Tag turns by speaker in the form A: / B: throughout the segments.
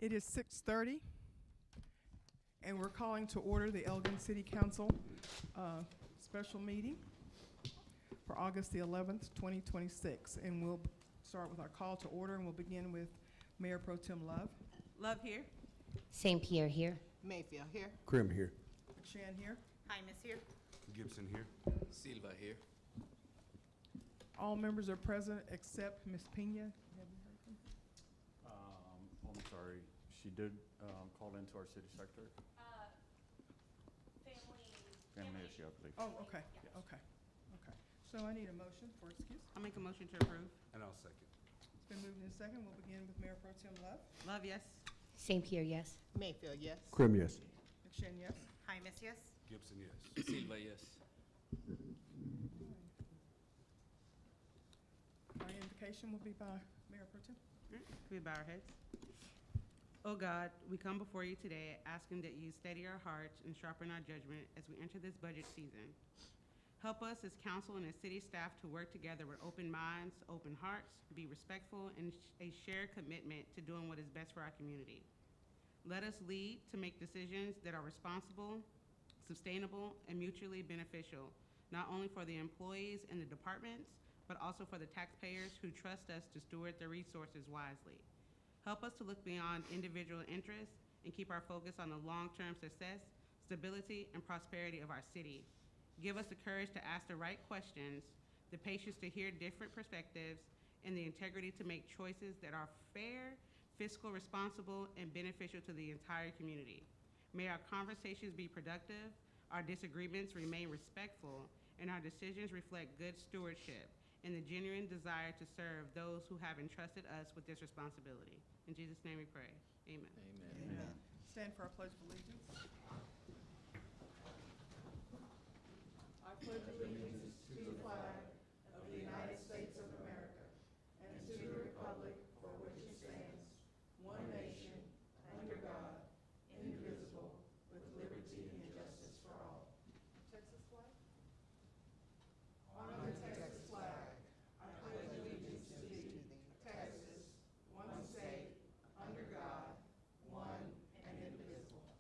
A: It is 6:30, and we're calling to order the Elgin City Council special meeting for August the 11th, 2026. And we'll start with our call to order, and we'll begin with Mayor Pro Tem Love.
B: Love here.
C: St. Pierre here.
B: Mayfield here.
D: Krim here.
A: McShann here.
B: Hymas here.
D: Gibson here.
E: Silva here.
A: All members are present except Ms. Pena.
F: I'm sorry, she did call into our city secretary. Family issue, I believe.
A: Oh, okay,
F: Yes.
A: okay. So I need a motion for excuse.
B: I'll make a motion to approve.
D: And I'll second.
A: It's been moved in second. We'll begin with Mayor Pro Tem Love.
B: Love, yes.
C: St. Pierre, yes.
B: Mayfield, yes.
D: Krim, yes.
A: McShann, yes.
B: Hymas, yes.
D: Gibson, yes.
E: Silva, yes.
A: Our invocation will be by Mayor Pro Tem.
B: Can we bow our heads? Oh God, we come before you today asking that you steady our hearts and sharpen our judgment as we enter this budget season. Help us as council and as city staff to work together with open minds, open hearts, be respectful, and a shared commitment to doing what is best for our community. Let us lead to make decisions that are responsible, sustainable, and mutually beneficial, not only for the employees and the departments, but also for the taxpayers who trust us to steward their resources wisely. Help us to look beyond individual interests and keep our focus on the long-term success, stability, and prosperity of our city. Give us the courage to ask the right questions, the patience to hear different perspectives, and the integrity to make choices that are fair, fiscal responsible, and beneficial to the entire community. May our conversations be productive, our disagreements remain respectful, and our decisions reflect good stewardship and the genuine desire to serve those who have entrusted us with this responsibility. In Jesus' name we pray. Amen.
E: Amen.
A: Stand for our pledge of allegiance. I pledge allegiance to the flag of the United States of America and to the republic for which it stands, one nation, under God, indivisible, with liberty and justice for all. Texas flag? On the Texas flag, I pledge allegiance to thee, Texas, one state, under God, one and indivisible.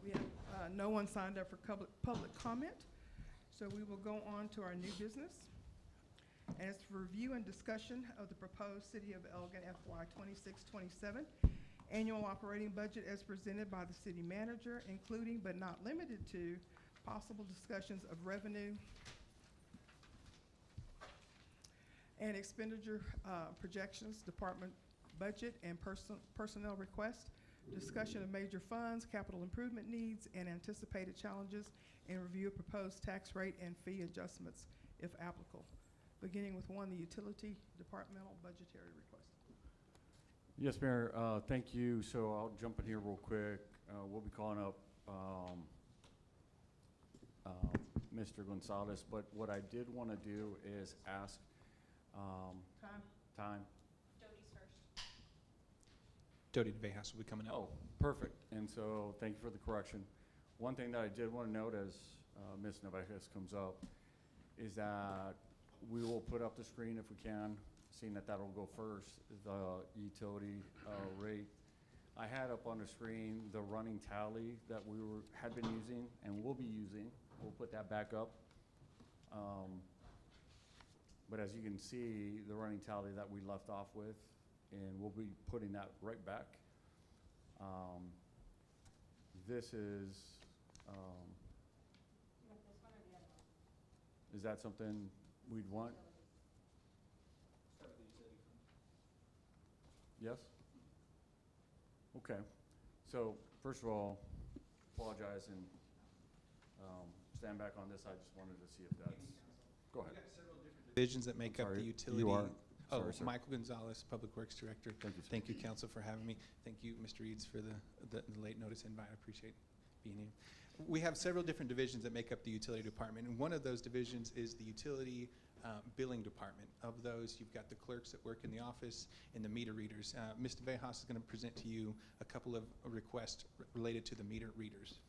A: We have no one signed up for public comment, so we will go on to our new business. And it's for review and discussion of the proposed City of Elgin FY 26-27 annual operating budget as presented by the city manager, including but not limited to possible discussions of revenue and expenditure projections, department budget and personnel requests, discussion of major funds, capital improvement needs, and anticipated challenges, and review of proposed tax rate and fee adjustments if applicable. Beginning with one, the utility departmental budgetary request.
F: Yes, Mayor, thank you. So I'll jump in here real quick. We'll be calling up Mr. Gonzalez, but what I did want to do is ask time.
G: Doty's first.
E: Doty DeVejas will be coming out.
F: Oh, perfect. And so thank you for the correction. One thing that I did want to note as Ms. Navejas comes up is that we will put up the screen if we can, seeing that that'll go first, the utility rate. I had up on the screen the running tally that we had been using and will be using. We'll put that back up. But as you can see, the running tally that we left off with, and we'll be putting that right back. This is, is that something we'd want? Yes? Okay. So first of all, apologize and stand back on this. I just wanted to see if that's, go ahead.
E: We've got several different divisions that make up
F: Sorry,
E: the utility.
F: you are.
E: Oh,
F: Sorry, sir.
E: Michael Gonzalez, Public Works Director.
F: Thank you, sir.
E: Thank you, Council, for having me. Thank you, Mr. Eads, for the late notice invite. I appreciate being here. We have several different divisions that make up the utility department, and one of those divisions is the utility billing department. Of those, you've got the clerks that work in the office and the meter readers. Mr. Vejas is going to present to you a couple of requests related to the meter readers.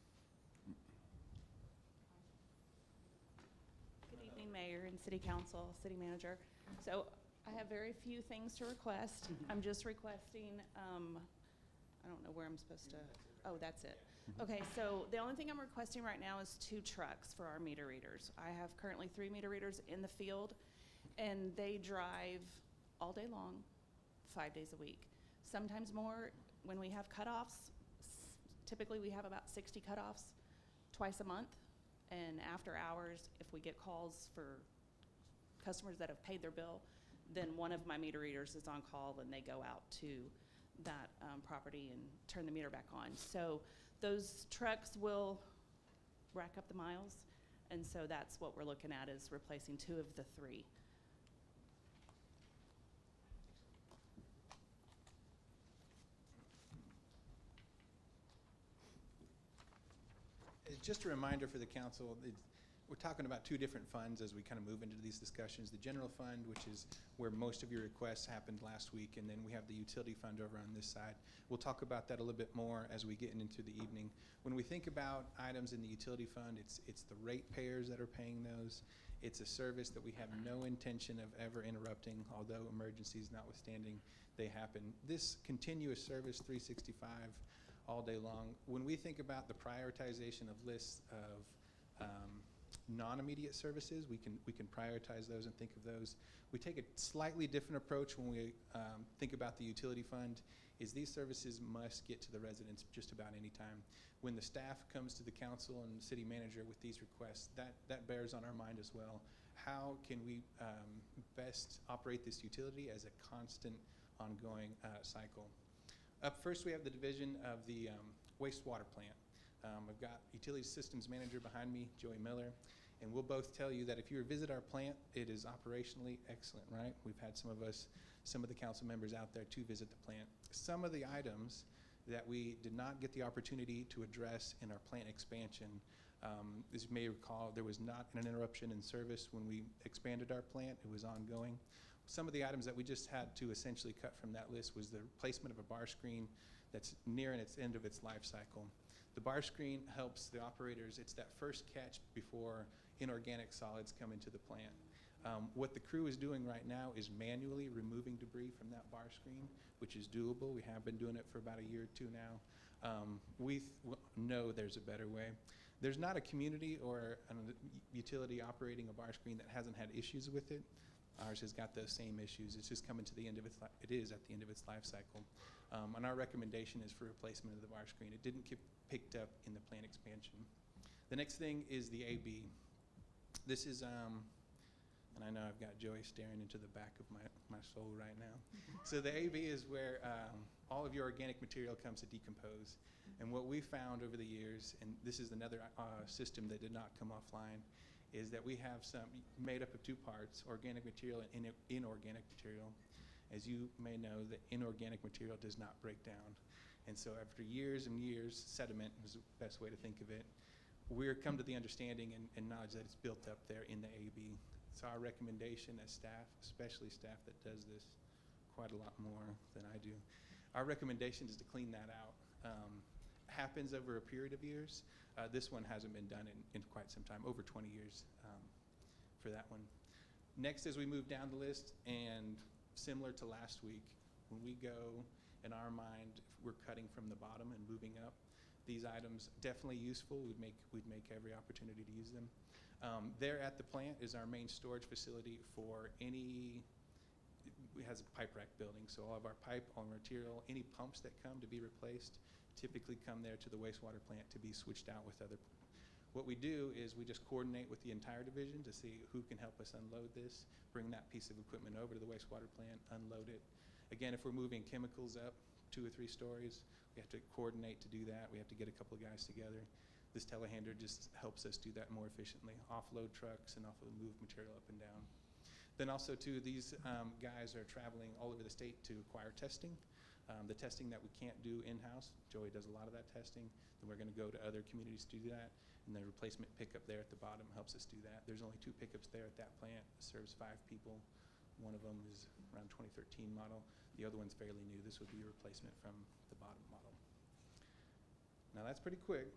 G: Good evening, Mayor and City Council, City Manager.
D: So I have very few things to request. I'm just requesting, I don't know where I'm supposed to, oh, that's it. Okay, so the only thing I'm requesting right now is 2 trucks for our meter readers. I have currently 3 meter readers in the field, and they drive all day long, 5 days a week. Sometimes more when we have cutoffs. Typically, we have about 60 cutoffs twice a month. And after hours, if we get calls for customers that have paid their bill, then one of my meter readers is on call and they go out to that property and turn the meter back on. So those trucks will rack up the miles, and so that's what we're looking at, is replacing 2 of the 3.
E: Just a reminder for the council, we're talking about 2 different funds as we kind of move into these discussions. The general fund, which is where most of your requests happened last week, and then we have the utility fund over on this side. We'll talk about that a little bit more as we get into the evening. When we think about items in the utility fund, it's the ratepayers that are paying those. It's a service that we have no intention of ever interrupting, although emergencies notwithstanding, they happen. This continuous service, 365, all day long. When we think about the prioritization of lists of non-immediate services, we can prioritize those and think of those. We take a slightly different approach when we think about the utility fund, is these services must get to the residents just about any time. When the staff comes to the council and the city manager with these requests, that bears on our mind as well. How can we best operate this utility as a constant, ongoing cycle? Up first, we have the division of the wastewater plant. I've got utility systems manager behind me, Joey Miller, and we'll both tell you that if you visit our plant, it is operationally excellent, right? We've had some of the council members out there to visit the plant. Some of the items that we did not get the opportunity to address in our plant expansion, as you may recall, there was not an interruption in service when we expanded our plant. It was ongoing. Some of the items that we just had to essentially cut from that list was the replacement of a bar screen that's nearing its end of its life cycle. The bar screen helps the operators. It's that first catch before inorganic solids come into the plant. What the crew is doing right now is manually removing debris from that bar screen, which is doable. We have been doing it for about a year or 2 now. We know there's a better way. There's not a community or a utility operating a bar screen that hasn't had issues with it. Ours has got those same issues. It's just coming to the end of its it is at the end of its life cycle. And our recommendation is for replacement of the bar screen. It didn't get picked up in the plant expansion. The next thing is the AB. This is, and I know I've got Joey staring into the back of my soul right now. So the AB is where all of your organic material comes to decompose. And what we found over the years, and this is another system that did not come offline, is that we have some made up of 2 parts, organic material and inorganic material. As you may know, the inorganic material does not break down. And so after years and years, sediment is the best way to think of it, we're come to the understanding and knowledge that it's built up there in the AB. So our recommendation as staff, especially staff that does this quite a lot more than I do, our recommendation is to clean that out. Happens over a period of years. This one hasn't been done in quite some time, over 20 years for that one. Next, as we move down the list, and similar to last week, when we go, in our mind, we're cutting from the bottom and moving up. These items definitely useful. We'd make every opportunity to use them. There at the plant is our main storage facility for any. It has a pipe rack building, so all of our pipe, all material, any pumps that come to be replaced, typically come there to the wastewater plant to be switched out with other. What we do is we just coordinate with the entire division to see who can help us unload this, bring that piece of equipment over to the wastewater plant, unload it. Again, if we're moving chemicals up 2 or 3 stories, we have to coordinate to do that. We have to get a couple of guys together. This telehandler just helps us do that more efficiently, offload trucks and move material up and down. Then also too, these guys are traveling all over the state to acquire testing. The testing that we can't do in-house, Joey does a lot of that testing, then we're going to go to other communities to do that, and the replacement pickup there at the bottom helps us do that. There's only 2 pickups there at that plant. It serves 5 people. One of them is around 2013 model. The other one's fairly new. This would be a replacement from the bottom model. Now that's pretty quick,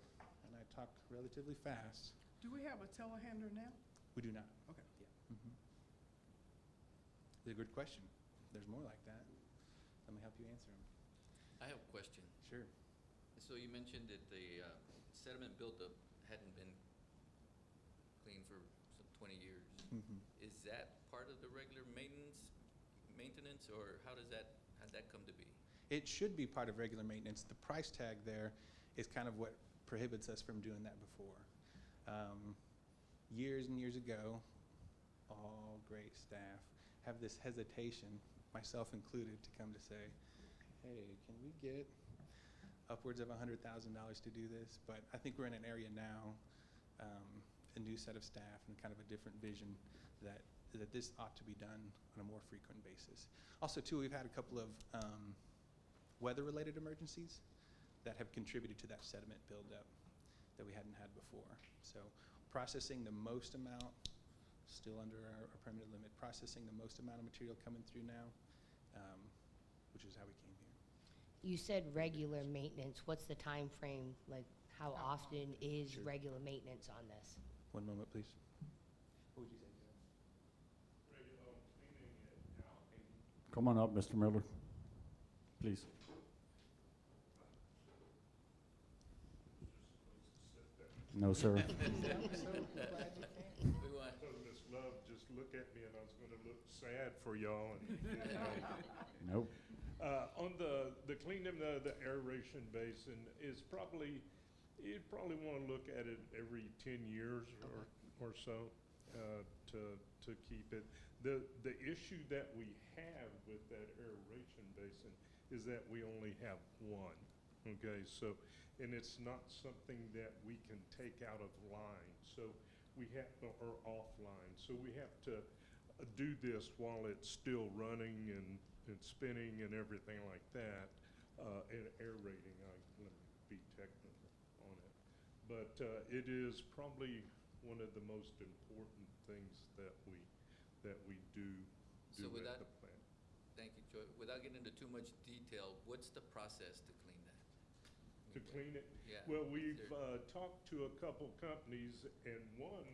E: and I talk relatively fast.
A: Do we have a telehandler now?
E: We do not.
A: Okay.
E: Yeah. It's a good question. There's more like that. Let me help you answer them.
G: I have a question.
E: Sure.
G: So you mentioned that the sediment buildup hadn't been cleaned for some 20 years.
E: Mhm.
G: Is that part of the regular maintenance, or how'd that come to be?
E: It should be part of regular maintenance. The price tag there is kind of what prohibits us from doing that before. Years and years ago, all great staff have this hesitation, myself included, to come to say, hey, can we get upwards of $100,000 to do this? But I think we're in an area now, a new set of staff and kind of a different vision that this ought to be done on a more frequent basis. Also, too, we've had a couple of weather-related emergencies that have contributed to that sediment buildup that we hadn't had before. So processing the most amount, still under our permitted limit, processing the most amount of material coming through now, which is how we came here.
C: You said regular maintenance. What's the time frame? Like, how often is
E: Sure.
C: regular maintenance on this?
E: One moment, please. What would you say, Joe?
F: Come on up, Mr. Miller, please. No, sir.
G: We want,
H: Miss Love just look at me and I was gonna look sad for y'all.
F: Nope.
H: On the cleaning of the aeration basin is probably, you'd probably wanna look at it every 10 years or so, to keep it. The issue that we have with that aeration basin is that we only have one, okay? So, and it's not something that we can take out of line, so we have, or offline. So we have to do this while it's still running and spinning and everything like that, and aerating. Let me be technical on it. But it is probably one of the most important things that we do
G: So
H: at
G: without-
H: the plant.
G: thank you, Joy. Without getting into too much detail, what's the process to clean that?
H: To clean it?
G: Yeah.
H: Well, we've
G: There-
H: talked to a couple companies, and one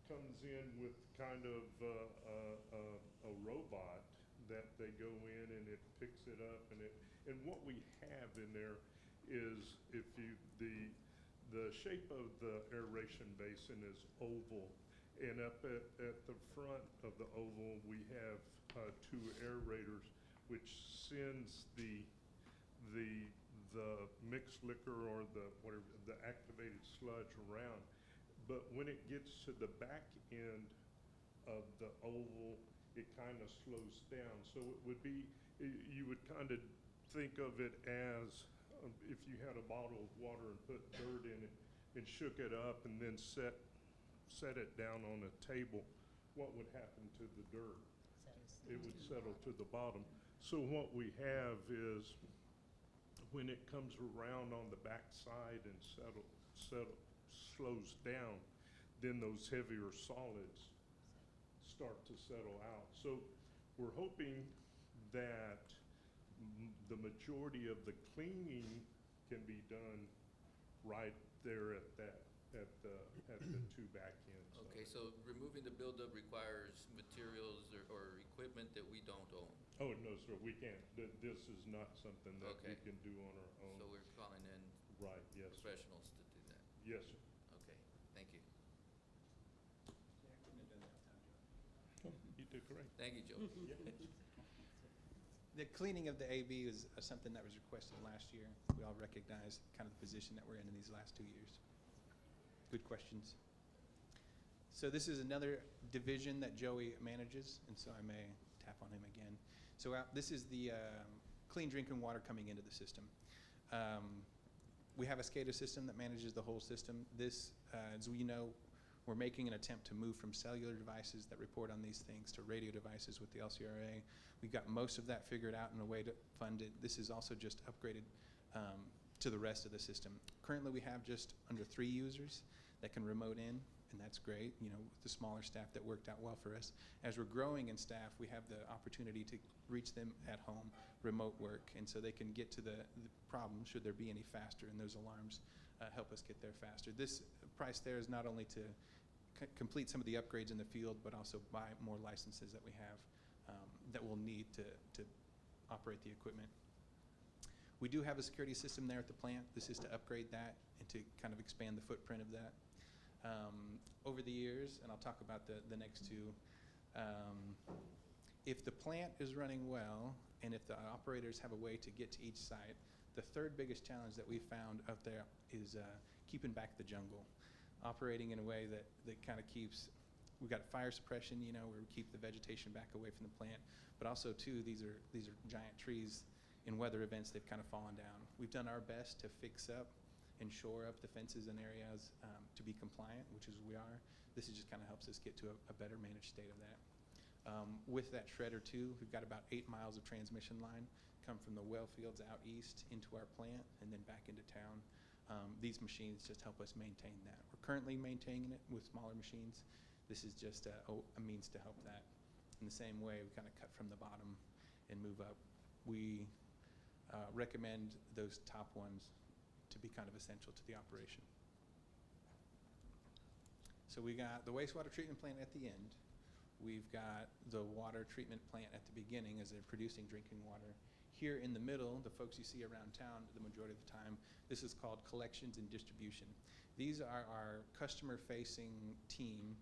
H: comes in with kind of a robot that they go in and it picks it up, and what we have in there is, if you, the shape of the aeration basin is oval, and up at the front of the oval, we have two aerators, which sends the mixed liquor or the activated sludge around. But when it gets to the back end of the oval, it kind of slows down. So it would be, you would kind of think of it as if you had a bottle of water and put dirt in it and shook it up and then set it down on a table, what would happen to the dirt? It would settle to the bottom. So what we have is, when it comes around on the back side and slows down, then those heavier solids start to settle out. So we're hoping that the majority of the cleaning can be done right there at the two back ends. of
G: Okay,
H: it.
G: so removing the buildup requires materials or equipment that we don't own.
H: Oh, no, sir, we can't. This is not something that we
G: Okay.
H: can do on our own.
G: So we're calling in
H: Right, yes, sir.
G: professionals to do that.
H: Yes, sir.
G: Okay, thank you.
H: Oh, you did great.
G: Thank you, Joe.
E: The cleaning of the AB is something that was requested last year. We all recognize kind of the position that we're in these last 2 years. Good questions. So this is another division that Joey manages, and so I may tap on him again. So this is the clean drinking water coming into the system. We have a SCADA system that manages the whole system. This, as we know, we're making an attempt to move from cellular devices that report on these things to radio devices with the LCRA. We've got most of that figured out in a way to fund it. This is also just upgraded to the rest of the system. Currently, we have just under 3 users that can remote in, and that's great, you know, with the smaller staff that worked out well for us. As we're growing in staff, we have the opportunity to reach them at home, remote work, and so they can get to the problem should there be any faster, and those alarms help us get there faster. This price there is not only to complete some of the upgrades in the field, but also buy more licenses that we have that we'll need to operate the equipment. We do have a security system there at the plant. This is to upgrade that and to kind of expand the footprint of that. Over the years, and I'll talk about the next two, if the plant is running well and if the operators have a way to get to each site, the third biggest challenge that we found out there is keeping back the jungle, operating in a way that kind of keeps, we've got fire suppression, you know, where we keep the vegetation back away from the plant, but also too, these are giant trees. In weather events, they've kind of fallen down. We've done our best to fix up and shore up the fences and areas to be compliant, which is we are. This is just kind of helps us get to a better managed state of that. With that shredder too, we've got about 8 miles of transmission line come from the well fields out east into our plant and then back into town. These machines just help us maintain that. We're currently maintaining it with smaller machines. This is just a means to help that. In the same way, we kind of cut from the bottom and move up. We recommend those top ones to be kind of essential to the operation. So we got the wastewater treatment plant at the end. We've got the water treatment plant at the beginning as they're producing drinking water. Here in the middle, the folks you see around town the majority of the time, this is called collections and distribution. These are our customer-facing team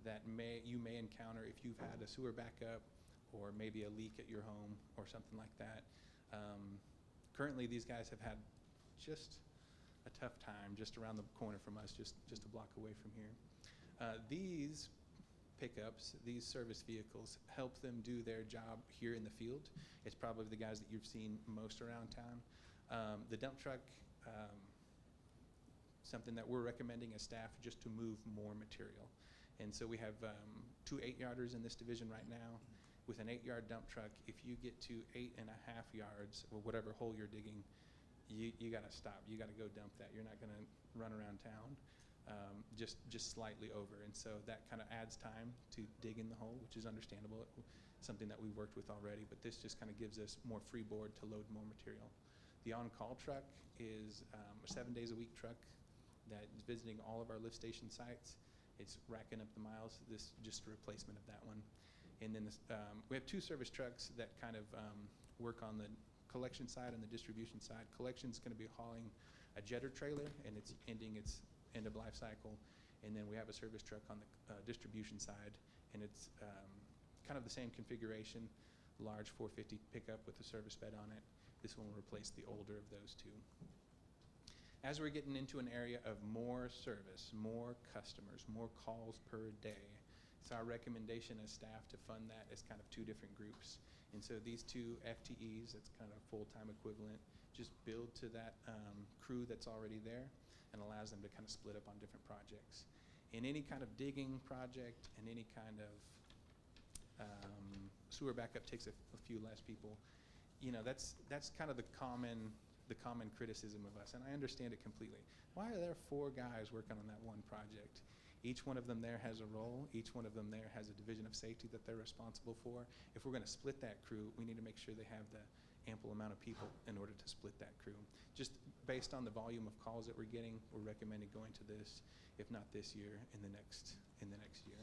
E: that you may encounter if you've had a sewer backup or maybe a leak at your home or something like that. Currently, these guys have had just a tough time just around the corner from us, just a block away from here. These pickups, these service vehicles, help them do their job here in the field. It's probably the guys that you've seen most around town. The dump truck, something that we're recommending as staff just to move more material. And so we have 2 8-yarders in this division right now. With an 8-yard dump truck, if you get to 8.5 yards or whatever hole you're digging, you got to stop. You got to go dump that. You're not going to run around town just slightly over. And so that kind of adds time to dig in the hole, which is understandable, something that we've worked with already. But this just kind of gives us more freeboard to load more material. The on-call truck is a 7 days a week truck that is visiting all of our lift station sites. It's racking up the miles. This is just a replacement of that one. And then we have 2 service trucks that kind of work on the collection side and the distribution side. Collection's going to be hauling a jetter trailer, and it's ending its end of life cycle. And then we have a service truck on the distribution side, and it's kind of the same configuration, large 450 pickup with a service bed on it. This one will replace the older of those 2. As we're getting into an area of more service, more customers, more calls per day, it's our recommendation as staff to fund that as kind of 2 different groups. And so these 2 FTEs, that's kind of full-time equivalent, just build to that crew that's already there and allows them to kind of split up on different projects. In any kind of digging project and any kind of sewer backup takes a few less people. You know, that's kind of the common criticism of us, and I understand it completely. Why are there 4 guys working on that one project? Each one of them there has a role. Each one of them there has a division of safety that they're responsible for. If we're going to split that crew, we need to make sure they have the ample amount of people in order to split that crew. Just based on the volume of calls that we're getting, we're recommending going to this, if not this year, in the next year.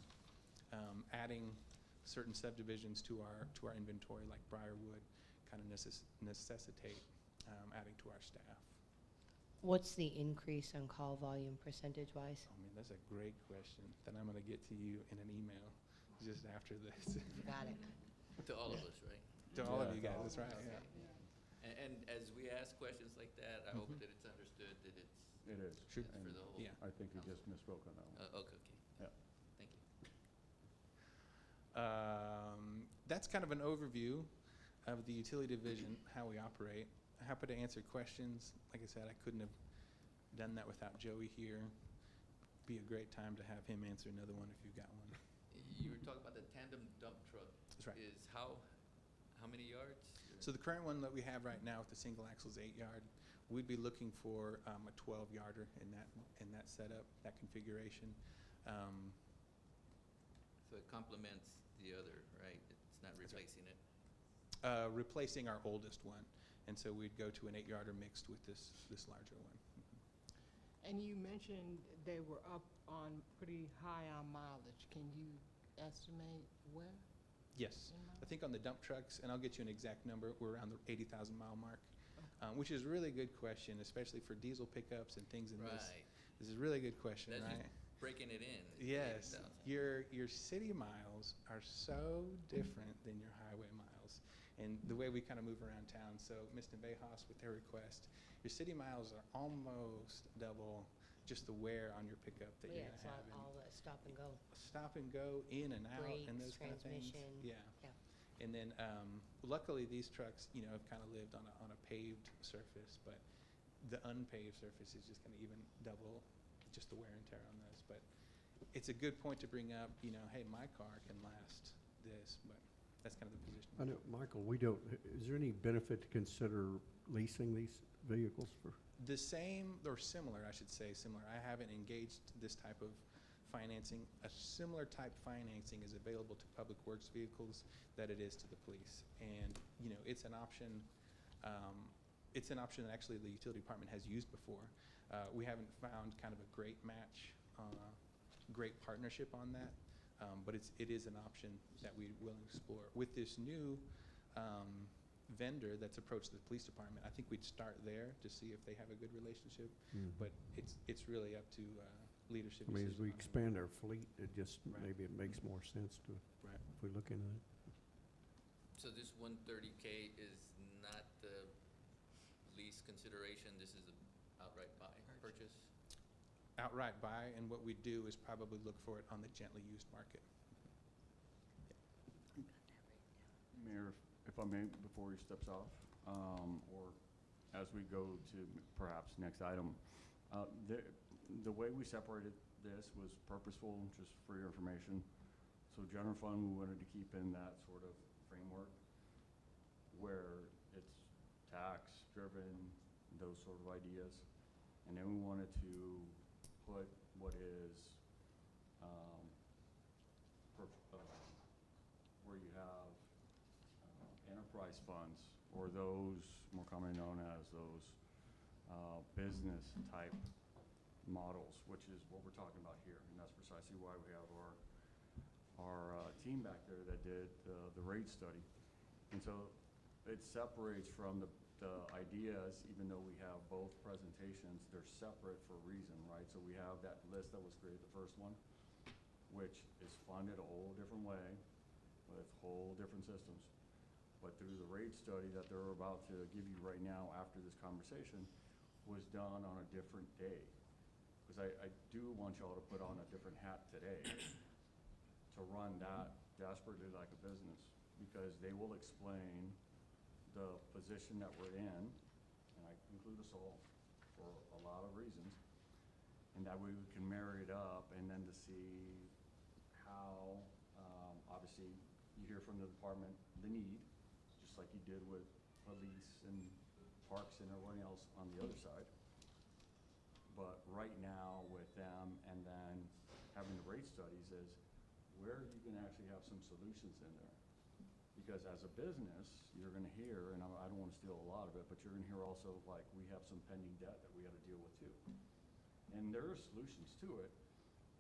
E: Adding certain subdivisions to our inventory, like Briarwood, kind of necessitate adding to our staff.
C: What's the increase on call volume percentage-wise?
E: Oh man, that's a great question that I'm going to get to you in an email just after this.
C: Got it.
G: To all of us, right?
E: To all of
F: Yeah,
E: you
F: to
E: guys,
F: all
E: that's
F: of
E: right,
G: us.
E: yeah.
G: And as we ask questions like that, I hope
E: Mhm.
G: that it's understood that it's
F: It is.
E: Sure.
G: it's for
F: And
G: the whole.
E: Yeah.
F: I think you just misspoke on that one.
G: Okay.
F: Yeah.
G: Thank you.
E: That's kind of an overview of the utility division, how we operate. Happy to answer questions. Like I said, I couldn't have done that without Joey here. Be a great time to have him answer another one if you've got one.
G: You were talking about the tandem dump truck.
E: That's right.
G: Is how many yards?
E: So the current one that we have right now with the single axle is 8-yard. We'd be looking for a 12-yarder in that setup, that configuration.
G: So it complements the other, right? It's not
E: That's right.
G: replacing it.
E: Replacing our oldest one, and so we'd go to an 8-yarder mixed with this larger one.
I: And you mentioned they were up on pretty high on mileage. Can you estimate where?
E: Yes, I think on the dump trucks, and I'll get you an exact number, we're around the 80,000 mile mark, which is a really good question, especially for diesel pickups and things in this.
G: Right.
E: This is a really good question,
G: That's
E: right?
G: just breaking it in.
E: Yes,
G: 80,000.
E: your city miles are so different than your highway miles, and the way we kind of move around town. So, Mr. Bejas, with their request, your city miles are almost double just the wear on your pickup that
C: Yeah,
E: you're
C: it's
E: gonna have.
C: all the stop and go.
E: Stop and go, in and out, and
C: Brakes,
E: those kind of things.
C: transmission.
E: Yeah.
C: Yeah.
E: And then, luckily, these trucks, have kind of lived on a paved surface, but the unpaved surface is just going to even double just the wear and tear on those. But it's a good point to bring up, hey, my car can last this, but that's kind of the position.
J: I know, Michael, is there any benefit to consider leasing these vehicles for?
E: The same, or similar, I should say, similar. I haven't engaged this type of financing. A similar type financing is available to public works vehicles that it is to the police. And, it's an option. It's an option that actually the utility department has used before. We haven't found kind of a great match, great partnership on that, but it is an option that we will explore. With this new vendor that's approached the police department, I think we'd start there to see if they have a good relationship, but it's really up to leadership.
J: I mean, as
E: decision
J: we
E: on it.
J: expand our fleet,
E: Right.
J: maybe it makes more sense to,
E: Right.
J: if we look into it.
G: So this 130K is not the lease consideration, this is a outright buy, purchase?
E: Outright buy, and what we do is probably look for it on the gently used market.
F: Mayor, if I may, before he steps off, or as we go to perhaps next item, the way we separated this was purposeful, just for your information. So general fund, we wanted to keep in that sort of framework where it's tax-driven, those sort of ideas. And then we wanted to put what is, where you have enterprise funds, or those more commonly known as those business type models, which is what we're talking about here. And that's precisely why we have our team back there that did the rate study. And so it separates from the ideas, even though we have both presentations, they're separate for a reason, right? So we have that list that was created, the first one, which is funded a whole different way with whole different systems. But through the rate study that they're about to give you right now after this conversation was done on a different day. Because I do want y'all to put on a different hat today to run that desperately like a business, because they will explain the position that we're in, and I include us all for a lot of reasons, and that way we can marry it up, and then to see how, obviously, you hear from the department the need, just like you did with police and parks and everyone else on the other side. But right now with them and then having the rate studies is where you can actually have some solutions in there. Because as a business, you're gonna hear, and I don't wanna steal a lot of it, but you're gonna hear also like we have some pending debt that we gotta deal with too. And there are solutions to it,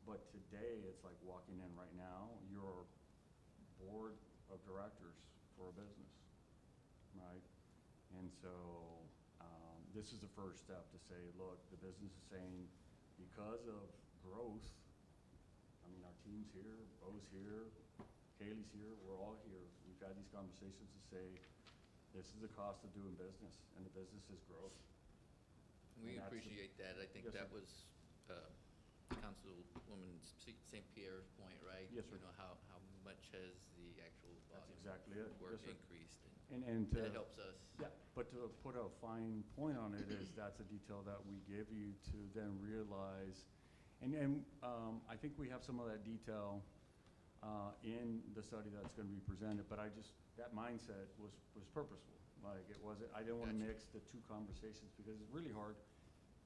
F: but today it's like walking in right now, you're board of directors for a business, right? And so this is the first step to say, look, the business is saying because of growth, I mean, our team's here, Bo's here, Kaylee's here, we're all here. We've had these conversations to say, this is the cost of doing business, and the business is growth.
G: We
F: And that's the-
G: appreciate that. I think
F: Yes,
G: that
F: sir.
G: was Councilwoman St. Pierre's point, right?
F: Yes, sir.
G: You know, how much has the actual
F: That's
G: volume
F: exactly it.
G: of work
F: Yes, sir.
G: increased?
F: And to,
G: That helps us.
F: yeah, but to put a fine point on it is that's a detail that we give you to then realize. And I think we have some of that detail in the study that's gonna be presented, but that mindset was purposeful. Like it wasn't, I didn't wanna
G: Gotcha.
F: mix the two conversations because it's really hard,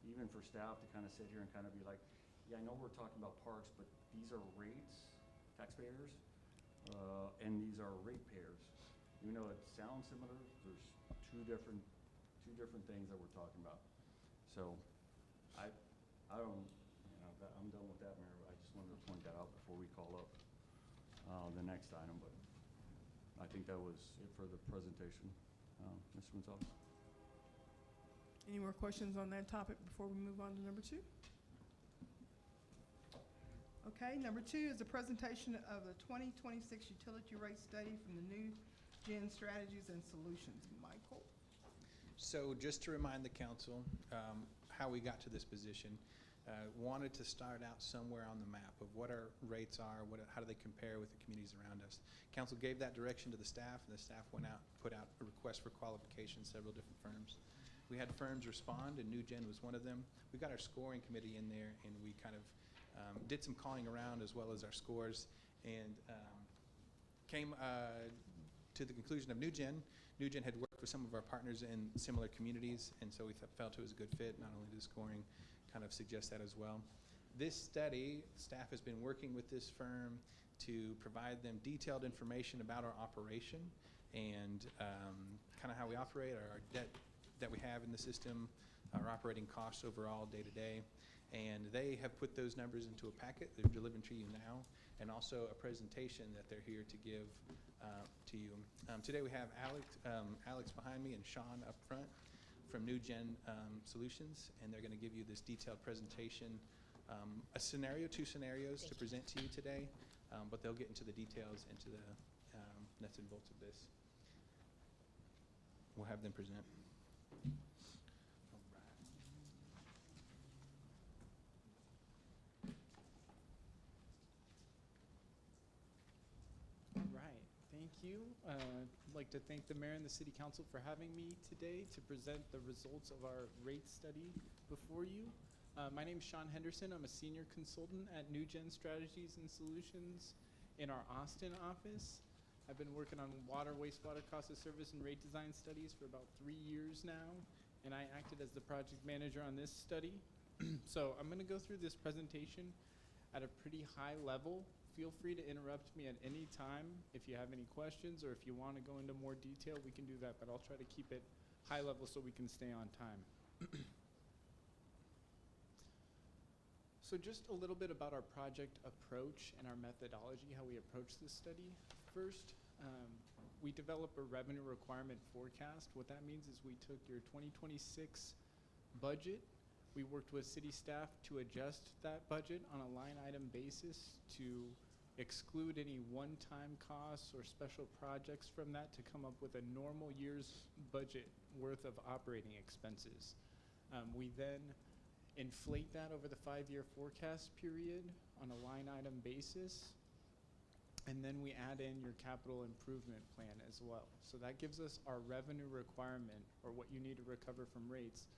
F: even for staff to kind of sit here and kind of be like, yeah, I know we're talking about parks, but these are rates, taxpayers, and these are ratepayers. Even though it sounds similar, there's two different things that we're talking about. So I don't, I'm done with that, Mayor. I just wanted to point that out before we call up the next item, but I think that was it for the presentation. Mr. Gonzalez?
A: Any more questions on that topic before we move on to number 2? Okay, number 2 is a presentation of the 2026 utility rate study from the New Gen Strategies and Solutions. Michael?
E: So just to remind the council how we got to this position, wanted to start out somewhere on the map of what our rates are, how do they compare with the communities around us. Council gave that direction to the staff, and the staff went out, put out a request for qualification, several different firms. We had firms respond, and New Gen was one of them. We got our scoring committee in there, and we kind of did some calling around as well as our scores, and came to the conclusion of New Gen. New Gen had worked with some of our partners in similar communities, and so we felt it was a good fit. Not only did the scoring kind of suggest that as well. This study, staff has been working with this firm to provide them detailed information about our operation and kind of how we operate, our debt that we have in the system, our operating costs overall day to day. And they have put those numbers into a packet they're delivering to you now, and also a presentation that they're here to give to you. Today we have Alex behind me and Sean up front from New Gen Solutions, and they're going to give you this detailed presentation, two scenarios to present to you today, but they'll get into the details, into the nuts and bolts of this. We'll have them present.
K: Thank you. I'd like to thank the mayor and the city council for having me today to present the results of our rate study before you. My name is Sean Henderson. I'm a senior consultant at New Gen Strategies and Solutions in our Austin office. I've been working on water, wastewater cost of service and rate design studies for about 3 years now, and I acted as the project manager on this study. So I'm going to go through this presentation at a pretty high level. Feel free to interrupt me at any time if you have any questions, or if you want to go into more detail, we can do that, but I'll try to keep it high level so we can stay on time. So just a little bit about our project approach and our methodology, how we approach this study. First, we develop a revenue requirement forecast. What that means is we took your 2026 budget. We worked with city staff to adjust that budget on a line item basis to exclude any one-time costs or special projects from that to come up with a normal year's budget worth of operating expenses. We then inflate that over the 5-year forecast period on a line item basis, and then we add in your capital improvement plan as well. So that gives us our revenue requirement, or what you need to recover from rates.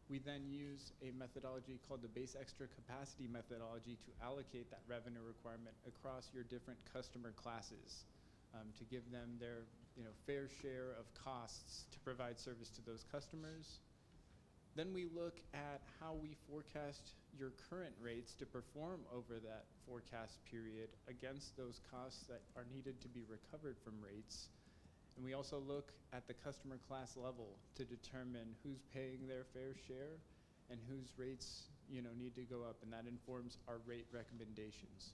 K: We then use a methodology called the base extra capacity methodology to allocate that revenue requirement across your different customer classes to give them their fair share of costs to provide service to those customers. Then we look at how we forecast your current rates to perform over that forecast period against those costs that are needed to be recovered from rates. And we also look at the customer class level to determine who's paying their fair share and whose rates need to go up, and that informs our rate recommendations.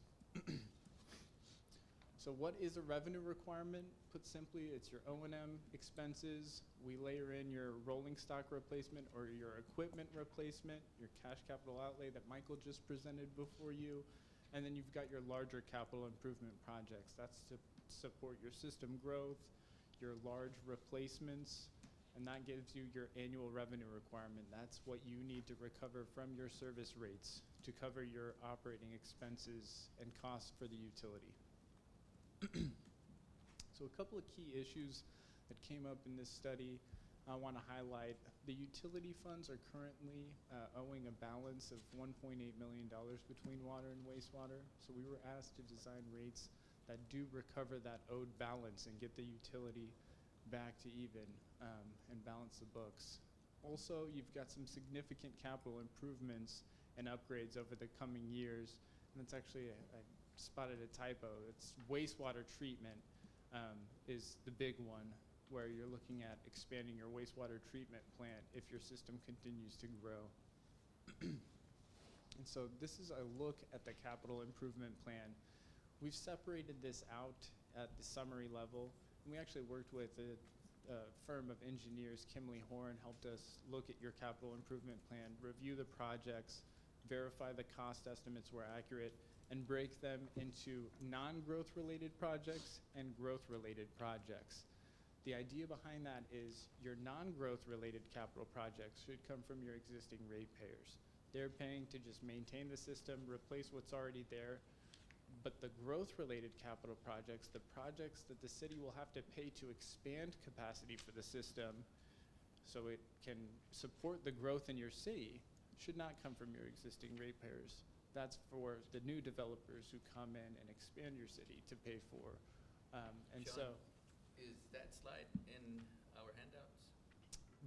K: So what is a revenue requirement? Put simply, it's your O&M expenses. We layer in your rolling stock replacement or your equipment replacement, your cash capital outlay that Michael just presented before you, and then you've got your larger capital improvement projects. That's to support your system growth, your large replacements, and that gives you your annual revenue requirement. That's what you need to recover from your service rates to cover your operating expenses and costs for the utility. So a couple of key issues that came up in this study I want to highlight. The utility funds are currently owing a balance of $1.8 million between water and wastewater. So we were asked to design rates that do recover that owed balance and get the utility back to even and balance the books. Also, you've got some significant capital improvements and upgrades over the coming years. And that's actually, I spotted a typo. It's wastewater treatment is the big one, where you're looking at expanding your wastewater treatment plant if your system continues to grow. And so this is a look at the capital improvement plan. We've separated this out at the summary level And we actually worked with a firm of engineers. Kimley Horn helped us look at your capital improvement plan, review the projects, verify the cost estimates were accurate, and break them into non-growth related projects and growth related projects. The idea behind that is your non-growth related capital projects should come from your existing ratepayers. They're paying to just maintain the system, replace what's already there. But the growth-related capital projects, the projects that the city will have to pay to expand capacity for the system so it can support the growth in your city, should not come from your existing ratepayers. That's for the new developers who come in and expand your city to pay for.
G: Sean, is that slide in our handouts?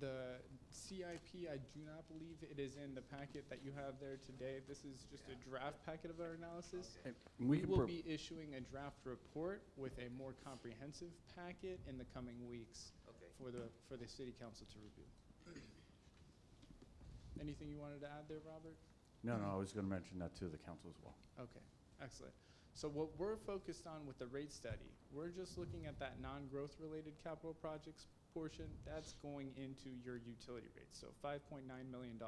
K: The CIP, I do not believe it is in the packet that you have there today. This is just a draft packet of our analysis.
G: Okay.
F: And
K: We
F: can
K: will be issuing a draft report with a more comprehensive packet in the coming weeks
G: Okay.
K: for the city council to review. Anything you wanted to add there, Robert?
F: No, I was gonna mention that to the council as well.
K: Okay, excellent. So what we're focused on with the rate study, we're just looking at that non-growth related capital projects portion. That's going into your utility rates. So $5.9 million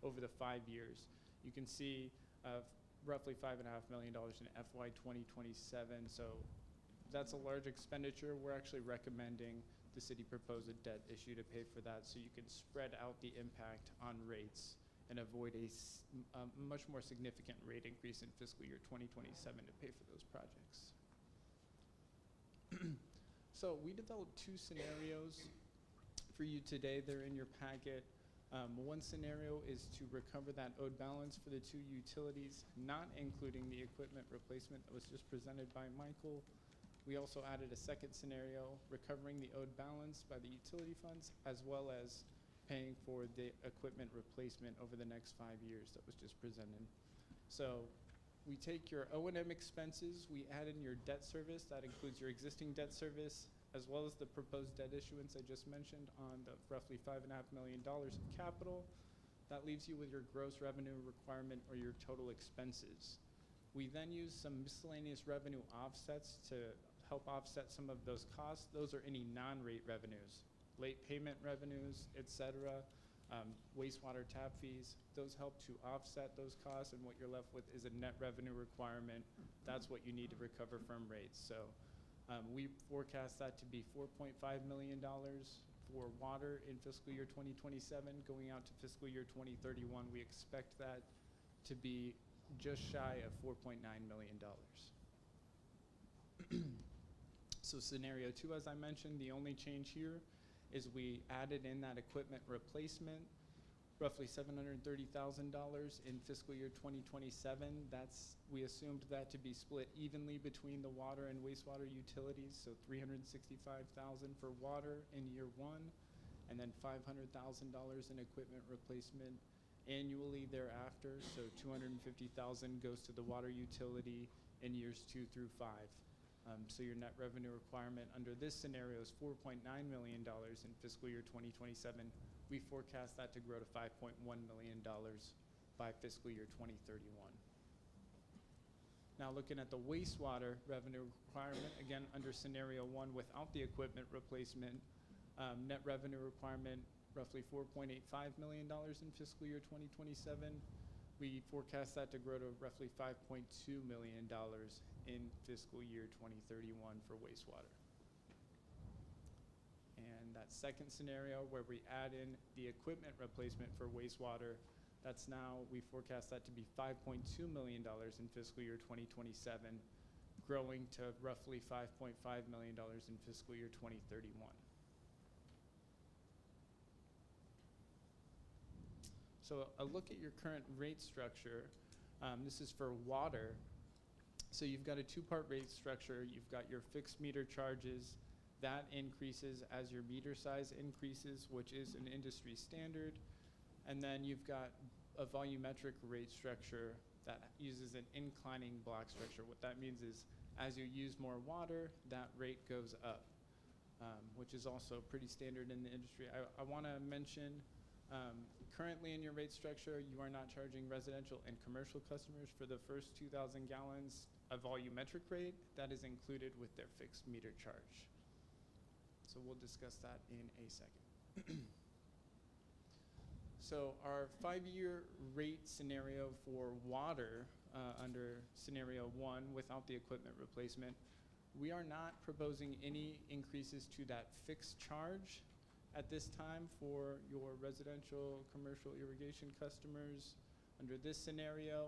K: over the 5 years. You can see roughly $5.5 million in FY 2027. So that's a large expenditure. We're actually recommending the city propose a debt issue to pay for that, so you can spread out the impact on rates and avoid a much more significant rate increase in fiscal year 2027 to pay for those projects. So we developed 2 scenarios for you today. They're in your packet. One scenario is to recover that owed balance for the 2 utilities, not including the equipment replacement that was just presented by Michael. We also added a second scenario, recovering the owed balance by the utility funds, as well as paying for the equipment replacement over the next 5 years that was just presented. So we take your O&M expenses, we add in your debt service, that includes your existing debt service, as well as the proposed debt issuance I just mentioned on the roughly $5.5 million of capital. That leaves you with your gross revenue requirement or your total expenses. We then use some miscellaneous revenue offsets to help offset some of those costs. Those are any non-rate revenues, late payment revenues, et cetera, wastewater tap fees. Those help to offset those costs, and what you're left with is a net revenue requirement. That's what you need to recover from rates. So we forecast that to be $4.5 million for water in fiscal year 2027. Going out to fiscal year 2031, we expect that to be just shy of $4.9 million. So scenario 2, as I mentioned, the only change here is we added in that equipment replacement, roughly $730,000 in fiscal year 2027. We assumed that to be split evenly between the water and wastewater utilities, so $365,000 for water in year 1, and then $500,000 in equipment replacement annually thereafter. So $250,000 goes to the water utility in years 2 through 5. So your net revenue requirement under this scenario is $4.9 million in fiscal year 2027. We forecast that to grow to $5.1 million by fiscal year 2031. Now looking at the wastewater revenue requirement, again under scenario 1 without the equipment replacement, net revenue requirement roughly $4.85 million in fiscal year 2027. We forecast that to grow to roughly $5.2 million in fiscal year 2031 for wastewater. And that second scenario where we add in the equipment replacement for wastewater, that's now, we forecast that to be $5.2 million in fiscal year 2027, growing to roughly $5.5 million in fiscal year 2031. So a look at your current rate structure. This is for water. So you've got a 2-part rate structure. You've got your fixed meter charges. That increases as your meter size increases, which is an industry standard. And then you've got a volumetric rate structure that uses an inclining block structure. What that means is as you use more water, that rate goes up, which is also pretty standard in the industry. I want to mention currently in your rate structure, you are not charging residential and commercial customers for the first 2,000 gallons a volumetric rate. That is included with their fixed meter charge. So we'll discuss that in a second. So our 5-year rate scenario for water under scenario 1 without the equipment replacement, we are not proposing any increases to that fixed charge at this time for your residential, commercial irrigation customers. Under this scenario,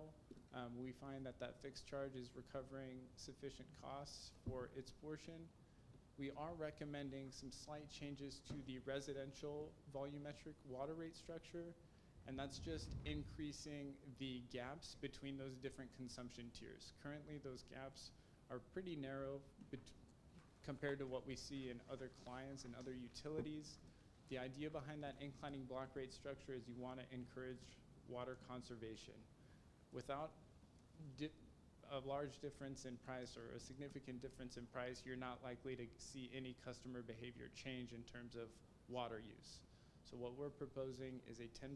K: we find that that fixed charge is recovering sufficient costs for its portion. We are recommending some slight changes to the residential volumetric water rate structure, and that's just increasing the gaps between those different consumption tiers. Currently, those gaps are pretty narrow compared to what we see in other clients and other utilities. The idea behind that inclining block rate structure is you want to encourage water conservation. Without a large difference in price or a significant difference in price, you're not likely to see any customer behavior change in terms of water use. So what we're proposing is a 10%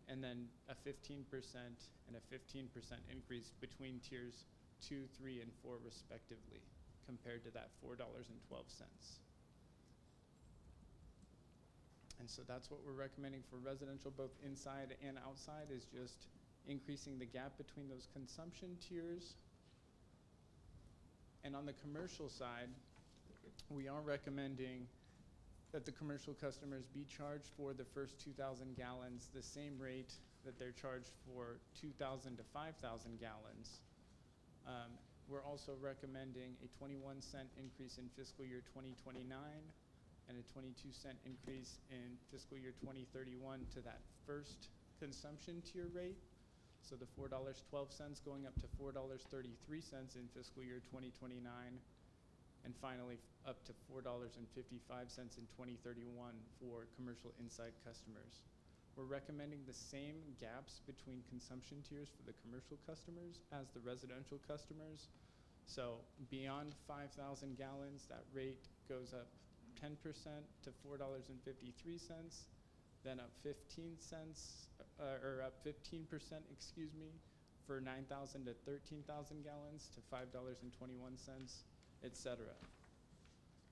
K: and then a 15% and a 15% increase between tiers 2, 3, and 4 respectively, compared to that $4.12. And so that's what we're recommending for residential, both inside and outside, is just increasing the gap between those consumption tiers. And on the commercial side, we are recommending that the commercial customers be charged for the first 2,000 gallons the same rate that they're charged for 2,000 to 5,000 gallons. We're also recommending a 21-cent increase in fiscal year 2029 and a 22-cent increase in fiscal year 2031 to that first consumption tier rate. So the $4.12 going up to $4.33 in fiscal year 2029, and finally up to $4.55 in 2031 for commercial inside customers. We're recommending the same gaps between consumption tiers for the commercial customers as the residential customers. So beyond 5,000 gallons, that rate goes up 10% to $4.53, then up 15 cents, or up 15%, excuse me, for 9,000 to 13,000 gallons to $5.21, etc.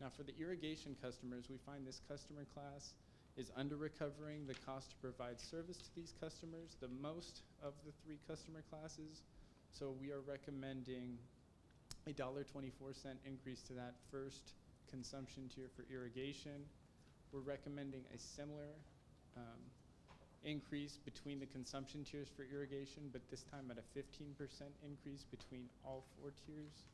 K: Now for the irrigation customers, we find this customer class is under recovering the cost to provide service to these customers the most of the 3 customer classes. So we are recommending a $1.24 increase to that first consumption tier for irrigation. We're recommending a similar increase between the consumption tiers for irrigation, but this time at a 15% increase between all 4 tiers.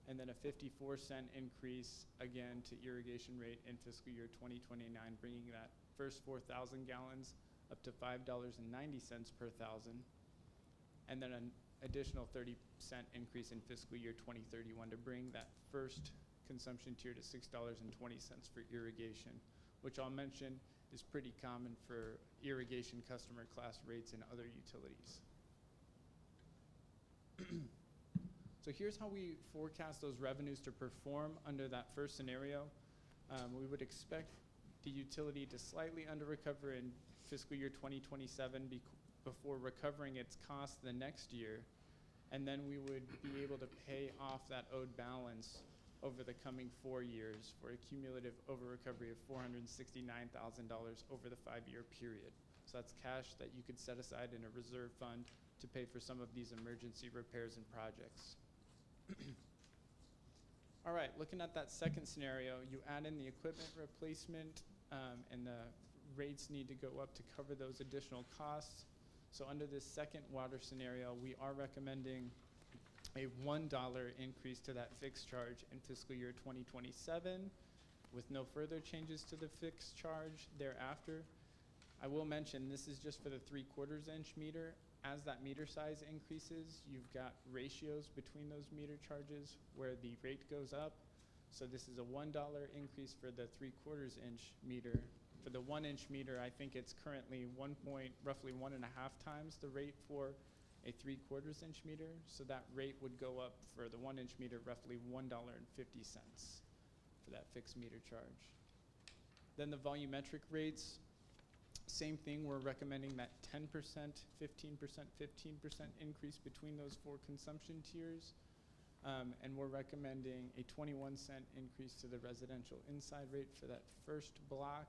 K: And then a 54-cent increase again to irrigation rate in fiscal year 2029, bringing that first 4,000 gallons up to $5.90 per thousand, and then an additional 30-cent increase in fiscal year 2031 to bring that first consumption tier to $6.20 for irrigation, which I'll mention is pretty common for irrigation customer class rates in other utilities. So here's how we forecast those revenues to perform under that first scenario. We would expect the utility to slightly under-recover in fiscal year 2027 before recovering its costs the next year, and then we would be able to pay off that owed balance over the coming 4 years for a cumulative over-recovery of $469,000 over the 5-year period. So that's cash that you could set aside in a reserve fund to pay for some of these emergency repairs and projects. All right, looking at that second scenario, you add in the equipment replacement, and the rates need to go up to cover those additional costs. So under this second water scenario, we are recommending a $1 increase to that fixed charge in fiscal year 2027 with no further changes to the fixed charge thereafter. I will mention this is just for the 3/4 inch meter. As that meter size increases, you've got ratios between those meter charges where the rate goes up. So this is a $1 increase for the 3/4 inch meter. For the 1 inch meter, I think it's currently roughly 1.5 times the rate for a 3/4 inch meter. So that rate would go up for the 1 inch meter roughly $1.50 for that fixed meter charge. Then the volumetric rates, same thing, we're recommending that 10%, 15%, 15% increase between those 4 consumption tiers. And we're recommending a 21-cent increase to the residential inside rate for that first block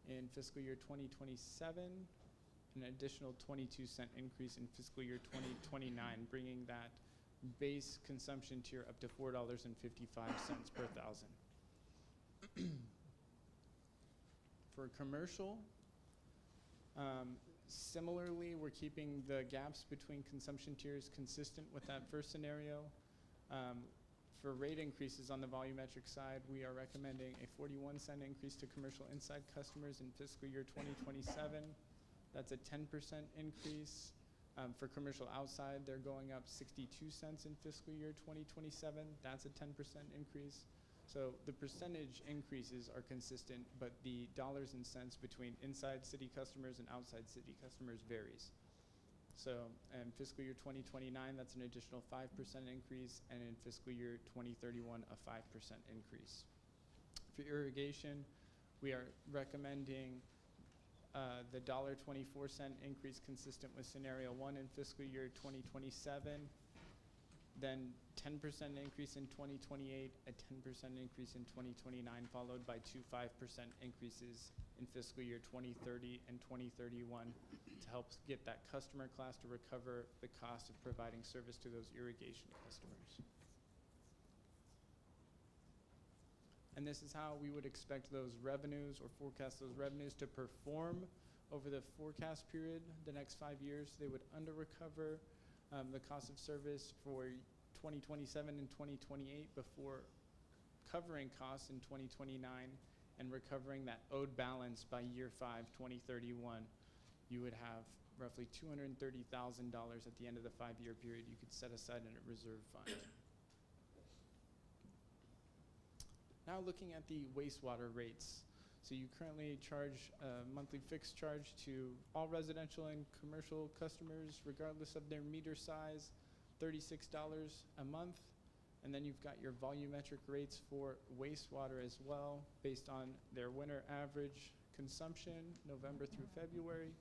K: in fiscal year 2027, an additional 22-cent increase in fiscal year 2029, bringing that base consumption tier up to $4.55 per thousand. For commercial, similarly, we're keeping the gaps between consumption tiers consistent with that first scenario. For rate increases on the volumetric side, we are recommending a 41-cent increase to commercial inside customers in fiscal year 2027. That's a 10% increase. For commercial outside, they're going up 62 cents in fiscal year 2027. That's a 10% increase. So the percentage increases are consistent, but the dollars and cents between inside city customers and outside city customers varies. So in fiscal year 2029, that's an additional 5% increase, and in fiscal year 2031, a 5% increase. For irrigation, we are recommending the $1.24 increase consistent with scenario 1 in fiscal year 2027, then 10% increase in 2028, a 10% increase in 2029, followed by two 5% increases in fiscal year 2030 and 2031 to help get that customer class to recover the cost of providing service to those irrigation customers. And this is how we would expect those revenues or forecast those revenues to perform over the forecast period, the next 5 years. They would under-recover the cost of service for 2027 and 2028 before covering costs in 2029 and recovering that owed balance by year 5, 2031. You would have roughly $230,000 at the end of the 5-year period you could set aside in a reserve fund. Now looking at the wastewater rates. So you currently charge a monthly fixed charge to all residential and commercial customers, regardless of their meter size, $36 a month. And then you've got your volumetric rates for wastewater as well, based on their winter average consumption, November through February.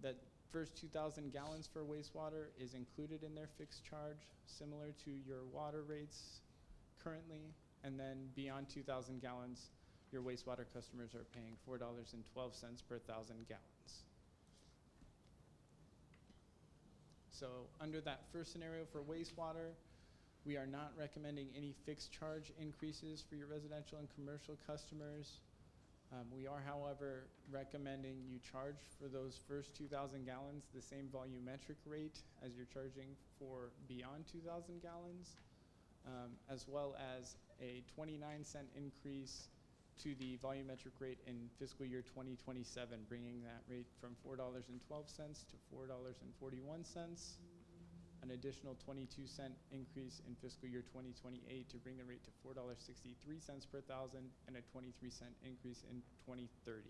K: That first 2,000 gallons for wastewater is included in their fixed charge, similar to your water rates currently. And then beyond 2,000 gallons, your wastewater customers are paying $4.12 per 1,000 gallons. So under that first scenario for wastewater, we are not recommending any fixed charge increases for your residential and commercial customers. We are, however, recommending you charge for those first 2,000 gallons the same volumetric rate as you're charging for beyond 2,000 gallons, as well as a 29-cent increase to the volumetric rate in fiscal year 2027, bringing that rate from $4.12 to $4.41. An additional 22-cent increase in fiscal year 2028 to bring the rate to $4.63 per thousand, and a 23-cent increase in 2030.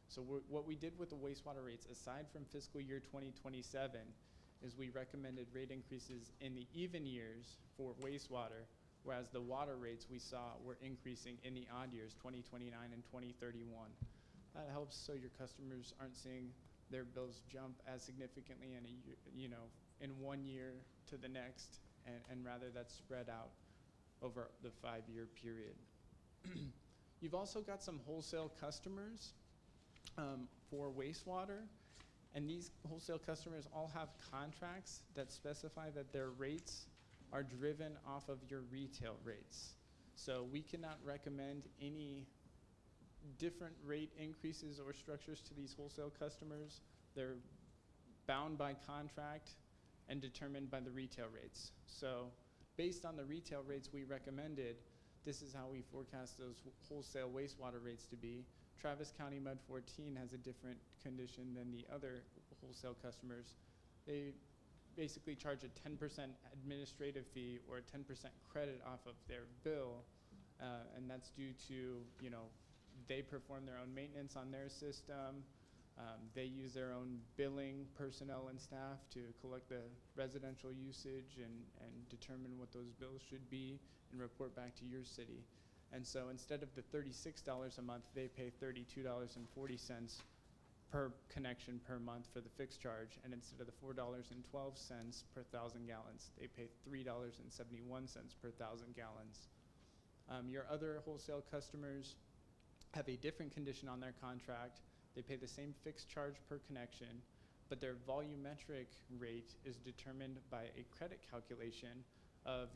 K: So what we did with the wastewater rates, aside from fiscal year 2027, is we recommended rate increases in the even years for wastewater, whereas the water rates we saw were increasing in the odd years, 2029 and 2031. That helps so your customers aren't seeing their bills jump as significantly in a year, in 1 year to the next, and rather that's spread out over the 5-year period. You've also got some wholesale customers for wastewater, and these wholesale customers all have contracts that specify that their rates are driven off of your retail rates. So we cannot recommend any different rate increases or structures to these wholesale customers. They're bound by contract and determined by the retail rates. So based on the retail rates we recommended, this is how we forecast those wholesale wastewater rates to be. Travis County Mud 14 has a different condition than the other wholesale customers. They basically charge a 10% administrative fee or a 10% credit off of their bill, and that's due to, they perform their own maintenance on their system. They use their own billing personnel and staff to collect the residential usage and determine what those bills should be and report back to your city. And so instead of the $36 a month, they pay $32.40 per connection per month for the fixed charge, and instead of the $4.12 per 1,000 gallons, they pay $3.71 per 1,000 gallons. Your other wholesale customers have a different condition on their contract. They pay the same fixed charge per connection, but their volumetric rate is determined by a credit calculation of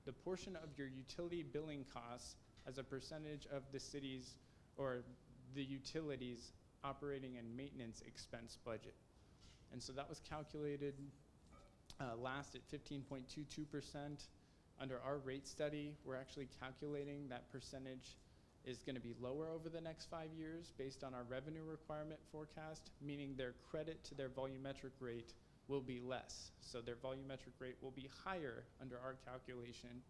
K: the portion of your utility billing costs as a percentage of the city's or the utilities operating and maintenance expense budget. And so that was calculated last at 15.22%. Under our rate study, we're actually calculating that percentage is going to be lower over the next 5 years based on our revenue requirement forecast, meaning their credit to their volumetric rate will be less. So their volumetric rate will be higher under our calculation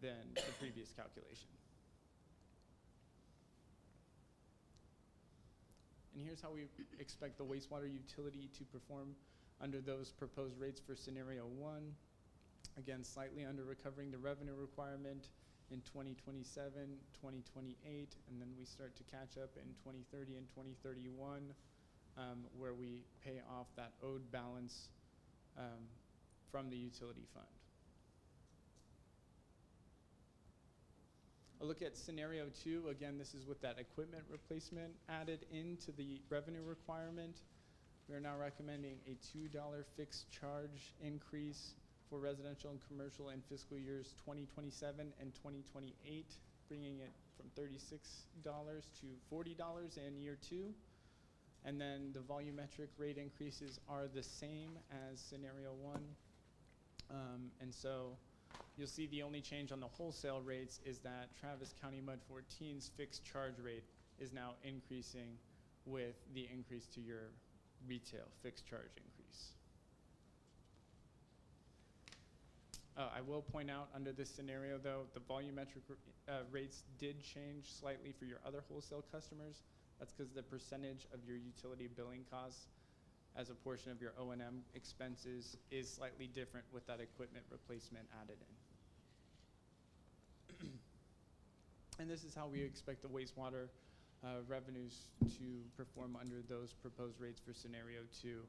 K: than the previous calculation. And here's how we expect the wastewater utility to perform under those proposed rates for scenario 1. Again, slightly under recovering the revenue requirement in 2027, 2028, and then we start to catch up in 2030 and 2031, where we pay off that owed balance from the utility fund. A look at scenario 2, again, this is with that equipment replacement added into the revenue requirement. We are now recommending a $2 fixed charge increase for residential and commercial in fiscal years 2027 and 2028, bringing it from $36 to $40 in year 2. And then the volumetric rate increases are the same as scenario 1. And so you'll see the only change on the wholesale rates is that Travis County Mud 14's fixed charge rate is now increasing with the increase to your retail fixed charge increase. I will point out under this scenario, though, the volumetric rates did change slightly for your other wholesale customers. That's because the percentage of your utility billing costs as a portion of your O&M expenses is slightly different with that equipment replacement added in. And this is how we expect the wastewater revenues to perform under those proposed rates for scenario 2.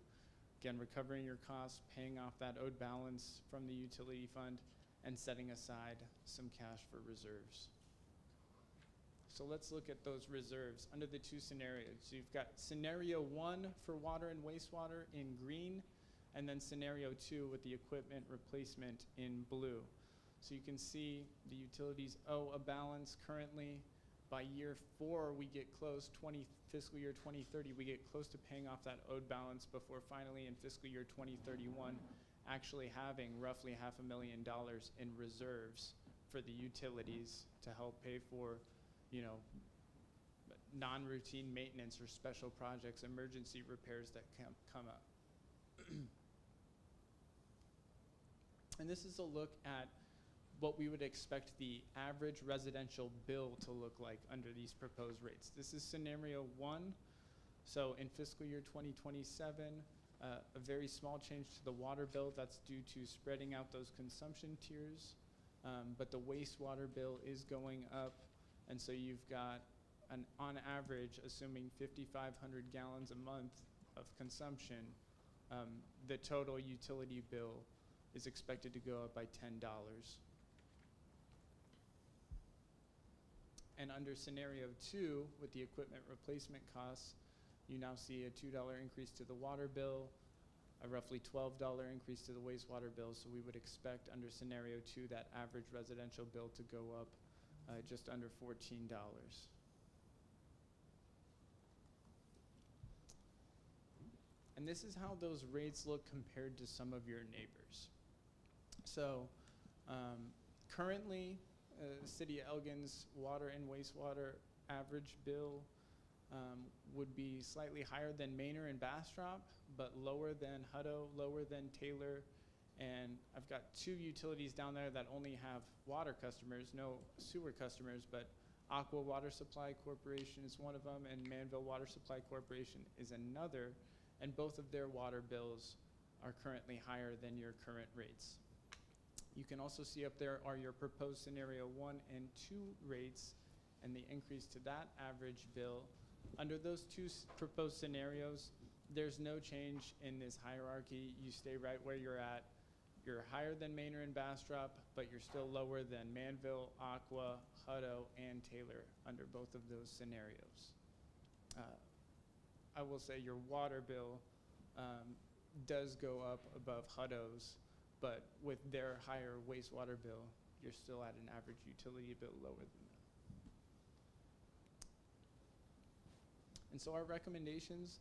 K: Again, recovering your costs, paying off that owed balance from the utility fund, and setting aside some cash for reserves. So let's look at those reserves under the 2 scenarios. So you've got scenario 1 for water and wastewater in green, and then scenario 2 with the equipment replacement in blue. So you can see the utilities owe a balance currently. By year 4, we get close, fiscal year 2030, we get close to paying off that owed balance before finally in fiscal year 2031 actually having roughly $500,000 in reserves for the utilities to help pay for, you know, non-routine maintenance or special projects, emergency repairs that come up. And this is a look at what we would expect the average residential bill to look like under these proposed rates. This is scenario 1. So in fiscal year 2027, a very small change to the water bill. That's due to spreading out those consumption tiers. But the wastewater bill is going up. And so you've got, on average, assuming 5,500 gallons a month of consumption, the total utility bill is expected to go up by $10. And under scenario 2, with the equipment replacement costs, you now see a $2 increase to the water bill, a roughly $12 increase to the wastewater bill. So we would expect under scenario 2 that average residential bill to go up just under $14. And this is how those rates look compared to some of your neighbors. So currently, City of Elgin's water and wastewater average bill would be slightly higher than Manor and Bastrop, but lower than Hutto, lower than Taylor. And I've got 2 utilities down there that only have water customers, no sewer customers, but Aqua Water Supply Corporation is one of them, and Manville Water Supply Corporation is another. And both of their water bills are currently higher than your current rates. You can also see up there are your proposed scenario 1 and 2 rates and the increase to that average bill Under those two proposed scenarios, there's no change in this hierarchy. You stay right where you're at. You're higher than Manor and Bastrop, but you're still lower than Manville, Aqua, Hutto, and Taylor under both of those scenarios. I will say your water bill does go up above Hutto's, but with their higher wastewater bill, you're still at an average utility bill lower than that. And so our recommendations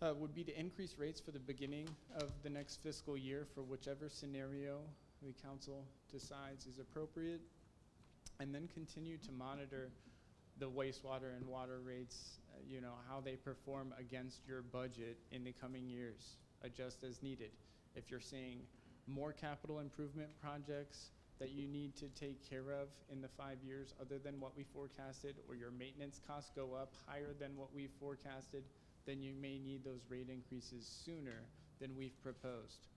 K: would be to increase rates for the beginning of the next fiscal year for whichever scenario the council decides is appropriate, and then continue to monitor the wastewater and water rates, how they perform against your budget in the coming years, adjust as needed. If you're seeing more capital improvement projects that you need to take care of in the 5 years other than what we forecasted, or your maintenance costs go up higher than what we forecasted, then you may need those rate increases sooner than we've proposed.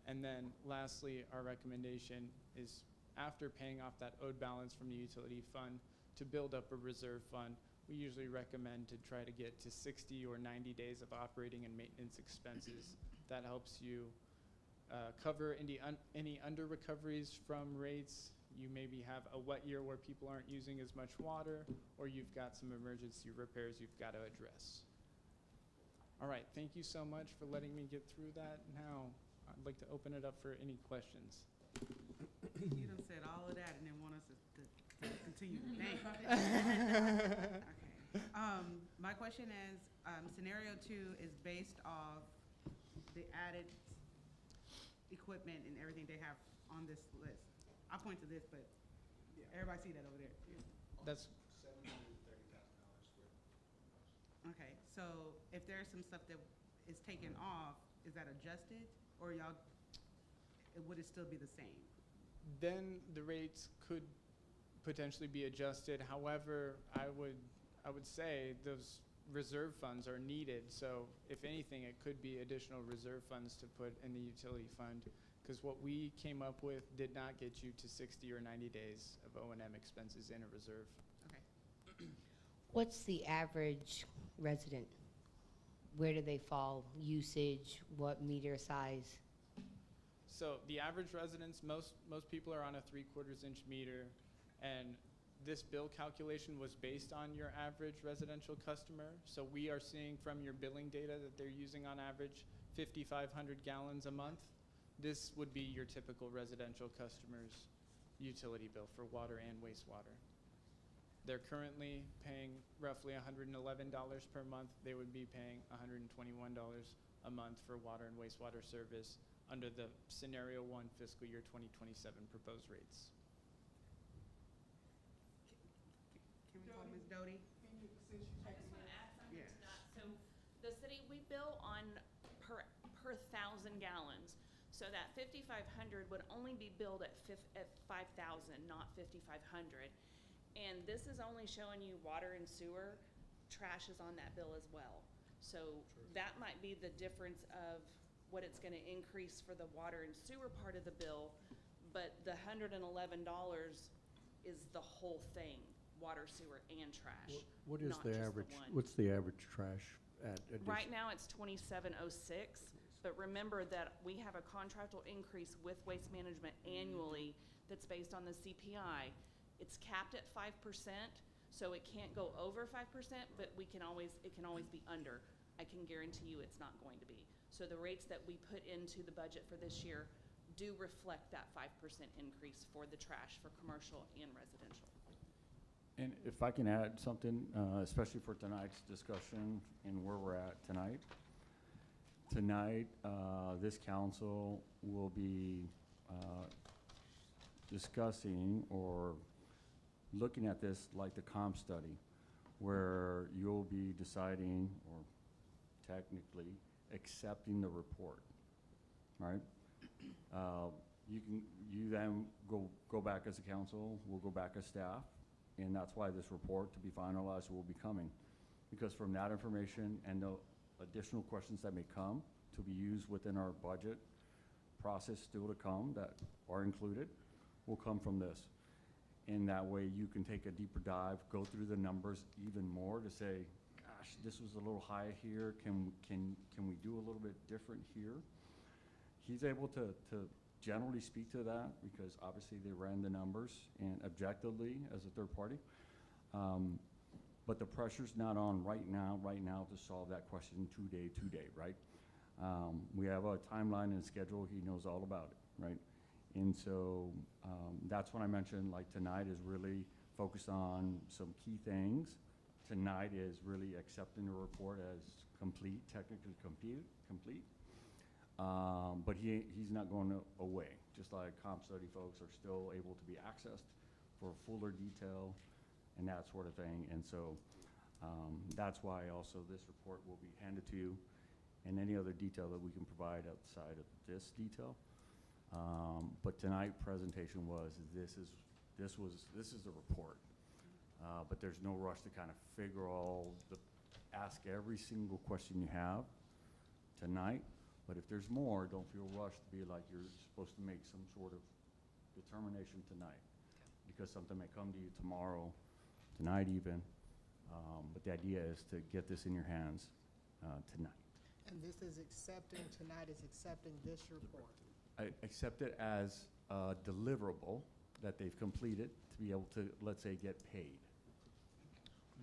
K: And then lastly, our recommendation is, after paying off that owed balance from the utility fund, to build up a reserve fund. We usually recommend to try to get to 60 or 90 days of operating and maintenance expenses. That helps you cover any under recoveries from rates. You maybe have a wet year where people aren't using as much water, or you've got some emergency repairs you've got to address. All right, thank you so much for letting me get through that. Now, I'd like to open it up for any questions.
B: You done said all of that and then want us to continue to think. Okay. My question is, scenario 2 is based off the added equipment and everything they have on this list. I point to this, but everybody see that over there.
K: That's
E: $730,000
B: Okay, so if there's some stuff that is taken off, is that adjusted, or would it still be the same?
K: then the rates could potentially be adjusted. However, I would say those reserve funds are needed. So if anything, it could be additional reserve funds to put in the utility fund, because what we came up with did not get you to 60 or 90 days of O&M expenses in a reserve.
B: Okay.
C: What's the average resident? Where do they fall? Usage, what meter size?
K: So the average residence, most people are on a 3/4 inch meter, and this bill calculation was based on your average residential customer. So we are seeing from your billing data that they're using on average 5,500 gallons a month. This would be your typical residential customer's utility bill for water and wastewater. They're currently paying roughly $111 per month. They would be paying $121 a month for water and wastewater service under the scenario 1 fiscal year 2027 proposed rates.
B: Can we call Ms. Doty?
D: I just want to add something
B: Yeah.
D: to that. So the city, we bill on per 1,000 gallons. So that 5,500 would only be billed at 5,000, not 5,500. And this is only showing you water and sewer. Trash is on that bill as well. So that might be the difference of what it's going to increase for the water and sewer part of the bill. But the $111 is the whole thing, water, sewer, and trash.
J: What is
D: not
J: the
D: just the
J: average,
D: one.
J: what's the average trash at?
D: Right now, it's 2706, but remember that we have a contractual increase with Waste Management annually that's based on the CPI. It's capped at 5%, so it can't go over 5%, but it can always be under. I can guarantee you it's not going to be. So the rates that we put into the budget for this year do reflect that 5% increase for the trash for commercial and residential.
F: And if I can add something, especially for tonight's discussion and where we're at tonight. Tonight, this council will be discussing or looking at this like the comp study, where you'll be deciding or technically accepting the report, right? You then go back as a council, we'll go back as staff, and that's why this report to be finalized will be coming. Because from that information and the additional questions that may come to be used within our budget process still to come that are included will come from this. And that way you can take a deeper dive, go through the numbers even more to say, gosh, this was a little high here. Can we do a little bit different here? He's able to generally speak to that because obviously they ran the numbers and objectively as a third party. But the pressure's not on right now to solve that question today, right? We have a timeline and schedule. He knows all about it, right? And so that's when I mentioned, like, tonight is really focused on some key things. Tonight is really accepting the report as complete, technically complete. But he's not going away, just like comp study folks are still able to be accessed for fuller detail and that sort of thing. And so that's why also this report will be handed to you and any other detail that we can provide outside of this detail. But tonight presentation was, this is the report. But there's no rush to kind of ask every single question you have tonight. But if there's more, don't feel rushed to be like you're supposed to make some sort of determination tonight. Because something may come to you tomorrow, tonight even. But the idea is to get this in your hands tonight.
I: And this is accepting, tonight is accepting this report.
F: I accept it as a deliverable that they've completed to be able to, let's say, get paid.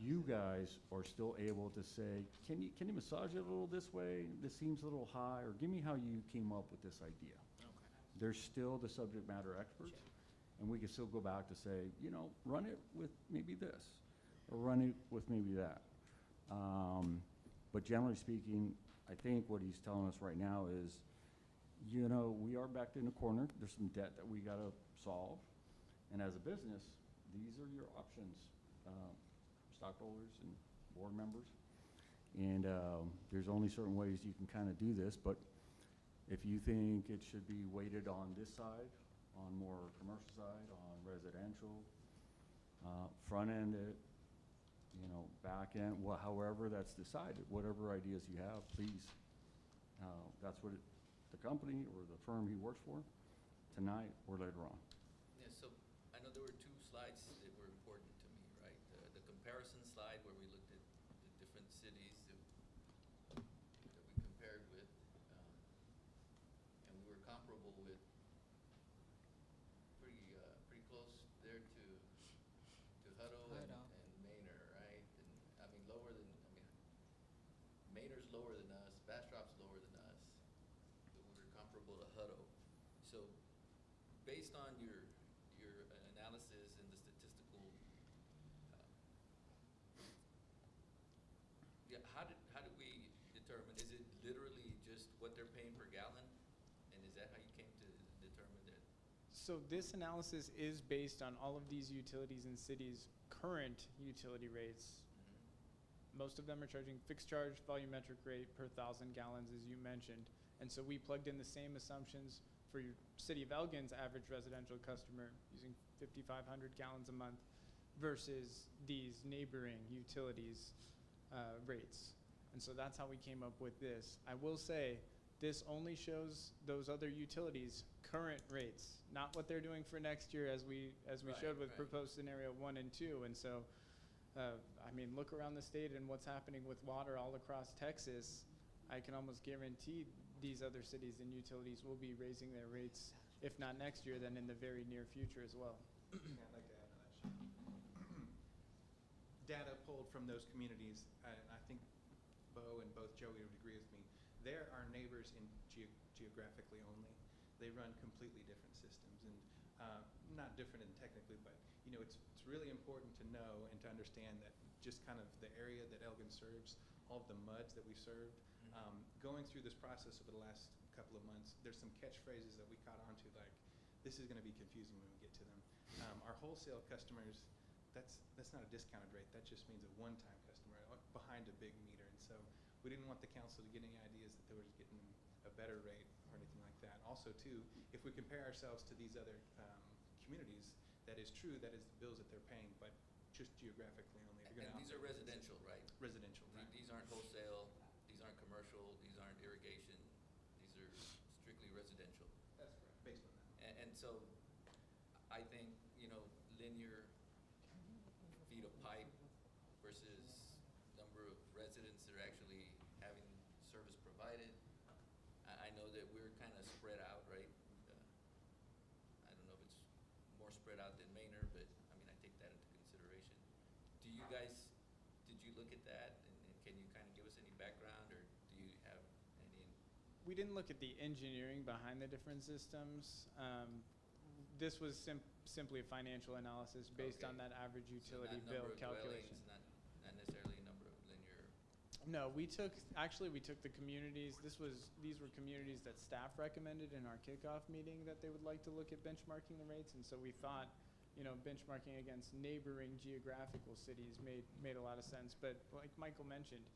F: You guys are still able to say, can you massage it a little this way? This seems a little high, or give me how you came up with this idea.
I: Okay.
F: They're still the subject matter experts, and we can still go back to say, run it with maybe this, or run it with maybe that. But generally speaking, I think what he's telling us right now is, we are backed in a corner. There's some debt that we gotta solve. And as a business, these are your options, stockholders and board members. And there's only certain ways you can kind of do this, but if you think it should be weighted on this side, on more commercial side, on residential, front end it, back end, however that's decided, whatever ideas you have, please. That's what the company or the firm he works for, tonight or later on.
G: Yeah, so I know there were two slides that were important to me, right? The comparison slide where we looked at the different cities that we compared with, and we were comparable with pretty close there to Hutto and Manor, right? And I mean Manor's lower than us, Bastrop's lower than us, but we were comparable to Hutto. So based on your analysis and the statistical, how did we determine? Is it literally just what they're paying per gallon, and is that how you came to determine that?
K: So this analysis is based on all of these utilities and cities' current utility rates. Most of them are charging fixed charge volumetric rate per 1,000 gallons, as you mentioned. And so we plugged in the same assumptions for your city of Elgin's average residential customer using 5,500 gallons a month versus these neighboring utilities' rates. And so that's how we came up with this. I will say, this only shows those other utilities' current rates, not what they're doing for next year, as we showed with proposed scenario 1 and 2. And so, look around the state and what's happening with water all across Texas. I can almost guarantee these other cities and utilities will be raising their rates, if not next year, then in the very near future as well.
E: Yeah, I'd like to add to that, Sean. Data pulled from those communities, and I think Bo and both Joey would agree with me, they're our neighbors in geographically only. They run completely different systems, and not different in technically, but it's really important to know and to understand that just kind of the area that Elgin serves, all of the MUDs that we served, going through this process over the last couple of months, there's some catchphrases that we caught on to, like, this is going to be confusing when we get to them. Our wholesale customers, that's not a discounted rate. That just means a one-time customer behind a big meter. And so we didn't want the council to get any ideas that they were just getting a better rate or anything like that. Also, too, if we compare ourselves to these other communities, that is true, that is the bills that they're paying, but just geographically only.
G: And these are residential, right?
E: Residential, right.
G: These aren't wholesale, these aren't commercial, these aren't irrigation, these are strictly residential.
E: That's correct, based on that.
G: And so I think, linear spread out, right? I don't know if it's more spread out than Manor, but, I mean, I take that into consideration. Do you guys, did you look at that, and can you kind of give us any background, or do you have any?
K: We didn't look at the engineering behind the different systems. This was simply a financial analysis based
G: Okay.
K: on that average
G: So
K: utility
G: not
K: bill
G: number of
K: calculation.
G: dwellings, not necessarily number of linear.
K: No, we took the communities, these were communities that staff recommended in our kickoff meeting that they would like to look at benchmarking the rates, and so we thought, benchmarking against neighboring geographical cities made a lot of sense, but like Michael mentioned,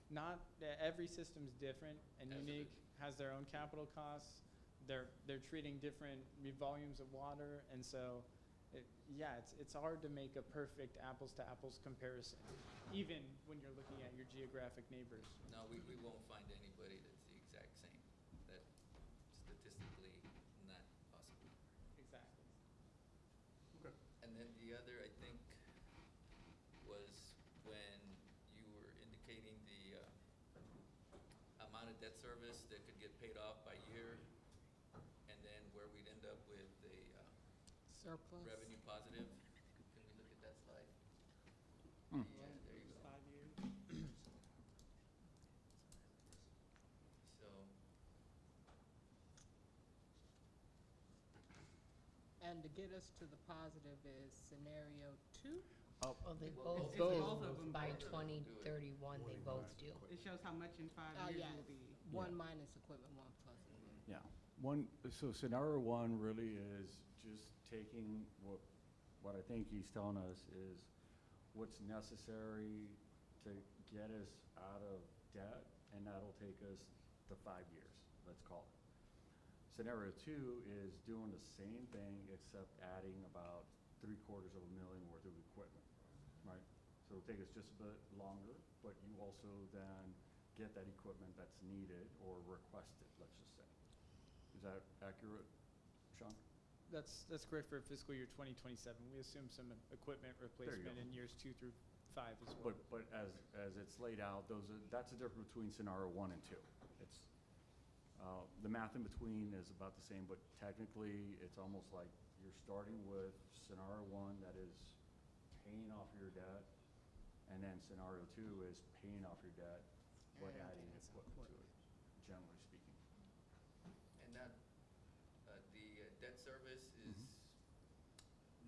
K: not, every system's different and unique,
G: Absolutely.
K: has their own capital costs, they're treating different volumes of water, and so, it's hard to make a perfect apples to apples comparison, even when you're looking at your geographic neighbors.
G: No, we won't find anybody that's the exact same. That statistically not possible.
K: Exactly.
F: Okay.
G: And then the other, I think, was when you were indicating the amount of debt service that could get paid off by year, and then where we'd end up with a
I: Surplus.
G: revenue positive. Can we look at that slide?
F: Hmm.
G: Yeah, there you go.
K: 5 years.
G: So,
I: And to get us to the positive is scenario 2?
C: Well, they
G: Well,
C: both
G: it's
C: do.
B: both of them.
C: By
G: Both of them do it.
C: 2031, they both do.
B: It shows how much in 5
I: Oh,
B: years
I: yeah.
B: will be.
I: One
F: Yeah.
I: minus equipment, one plus equipment.
F: Yeah. So scenario one really is just taking what I think he's telling us is what's necessary to get us out of debt, and that'll take us to 5 years, let's call it. Scenario two is doing the same thing except adding about $750,000 worth of equipment, right? So it'll take us just a bit longer, but you also then get that equipment that's needed or requested, let's just say. Is that accurate, Sean?
K: That's correct for fiscal year 2027. We assume some equipment replacement
F: go.
K: in years 2 through 5 as well.
F: But as it's laid out, that's the difference between scenario one and two. It's, the math in between is about the same, but technically, it's almost like you're starting with scenario one that is paying off your debt, and then scenario two is paying off your debt, but
I: And
F: adding
I: adding some
F: equipment to it, generally speaking.
G: and that, the debt service is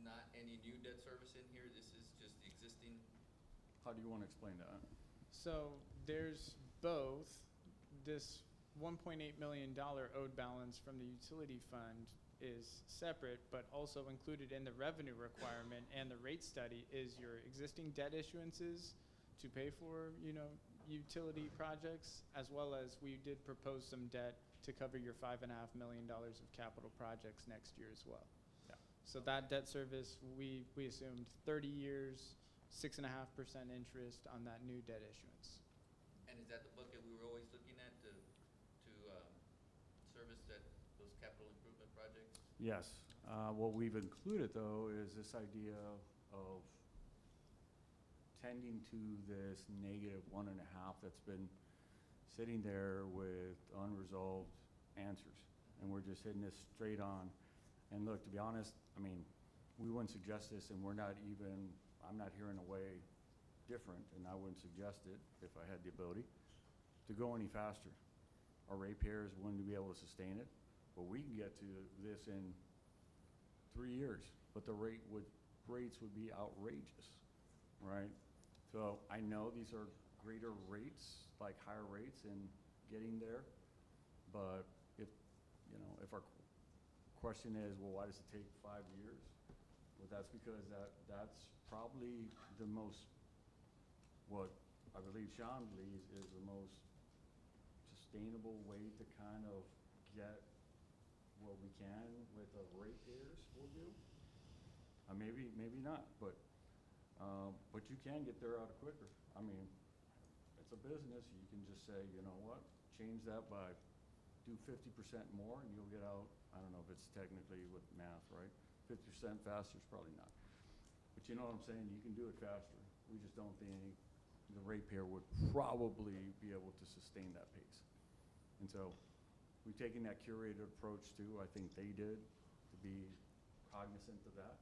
G: not any new debt service in here? This is just the existing?
F: How do you want to explain that?
K: So there's both. This $1.8 million owed balance from the utility fund is separate, but also included in the revenue requirement and the rate study is your existing debt issuances to pay for, utility projects, as well as we did propose some debt to cover your $5.5 million of capital projects next year as well.
F: Yeah.
K: So that debt service, we assumed 30 years, 6.5% interest on that new debt issuance.
G: And is that the bucket we were always looking at to service those capital improvement projects?
F: Yes. What we've included, though, is this idea of tending to this -1.5 that's been sitting there with unresolved answers. And we're just hitting this straight on. And look, to be honest, I mean, we wouldn't suggest this, and I'm not hearing a way different, and I wouldn't suggest it if I had the ability to go any faster. Our ratepayers wouldn't be able to sustain it, but we can get to this in 3 years, but the rates would be outrageous, right? So I know these are greater rates, like higher rates in getting there, but if our question is, well, why does it take 5 years? Well, that's because that's probably the most, what I believe Sean believes is the most sustainable way to kind of get what we can with the ratepayers will do. Maybe not, but you can get there out quicker. I mean, it's a business. You can just say, you know what, change that by, do 50% more, and you'll get out. I don't know if it's technically with math, right? 50% faster is probably not. But you know what I'm saying? You can do it faster. We just don't think the ratepayer would probably be able to sustain that pace. And so we've taken that curated approach too, I think they did, to be cognizant of that.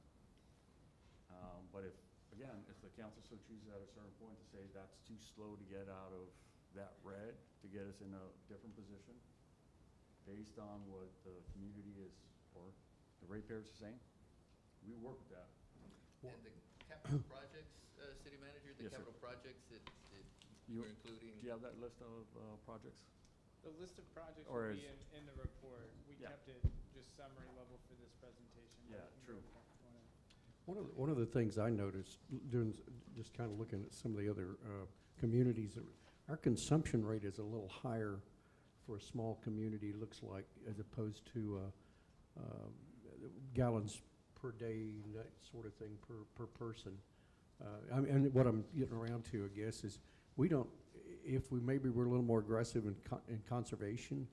F: But if, again, if the council so chooses at a certain point to say that's too slow to get out of that red, to get us in a different position, based on what the community is, or the ratepayers are saying, we work with that.
G: And the capital projects, city manager, the
F: Yes, sir.
G: capital projects that
F: You-
G: we're including.
F: Do you have that list of projects?
K: The list of projects
F: Or
K: will be
F: is-
K: in the report. We
F: Yeah.
K: kept it just summary level for this presentation. but
F: Yeah,
K: we can
F: true.
K: go back if you wanna-
J: One of the things I noticed doing, just kind of looking at some of the other communities, our consumption rate is a little higher for a small community, looks like, as opposed to gallons per day, that sort of thing, per person. And what I'm getting around to, I guess, is we don't, if we maybe we're a little more aggressive in conservation,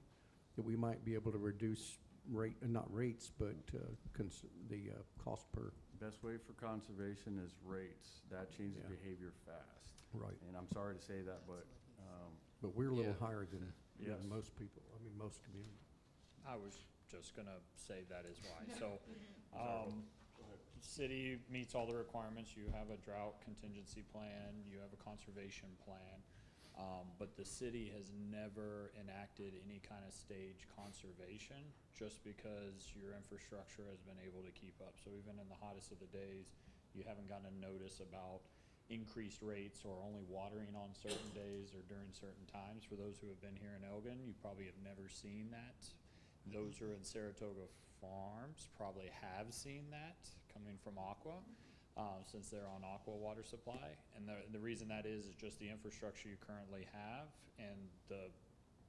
J: that we might be able to reduce rate, not rates, but the cost per.
F: Best way for conservation is rates. That changes
J: Yeah.
F: behavior fast.
J: Right.
F: And I'm sorry to say that, but,
J: But we're a little
G: Yeah.
J: higher than
F: Yes.
J: most people, I mean, most communities.
L: I was just gonna say that is why. So,
F: Go ahead.
L: city meets all the requirements. You have a drought contingency plan, you have a conservation plan. But the city has never enacted any kind of stage conservation just because your infrastructure has been able to keep up. So even in the hottest of the days, you haven't gotten a notice about increased rates or only watering on certain days or during certain times. For those who have been here in Elgin, you probably have never seen that. Those who are in Saratoga Farms probably have seen that coming from Aqua, since they're on Aqua water supply. And the reason that is just the infrastructure you currently have and the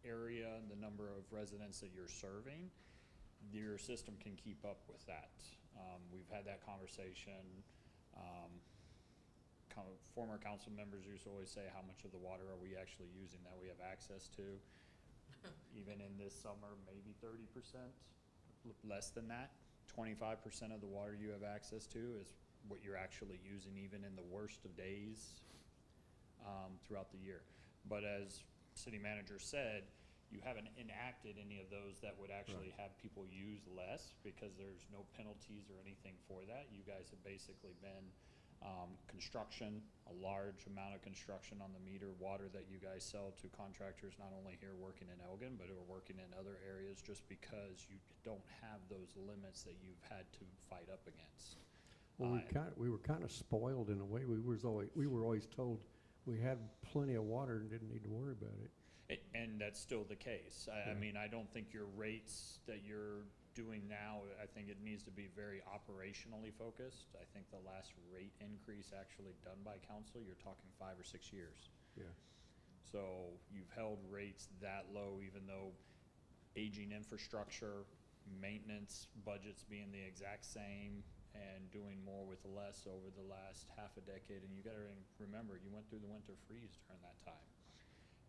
L: area and the number of residents that you're serving, your system can keep up with that. We've had that conversation. Former council members used to always say, how much of the water are we actually using that we have access to? Even in this summer, maybe 30%, less than that. 25% of the water you have access to is what you're actually using even in the worst of days throughout the year. But as city manager said, you haven't enacted any of those that would actually have people use less because there's no penalties or anything for that. You guys have basically been construction, a large amount of construction on the meter water that you guys sell to contractors, not only here working in Elgin, but who are working in other areas just because you don't have those limits that you've had to fight up against.
J: Well, we were kind of spoiled in a way. We were always told we had plenty of water and didn't need to worry about it.
L: And that's still the case. I
J: Yeah.
L: mean, I don't think your rates that you're doing now, I think it needs to be very operationally focused. I think the last rate increase actually done by council, you're talking 5 or 6 years.
J: Yeah.
L: So you've held rates that low even though aging infrastructure, maintenance budgets being the exact same, and doing more with less over the last half a decade. And you gotta remember, you went through the winter freeze during that time.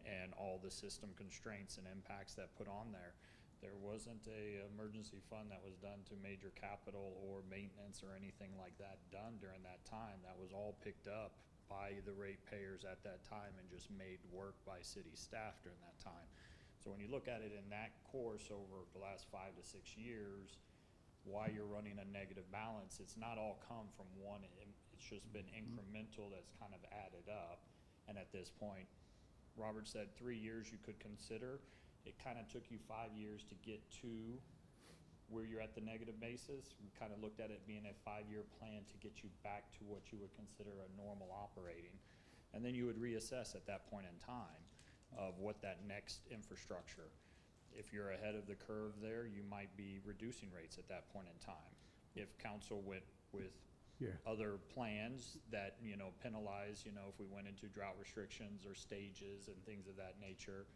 L: And all the system constraints and impacts that put on there. There wasn't a emergency fund that was done to major capital or maintenance or anything like that done during that time. That was all picked up by the ratepayers at that time and just made work by city staff during that time. So when you look at it in that course over the last 5 to 6 years, why you're running a negative balance, it's not all come from one, it's just been incremental that's kind of added up. And at this point, Robert said 3 years you could consider. It kind of took you 5 years to get to where you're at the negative basis. We kind of looked at it being a 5-year plan to get you back to what you would consider a normal operating. And then you would reassess at that point in time of what that next infrastructure. If you're ahead of the curve there, you might be reducing rates at that point in time. If council went with other plans that, penalize, if we went into drought restrictions or stages and things of that nature,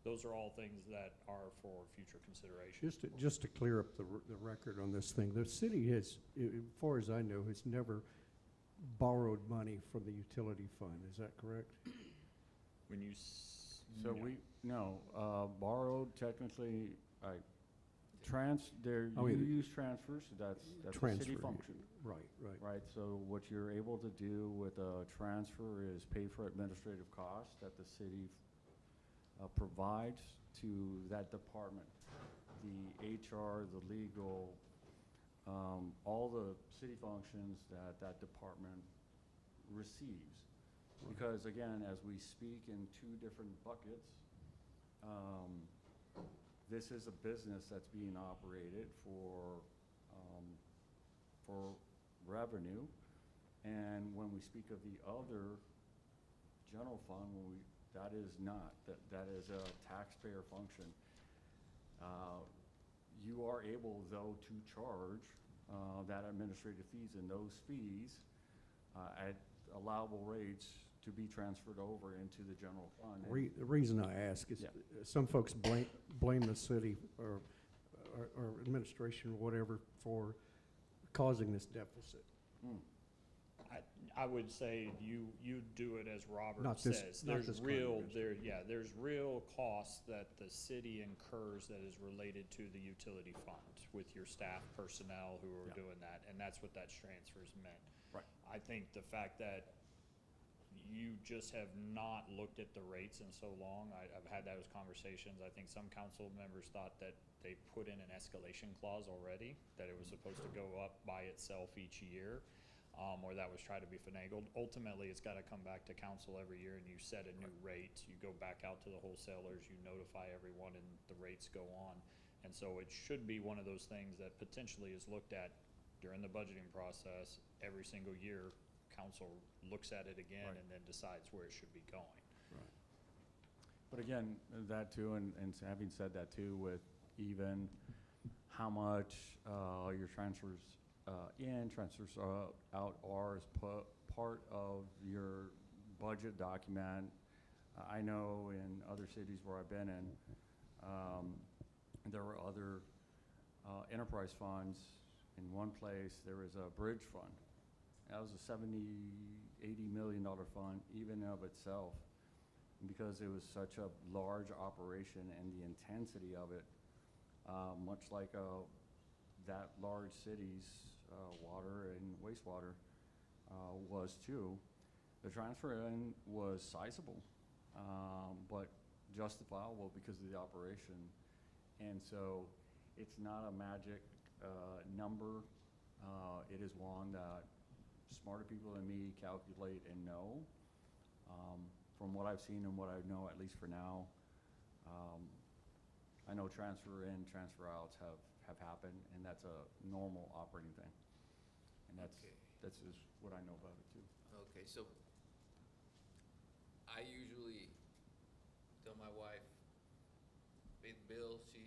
L: those are all things that are for future consideration.
J: Just to clear up the record on this thing, the city has, as far as I know, has never borrowed money from the utility fund. Is that correct?
L: When you
F: So borrowed technically, you use transfers, that's a city function. Right, so what you're able to do with a transfer is pay for administrative costs that the city provides to that department. the HR, the legal, all the city functions that that department receives. Because again, as we speak in two different buckets, this is a business that's being operated for revenue. And when we speak of the other general fund, that is not, that is a taxpayer function. You are able, though, to charge that administrative fees, and those fees at allowable rates to be transferred over into the general fund.
J: The reason I ask is,
F: Yeah.
J: some folks blame the city or administration or whatever for causing this deficit.
F: Mm.
L: I would say you do it as Robert
J: Not this-
L: says.
J: not
L: There's
J: this
L: real,
J: Congress.
L: there's real costs that the city incurs that is related to the utility fund with your staff personnel who are
F: Yeah.
L: doing that, and that's what that transfer's meant.
F: Right.
L: I think the fact that you just have not looked at the rates in so long, I've had those conversations. I think some council members thought that they put in an escalation clause already, that it was supposed to go up by itself each year, or that was tried to be finagled. Ultimately, it's gotta come back to council every year and you set a new rate. You go back out to the wholesalers, you notify everyone, and the rates go on. And so it should be one of those things that potentially is looked at during the budgeting process every single year. Council looks at it again
F: Right.
L: and then decides where it should be going.
F: But again, that too, and having said that too, with even how much your transfers in, transfers out are as part of your budget document. I know in other cities where I've been in, there were other enterprise funds. In one place, there was a bridge fund. That was a $80 million fund, even of itself, because it was such a large operation and the intensity of it, much like that large city's water and wastewater was too. The transfer in was sizable, but justifiable because of the operation. And so it's not a magic number. It is one that smarter people than me calculate and know. From what I've seen and what I know, at least for now, I know transfer in, transfer outs have happened, and that's a normal operating thing. And
G: Okay.
F: that's just what I know about it too.
G: Okay, so I usually tell my wife, pay the bill, she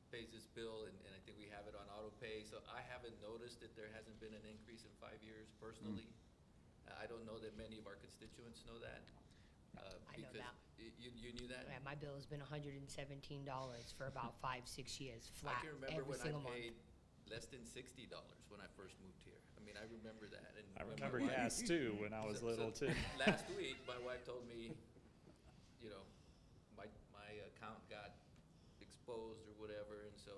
G: pays this bill, and I think we have it on auto pay, so I haven't noticed that there hasn't been an increase in 5 years personally. I don't know that many of our constituents know that.
C: I know
G: because
C: that.
G: You knew that?
C: Yeah, my bill has been $117 for about 5-6 years, flat,
G: I can remember
C: every
G: when I
C: single month.
G: paid less than $60 when I first moved here. I mean, I remember that. And
L: I
G: when my
L: remember
G: wife-
L: gas too when I was little too.
G: Last week, my wife told me, you know, my account got exposed or whatever, and so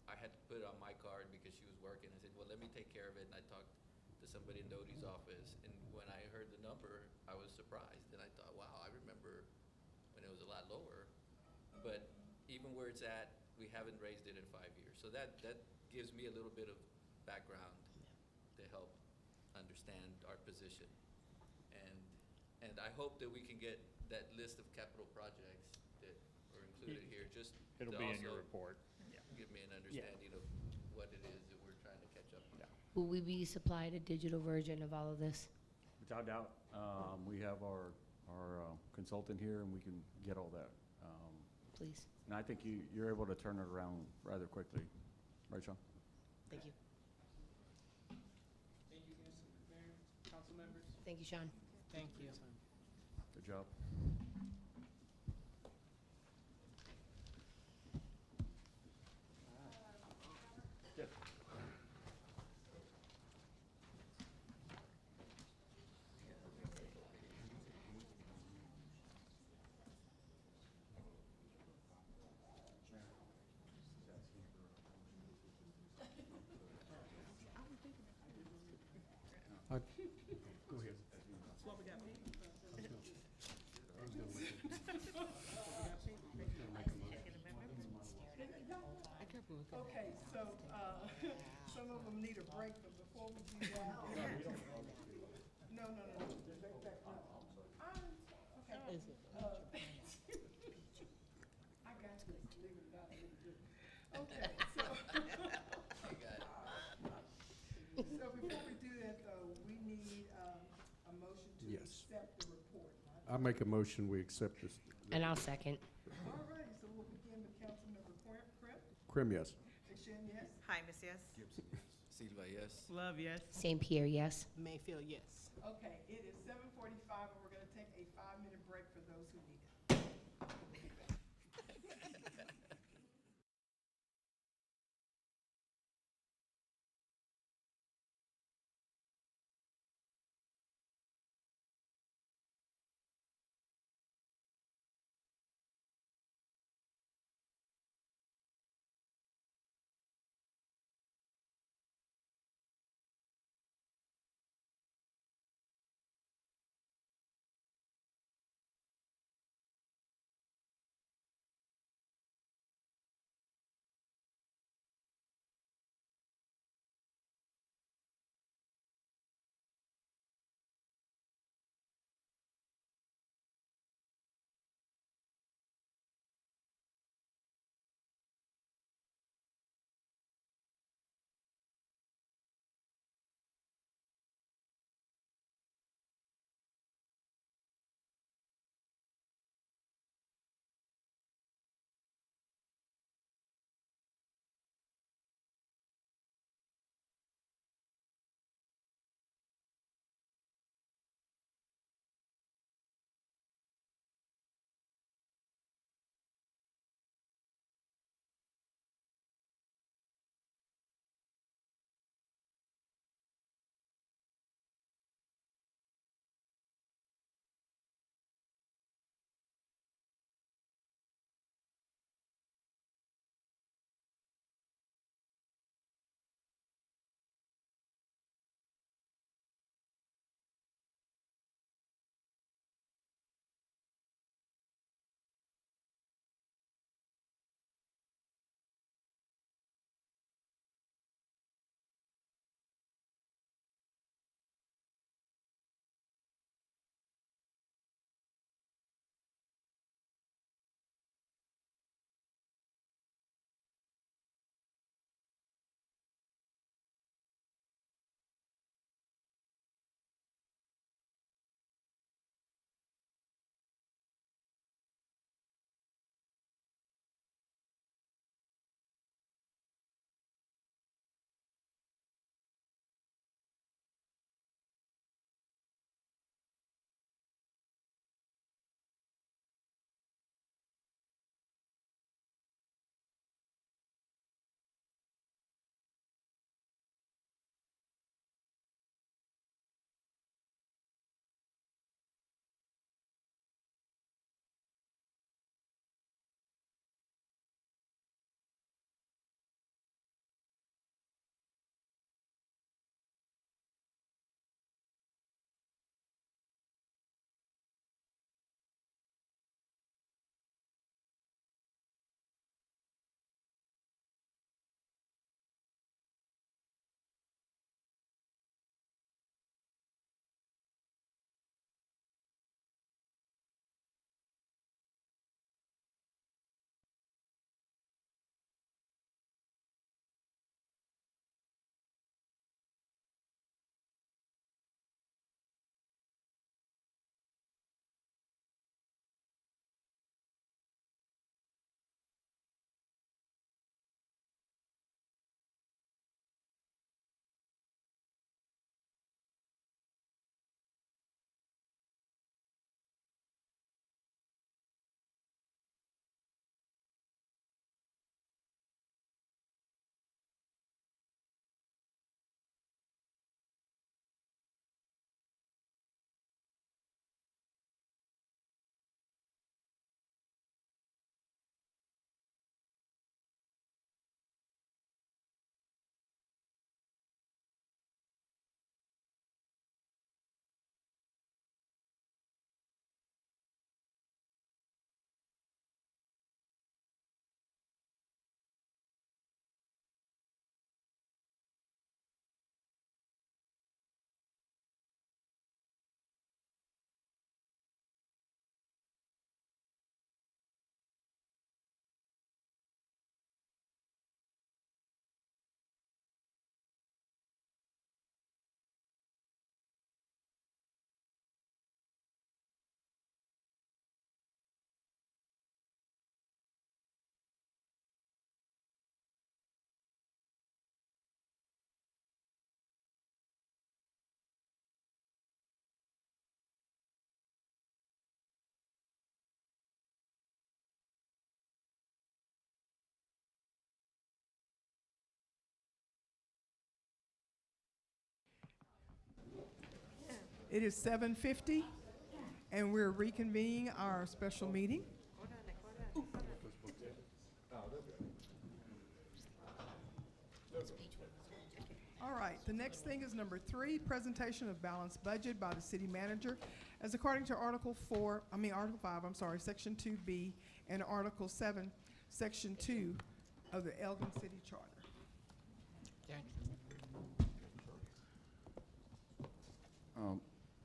G: I had to put it on my card because she was working. I said, well, let me take care of it, and I talked to somebody in Doty's office, and when I heard the number, I was surprised, and I thought, wow, I remember when it was a lot lower, but even where it's at, we haven't raised it in 5 years. So that gives me a little bit of background to help understand our position. And I hope that we can get that list of capital projects that are included here, just to
L: It'll be in your
G: also
L: report.
G: give me an understanding of what it is that we're trying to catch up on.
C: Will we be supplied a digital version of all of this?
F: Without doubt, we have our consultant here, and we can get all that.
C: Please.
F: And I think you're able to turn it around rather quickly, right, Sean?
C: Thank you.
K: Thank you, Mayor, council members.
C: Thank you, Sean.
I: Thank you.
F: Good job. Yes.
J: Go ahead.
A: Okay, so, some of them need a break, but before we do that. No, no, no, no. Okay.
I: Is it?
A: I got this figured out a little bit. Okay, so.
G: I got it.
A: So before we do that, though, we need, a motion to
J: Yes.
A: accept the report.
J: I make a motion, we accept this.
C: And I'll second.
A: All right, so we'll begin with Councilmember Krim.
J: Krim, yes.
A: Shan, yes?
M: Jaimes, yes.
G: Silva, yes.
B: Love, yes.
C: St. Pierre, yes.
I: Mayfield, yes.
A: Okay, it is 7:45, and we're gonna take a 5-minute break for those who need it. It is 7:50, and we're reconvening our special meeting. All right, the next thing is number 3, presentation of balanced budget by the city manager, as according to Article 5, Section 2B, and Article 7, Section 2 of the Elgin City Charter.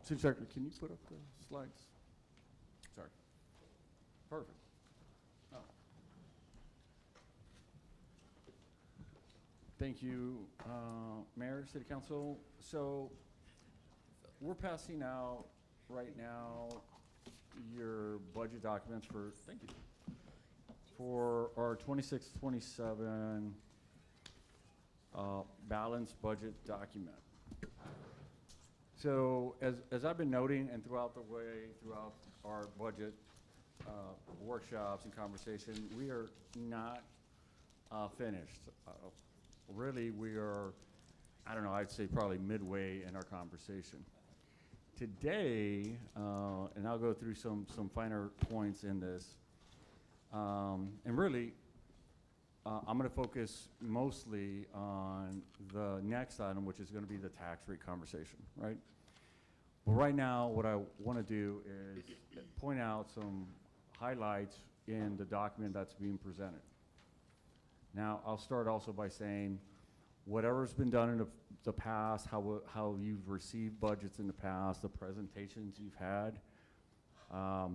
F: City Secretary, can you put up the slides? Sorry. Perfect. Oh. Thank you, Mayor, City Council. So we're passing out right now your budget documents for, thank you, for our 26-27 balanced budget document. So as I've been noting, and throughout our budget workshops and conversation, we are not finished. Really, we are, I don't know, I'd say probably midway in our conversation. Today, and I'll go through some finer points in this, and really, I'm going to focus mostly on the next item, which is going to be the tax rate conversation, right? But right now, what I want to do is point out some highlights in the document that's being presented. Now, I'll start also by saying, whatever's been done in the past, how you've received budgets in the past, the presentations you've had, I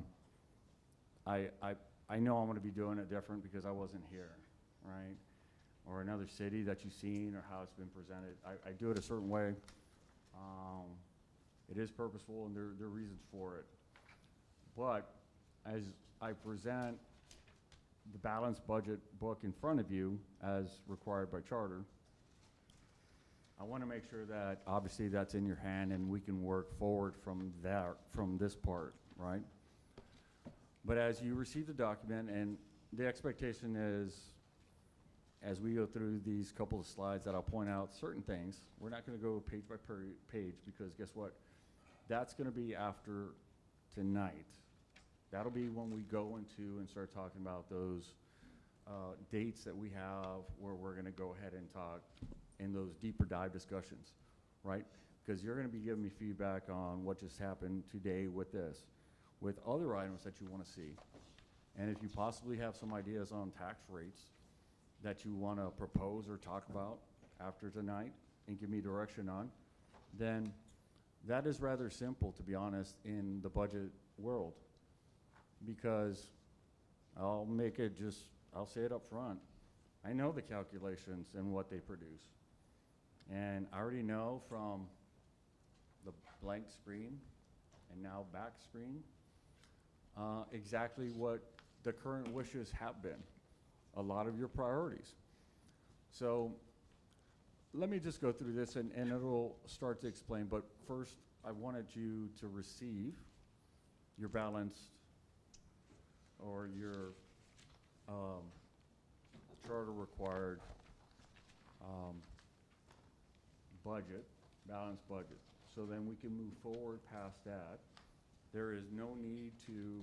F: know I'm going to be doing it different because I wasn't here, right? Or another city that you've seen, or how it's been presented. I do it a certain way. It is purposeful, and there are reasons for it. But as I present the balanced budget book in front of you, as required by charter, I want to make sure that obviously that's in your hand and we can work forward from this part, right? But as you receive the document, and the expectation is, as we go through these couple of slides, that I'll point out certain things. We're not going to go page by page, because guess what? That's going to be after tonight. That'll be when we go into and start talking about those dates that we have, where we're going to go ahead and talk in those deeper dive discussions, right? Because you're going to be giving me feedback on what just happened today with this, with other items that you want to see. And if you possibly have some ideas on tax rates that you want to propose or talk about after tonight and give me direction on, then that is rather simple, to be honest, in the budget world. Because I'll say it up front. I know the calculations and what they produce. And I already know from the blank screen and now back screen exactly what the current wishes have been, a lot of your priorities. So let me just go through this, and it'll start to explain. But first, I wanted you to receive your balanced, or your charter required budget, balanced budget. So then we can move forward past that. There is no need to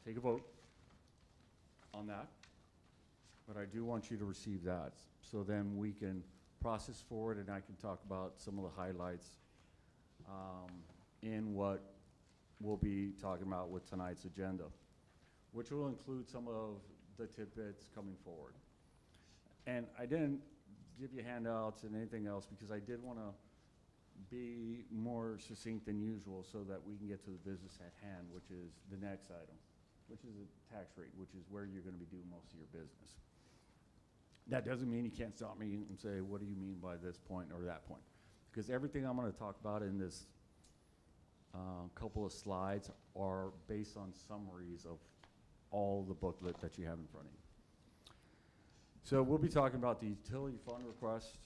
F: take a vote on that, but I do want you to receive that. So then we can process forward, and I can talk about some of the highlights in what we'll be talking about with tonight's agenda, which will include some of the tidbits coming forward. And I didn't give you handouts and anything else because I did want to be more succinct than usual so that we can get to the business at hand, which is the next item, which is the tax rate, which is where you're going to be doing most of your business. That doesn't mean you can't stop me and say, what do you mean by this point or that point? Because everything I'm going to talk about in this couple of slides are based on summaries of all the booklet that you have in front of you. So we'll be talking about the utility fund request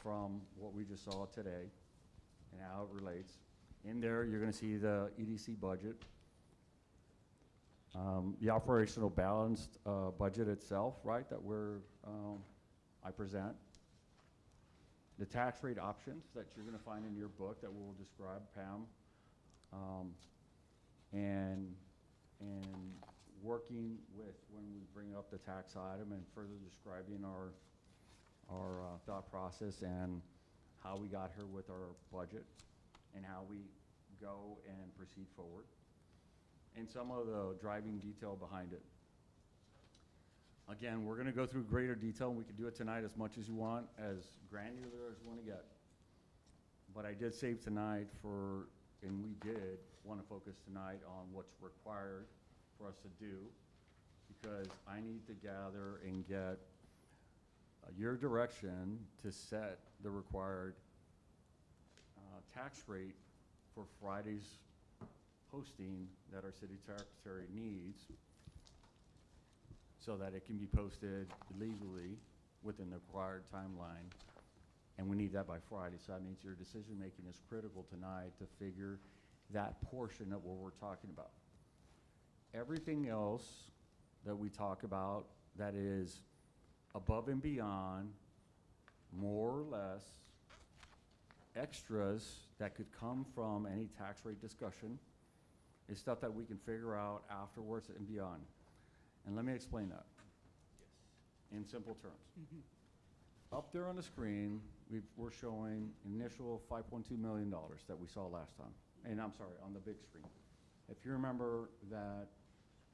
F: from what we just saw today and how it relates. In there, you're going to see the EDC budget, the operational balanced budget itself, right, that I present. the tax rate options that you're gonna find in your book that we'll describe, Pam. And working with, when we bring up the tax item and further describing our thought process and how we got here with our budget and how we go and proceed forward, and some of the driving detail behind it. Again, we're gonna go through greater detail, and we can do it tonight as much as you want, as granular as you wanna get. But I did save tonight for, and we did wanna focus tonight on what's required for us to do, because I need to gather and get your direction to set the required tax rate for Friday's posting that our city secretary needs, so that it can be posted legally within the required timeline. And we need that by Friday, so that means your decision-making is critical tonight to figure that portion of what we're talking about. Everything else that we talk about that is above and beyond, more or less, extras that could come from any tax rate discussion is stuff that we can figure out afterwards and beyond. And let me explain that in simple terms. Up there on the screen, we're showing initial $5.2 million that we saw last time. And I'm sorry, on the big screen. If you remember that,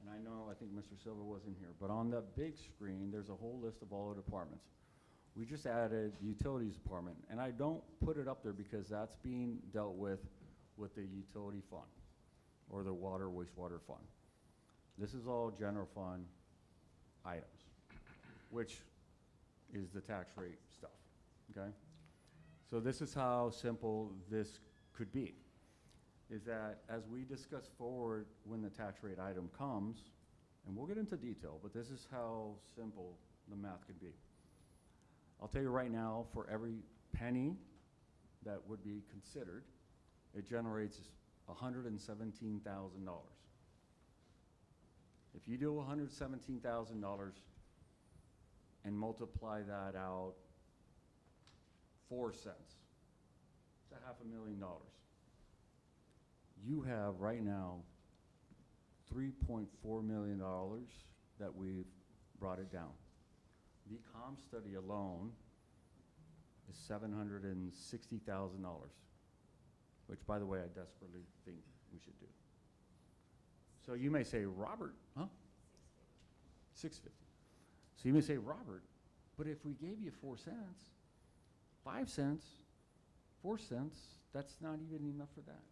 F: and I think Mr. Silva wasn't here, but on the big screen, there's a whole list of all the departments. We just added the utilities department, and I don't put it up there because that's being dealt with the utility fund or the water wastewater fund. This is all general fund items, which is the tax rate stuff, okay? So this is how simple this could be, is that as we discuss forward when the tax rate item comes, and we'll get into detail, but this is how simple the math could be. I'll tell you right now, for every penny that would be considered, it generates $117,000. If you do $117,000 and multiply that out 4 cents, it's $500,000. You have right now $3.4 million that we've brought it down. The comm study alone is $760,000, which, by the way, I desperately think we should do. So you may say, Robert, huh? 650. So you may say, Robert, but if we gave you 4 cents, 5 cents, 4 cents, that's not even enough for that.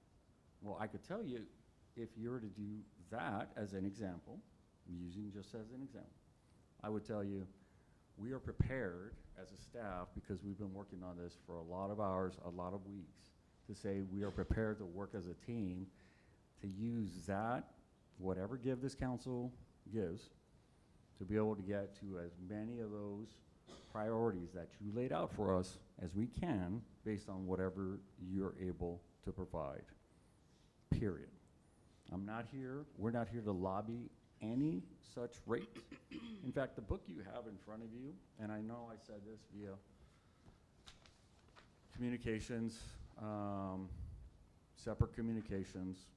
F: Well, I could tell you, if you were to do that as an example, using just as an example, I would tell you, we are prepared as a staff, because we've been working on this for a lot of hours, a lot of weeks, to say we are prepared to work as a team to use that, whatever give this council gives, to be able to get to as many of those priorities that you laid out for us as we can, based on whatever you're able to provide, period. We're not here to lobby any such rate. In fact, the book you have in front of you, and I know I said this via communications, separate communications,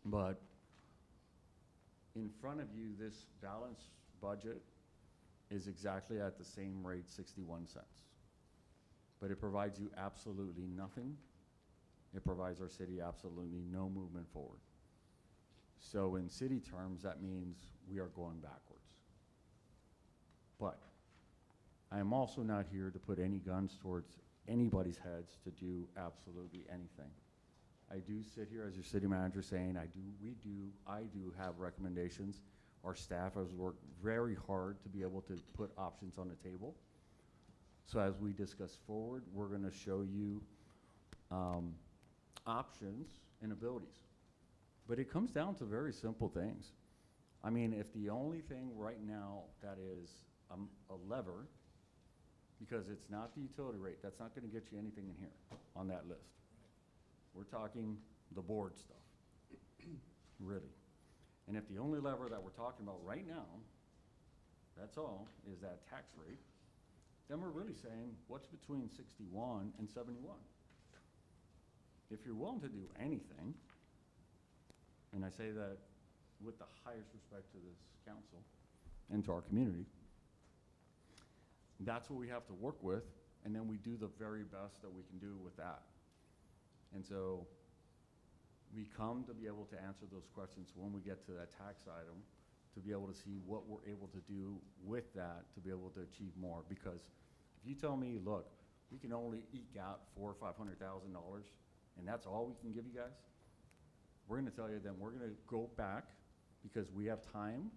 F: but in front of you, this balanced budget is exactly at the same rate, 61 cents. But it provides you absolutely nothing. It provides our city absolutely no movement forward. So in city terms, that means we are going backwards. But I am also not here to put any guns towards anybody's heads to do absolutely anything. I do sit here as your city manager saying I do have recommendations. Our staff has worked very hard to be able to put options on the table. So as we discuss forward, we're gonna show you options and abilities. But it comes down to very simple things. I mean, if the only thing right now that is a lever, because it's not the utility rate, that's not gonna get you anything in here on that list. We're talking the board stuff, really. And if the only lever that we're talking about right now, that's all, is that tax rate, then we're really saying, what's between 61 and 71? If you're willing to do anything, and I say that with the highest respect to this council and to our community, that's what we have to work with, and then we do the very best that we can do with that. And so we come to be able to answer those questions when we get to that tax item, to be able to see what we're able to do with that to be able to achieve more. Because if you tell me, look, we can only eke out $400,000 or $500,000, and that's all we can give you guys, we're gonna tell you then we're gonna go back because we have time,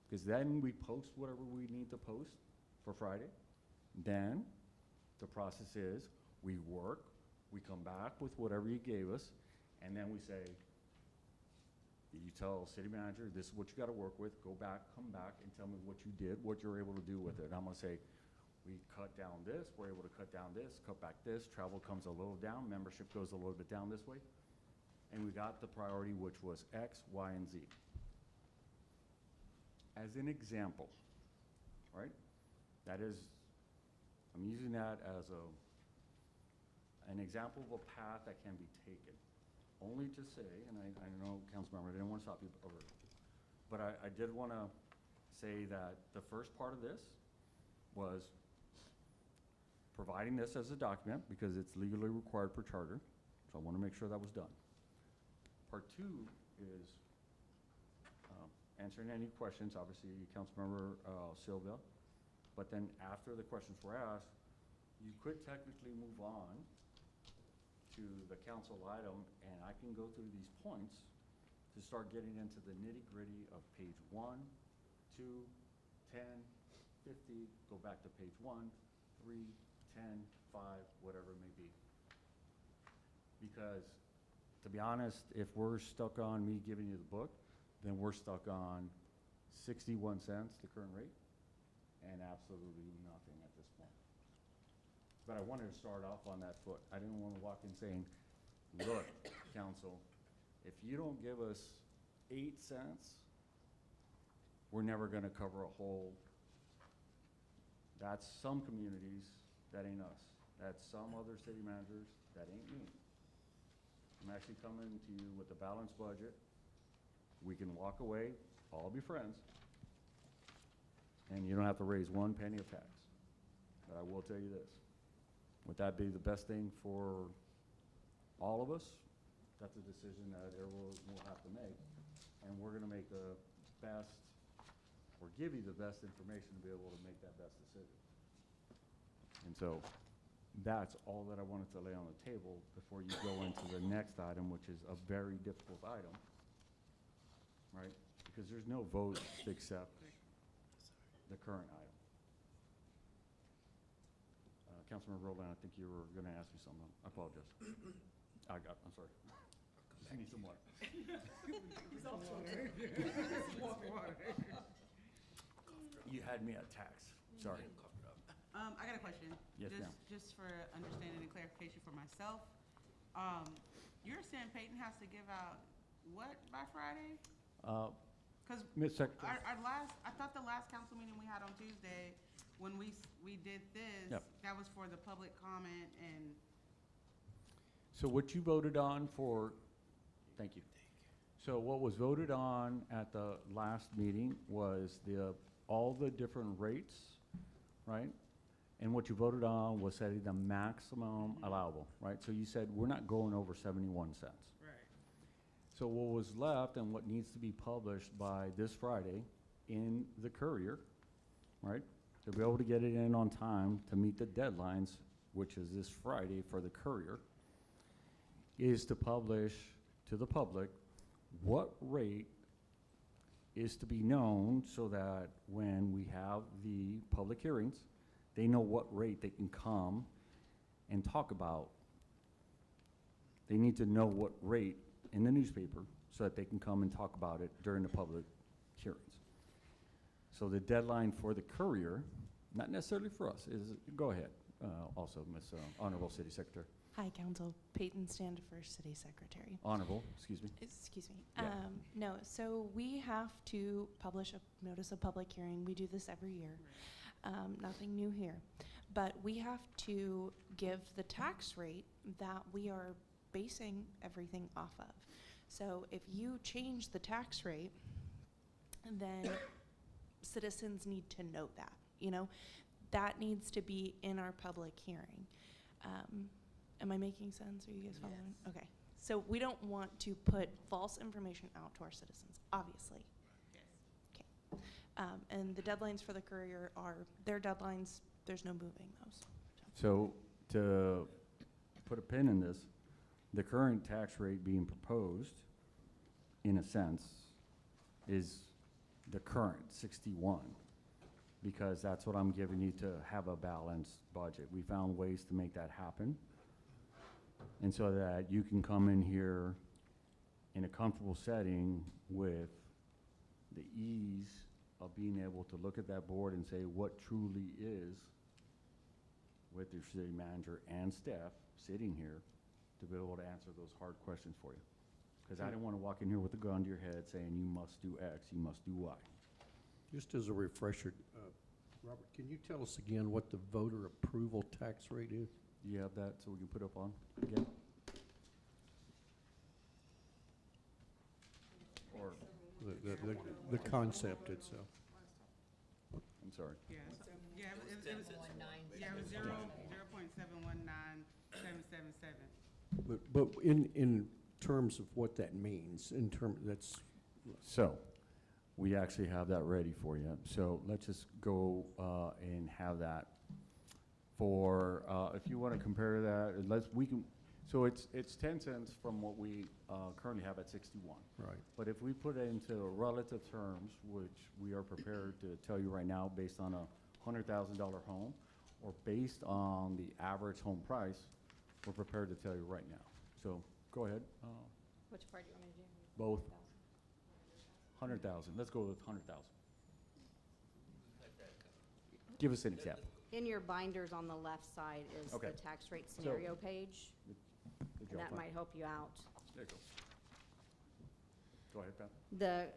F: because then we post whatever we need to post for Friday. Then the process is we work, we come back with whatever you gave us, and then we say, you tell city manager, this is what you gotta work with, go back, come back, and tell me what you did, what you're able to do with it. I'm gonna say, we cut down this, we're able to cut down this, cut back this, travel comes a little down, membership goes a little bit down this way. And we got the priority, which was X, Y, and Z. As an example, right? That is, I'm using that as an example of a path that can be taken. Only to say, and I know, Councilmember, I didn't want to stop you over, but I did want to say that the first part of this was providing this as a document because it's legally required per charter. So I want to make sure that was done. Part two is answering any questions, obviously, Councilmember Silva. But then after the questions were asked, you could technically move on to the council item, and I can go through these points to start getting into the nitty-gritty of page 1, 2, 10, 50, go back to page 1, 3, 10, 5, whatever it may be. Because to be honest, if we're stuck on me giving you the book, then we're stuck on 61 cents, the current rate, and absolutely nothing at this point. But I wanted to start off on that foot. I didn't want to walk in saying, look, council, if you don't give us 8 cents, we're never going to cover a whole. That's some communities, that ain't us. That's some other city managers, that ain't me. I'm actually coming to you with a balanced budget. We can walk away, all be friends, and you don't have to raise 1 penny of tax. But I will tell you this, would that be the best thing for all of us? That's a decision that everyone will have to make, and we're gonna make the best, or give you the best information to be able to make that best decision. And so, that's all that I wanted to lay on the table before you go into the next item, which is a very difficult item, right? Because there's no vote to accept the current item. Councilman Rowland, I think you were gonna ask me something. I apologize. I'm sorry. I need some water. You had me at tax, sorry.
B: I got a question.
F: Yes, ma'am.
B: Just for understanding and clarification for myself. You're saying Peyton has to give out what by Friday? Because
F: Ms. Secretary.
B: I thought the last council meeting we had on Tuesday, when we did this,
F: Yep.
B: that was for the public comment and.
F: So what you voted on for, thank you. So what was voted on at the last meeting was all the different rates, right? And what you voted on was setting the maximum allowable, right? So you said, we're not going over 71 cents.
B: Right.
F: So what was left and what needs to be published by this Friday in the Courier, right? To be able to get it in on time to meet the deadlines, which is this Friday for the Courier, is to publish to the public what rate is to be known so that when we have the public hearings, they know what rate they can come and talk about. They need to know what rate in the newspaper so that they can come and talk about it during the public hearings. So the deadline for the Courier, not necessarily for us, is, go ahead, also, Ms. Honorable City Secretary.
M: Hi, Council. Peyton Standifer, City Secretary.
F: Honorable, excuse me.
M: Excuse me.
F: Yeah.
M: No, so we have to publish a notice of public hearing. We do this every year. Nothing new here. But we have to give the tax rate that we are basing everything off of. So if you change the tax rate, then citizens need to know that, you know? That needs to be in our public hearing. Am I making sense? Are you guys following?
A: Yes.
M: Okay. So we don't want to put false information out to our citizens, obviously. Okay. And the deadlines for the courier are their deadlines. There's no moving those.
F: So to put a pin in this, the current tax rate being proposed, in a sense, is the current 61, because that's what I'm giving you to have a balanced budget. We found ways to make that happen, and so that you can come in here in a comfortable setting with the ease of being able to look at that board and say what truly is, with your city manager and staff sitting here, to be able to answer those hard questions for you. Because I didn't want to walk in here with a gun to your head saying you must do X, you must do Y.
J: Just as a refresher, Robert, can you tell us again what the voter approval tax rate is?
F: Do you have that so we can put up on again? Or,
J: The concept itself.
F: I'm sorry.
B: Yeah,
G: It was
B: it was
G: 10 cents.
B: yeah, it was 0.719777.
J: But in terms of what that means, that's,
F: So, we actually have that ready for you. So let's just go and have that for, if you want to compare that, so it's 10 cents from what we currently have at 61.
J: right.
F: But if we put it into relative terms, which we are prepared to tell you right now, based on a $100,000 home, or based on the average home price, we're prepared to tell you right now. So go ahead.
C: Which part do you want me to do?
F: Both. 100,000. Let's go with 100,000. Give us an example.
N: In your binders on the left side is
F: Okay.
N: the tax rate scenario page,
F: Good
N: and
F: job,
N: that
F: Pat.
N: might help you out.
F: There you go. Go ahead, Pat.
N: The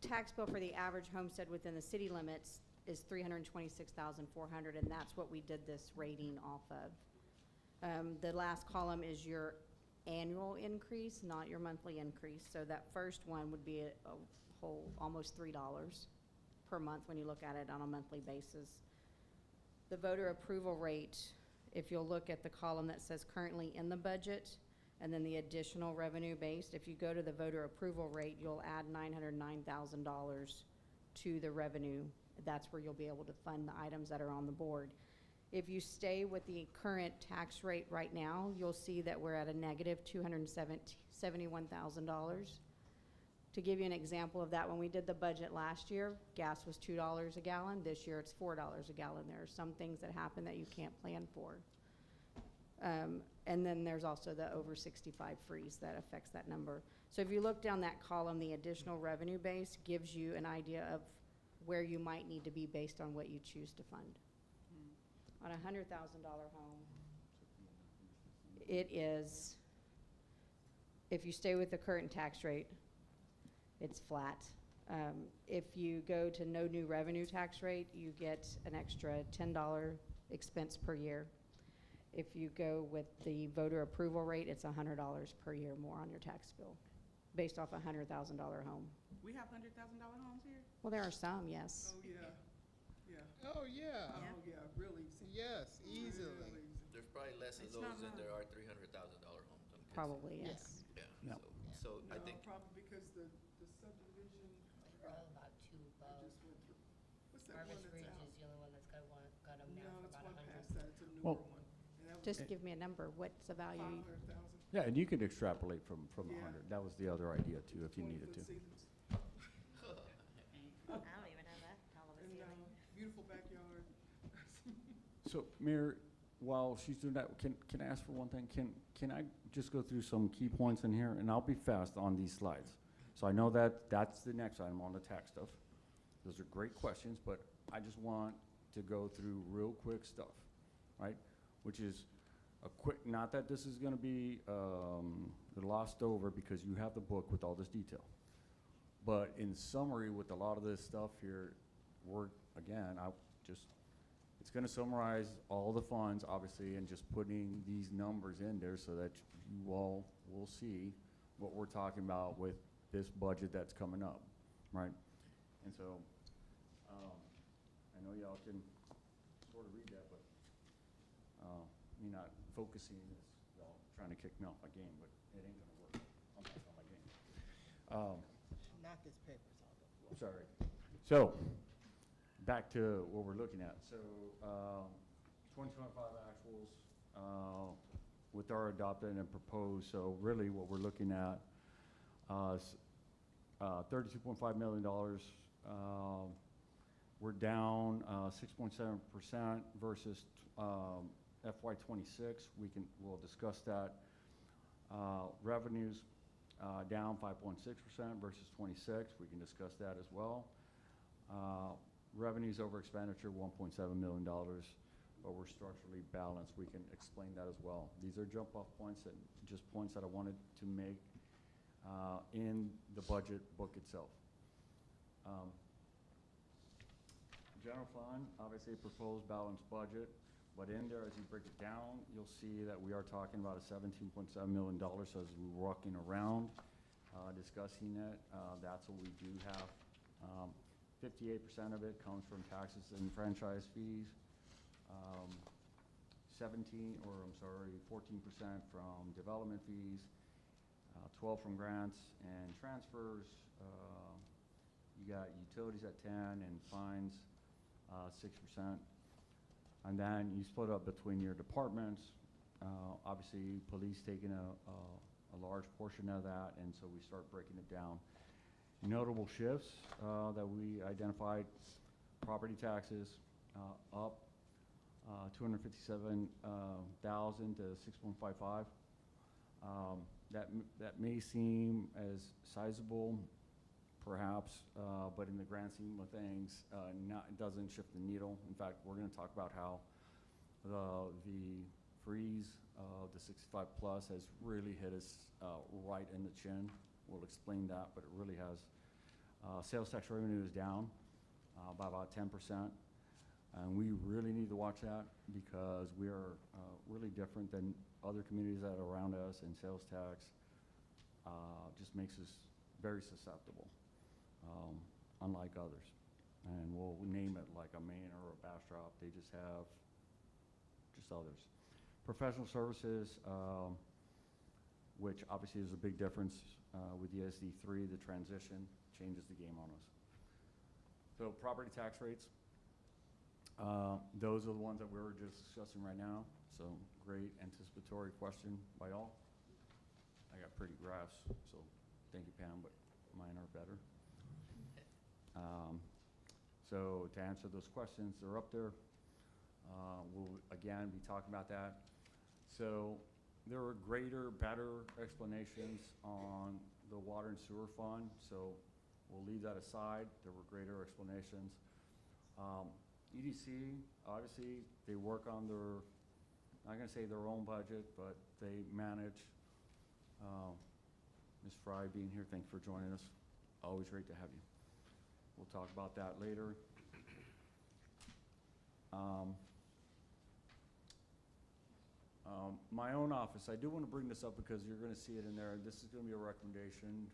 N: tax bill for the average homestead within the city limits is $326,400, and that's what we did this rating off of. The last column is your annual increase, not your monthly increase. So that first one would be a whole almost $3 per month when you look at it on a monthly basis. The voter approval rate, if you'll look at the column that says currently in the budget, and then the additional revenue based, if you go to the voter approval rate, you'll add $909,000 to the revenue. That's where you'll be able to fund the items that are on the board. If you stay with the current tax rate right now, you'll see that we're at a negative $271,000. To give you an example of that, when we did the budget last year, gas was $2 a gallon. This year, it's $4 a gallon. There are some things that happen that you can't plan for. And then there's also the over 65 freeze that affects that number. So if you look down that column, the additional revenue base gives you an idea of where you might need to be based on what you choose to fund. On a $100,000 home, it is, if you stay with the current tax rate, it's flat. If you go to no new revenue tax rate, you get an extra $10 expense per year. If you go with the voter approval rate, it's $100 per year more on your tax bill, based off a $100,000 home.
B: We have $100,000 homes here?
N: Well, there are some, yes.
A: Oh, yeah, yeah.
I: Oh, yeah.
A: Oh, yeah, really easy.
I: Yes, easily.
A: Really easy.
G: There's probably less of
B: It's
G: those
B: not
G: than
B: long.
G: there are $300,000 homes. I'm guessing.
N: Probably, yes.
G: Yeah.
F: Yeah.
G: So I
A: No,
G: think
A: probably because the subdivision,
C: About two
A: I
C: above.
A: just went through. What's that one
C: Harvest
A: that's
C: Ridge
A: out?
C: is the only one that's got them
A: No,
C: now for
A: it's
C: about
A: one
C: 100.
A: past that, it's a newer
F: Well,
A: one. And that was
N: Just give me a number. What's the value?
A: 500,000.
F: Yeah, and you could extrapolate from
A: Yeah.
F: 100. That was the other idea too, if you needed to.
A: 20-foot ceilings.
C: I don't even have that tall of a
A: And,
C: ceiling.
A: beautiful backyard.
F: So, Mayor, while she's doing that, can I ask for one thing? Can I just go through some key points in here, and I'll be fast on these slides. So I know that that's the next item on the tax stuff. Those are great questions, but I just want to go through real quick stuff, right? Which is a quick, not that this is gonna be glossed over because you have the book with all this detail. But in summary, with a lot of this stuff here, again, I just It's gonna summarize all the funds, obviously, and just putting these numbers in there so that you all will see what we're talking about with this budget that's coming up, right? And so, I know y'all can sort of read that, but, me not focusing is y'all trying to kick me off my game, but it ain't gonna work. I'm back on my game.
I: Knock his papers off the floor.
F: I'm sorry. So, back to what we're looking at. So, 2025 actuals, with our adopted and proposed, so really what we're looking at, is, $32.5 million. We're down, 6.7% versus, FY '26. We'll discuss that. Revenues, down 5.6% versus '26. We can discuss that as well. Revenues over expenditure, $1.7 million, but we're structurally balanced. We can explain that as well. These are jump-off points that, just points that I wanted to make in the budget book itself. General fund, obviously a proposed balanced budget, but in there, as you break it down, you'll see that we are talking about a $17.7 million. So as we're walking around, discussing it, that's what we do have. 58% of it comes from taxes and franchise fees. 14% from development fees, 12 from grants and transfers. You got utilities at 10 and fines, 6%. And then you split up between your departments. Obviously, police taking a large portion of that, and so we start breaking it down. Notable shifts that we identified: property taxes up 257,000 to 6.55. That may seem as sizable, perhaps, but in the grand scheme of things, it doesn't shift the needle. In fact, we're going to talk about how the freeze of the 65 plus has really hit us right in the chin. We'll explain that, but it really has. Sales tax revenue is down by about 10%, and we really need to watch that because we are really different than other communities that are around us, and sales tax just makes us very susceptible, unlike others. And we'll name it like a Maine or a Bastrop. They just have just others. Professional services, which obviously is a big difference with the SD3, the transition changes the game on us. So property tax rates, those are the ones that we were just discussing right now. So great anticipatory question by all. I got pretty graphs, so thank you, Pam, but mine are better. So to answer those questions, they're up there. We'll again be talking about that. So there are greater, better explanations on the water and sewer fund, so we'll leave that aside. There were greater explanations. EDC, obviously, they work on their, I'm not gonna say their own budget, but they manage. Ms. Fry being here, thank you for joining us. Always great to have you. We'll talk about that later. My own office, I do want to bring this up because you're going to see it in there. This is going to be a recommendation.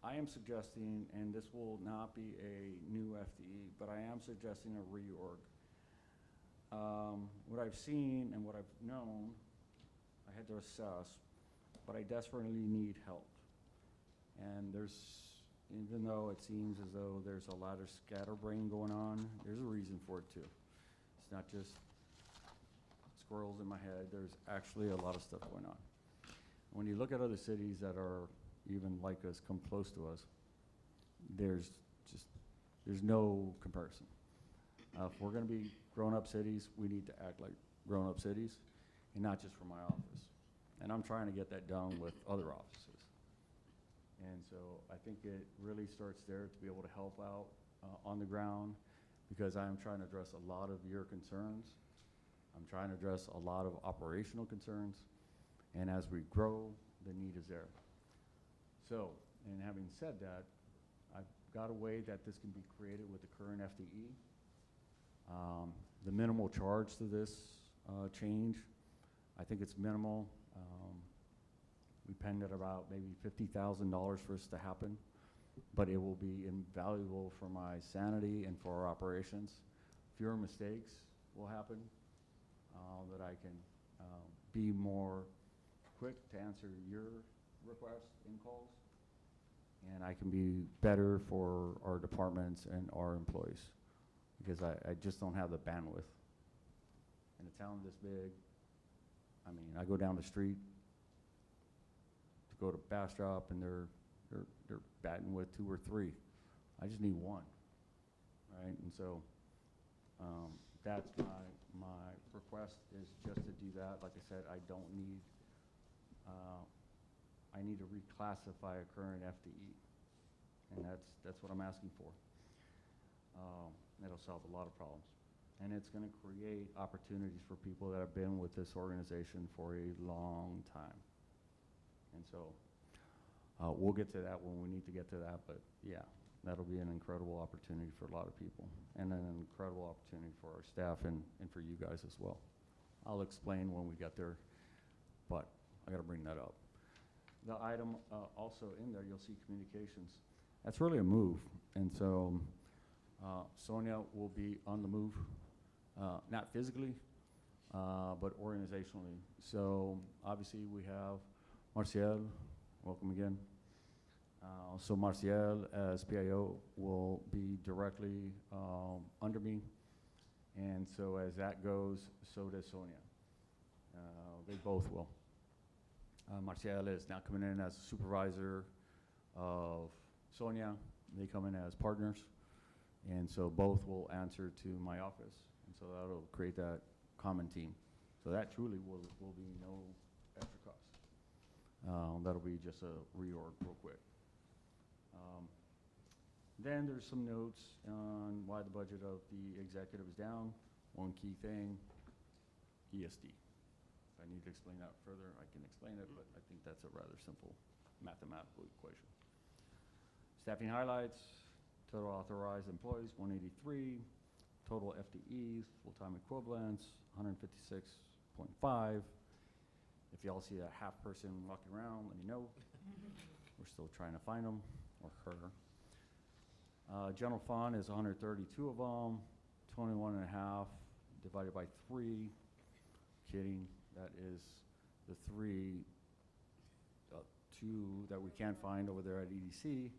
F: I am suggesting, and this will not be a new FTE, but I am suggesting a reorg. What I've seen and what I've known, I had to assess, but I desperately need help. And even though it seems as though there's a lot of scatterbrain going on, there's a reason for it too. It's not just squirrels in my head. There's actually a lot of stuff going on. When you look at other cities that are even like us, come close to us, there's no comparison. If we're going to be grown-up cities, we need to act like grown-up cities, and not just for my office. And I'm trying to get that done with other offices. And so I think it really starts there to be able to help out on the ground, because I'm trying to address a lot of your concerns. I'm trying to address a lot of operational concerns. And as we grow, the need is there. So, and having said that, I've got a way that this can be created with the current FTE. The minimal charge to this change, I think it's minimal. We penned at about maybe $50,000 for this to happen, but it will be invaluable for my sanity and for our operations. Fewer mistakes will happen, that I can be more quick to answer your requests and calls, and I can be better for our departments and our employees, because I just don't have the bandwidth. In a town this big, I mean, I go down the street to go to Bastrop, and they're batting with 2 or 3. I just need 1, right? And so that's my request, is just to do that. Like I said, I don't need, I need to reclassify a current FTE, and that's what I'm asking for. That'll solve a lot of problems. And it's going to create opportunities for people that have been with this organization for a long time. And so we'll get to that when we need to get to that, but yeah, that'll be an incredible opportunity for a lot of people, and an incredible opportunity for our staff and for you guys as well. I'll explain when we get there, but I got to bring that up. The item also in there, you'll see communications. That's really a move, and so Sonia will be on the move, not physically, but organizationally. So obviously we have Marcial, welcome again. So Marcial, as PIO, will be directly under me, and so as that goes, so does Sonia. They both will. Marcial is now coming in as a supervisor of Sonia. They come in as partners, and so both will answer to my office, and so that'll create that common team. So that truly will be no extra cost. That'll be just a reorg real quick. Then there's some notes on why the budget of the executive is down. One key thing, ESD. If I need to explain that further, I can explain it, but I think that's a rather simple mathematical equation. Staffing highlights, total authorized employees, 183. Total FTEs, full-time equivalents, 156.5. If y'all see a half person walking around, let me know. We're still trying to find them, or her. General fund is 132 of them, 21 and a half divided by 3. Kidding, that is the 3, 2 that we can't find over there at EDC,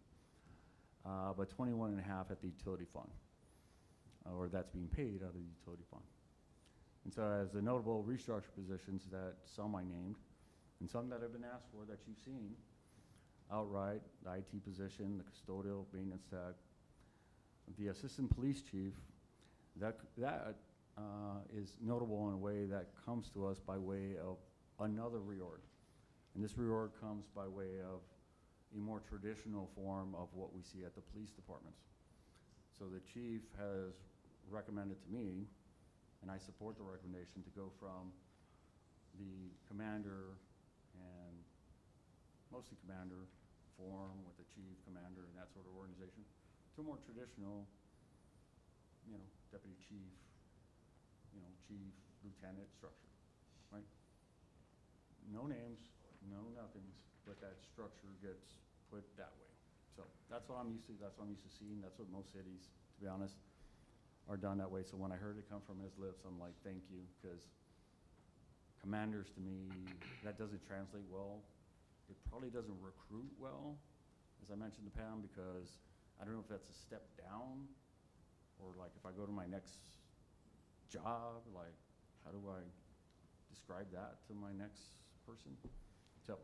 F: but 21 and a half at the utility fund, or that's being paid out of the utility fund. And so as the notable restructure positions that some I named, and some that have been asked for that you've seen outright, the IT position, the custodial maintenance tech, the assistant police chief, that is notable in a way that comes to us by way of another reorg. And this reorg comes by way of a more traditional form of what we see at the police departments. So the chief has recommended to me, and I support the recommendation, to go from the commander and mostly commander form with the chief, commander, and that sort of organization, to a more traditional, deputy chief, chief, lieutenant structure, right? No names, no nothings, but that structure gets put that way. So that's what I'm used to. That's what I'm used to seeing. That's what most cities, to be honest, are done that way. So when I heard it come from his lips, I'm like, thank you, because commanders, to me, that doesn't translate well. It probably doesn't recruit well, as I mentioned to Pam, because I don't know if that's a step down, or like if I go to my next job, like how do I describe that to my next person? So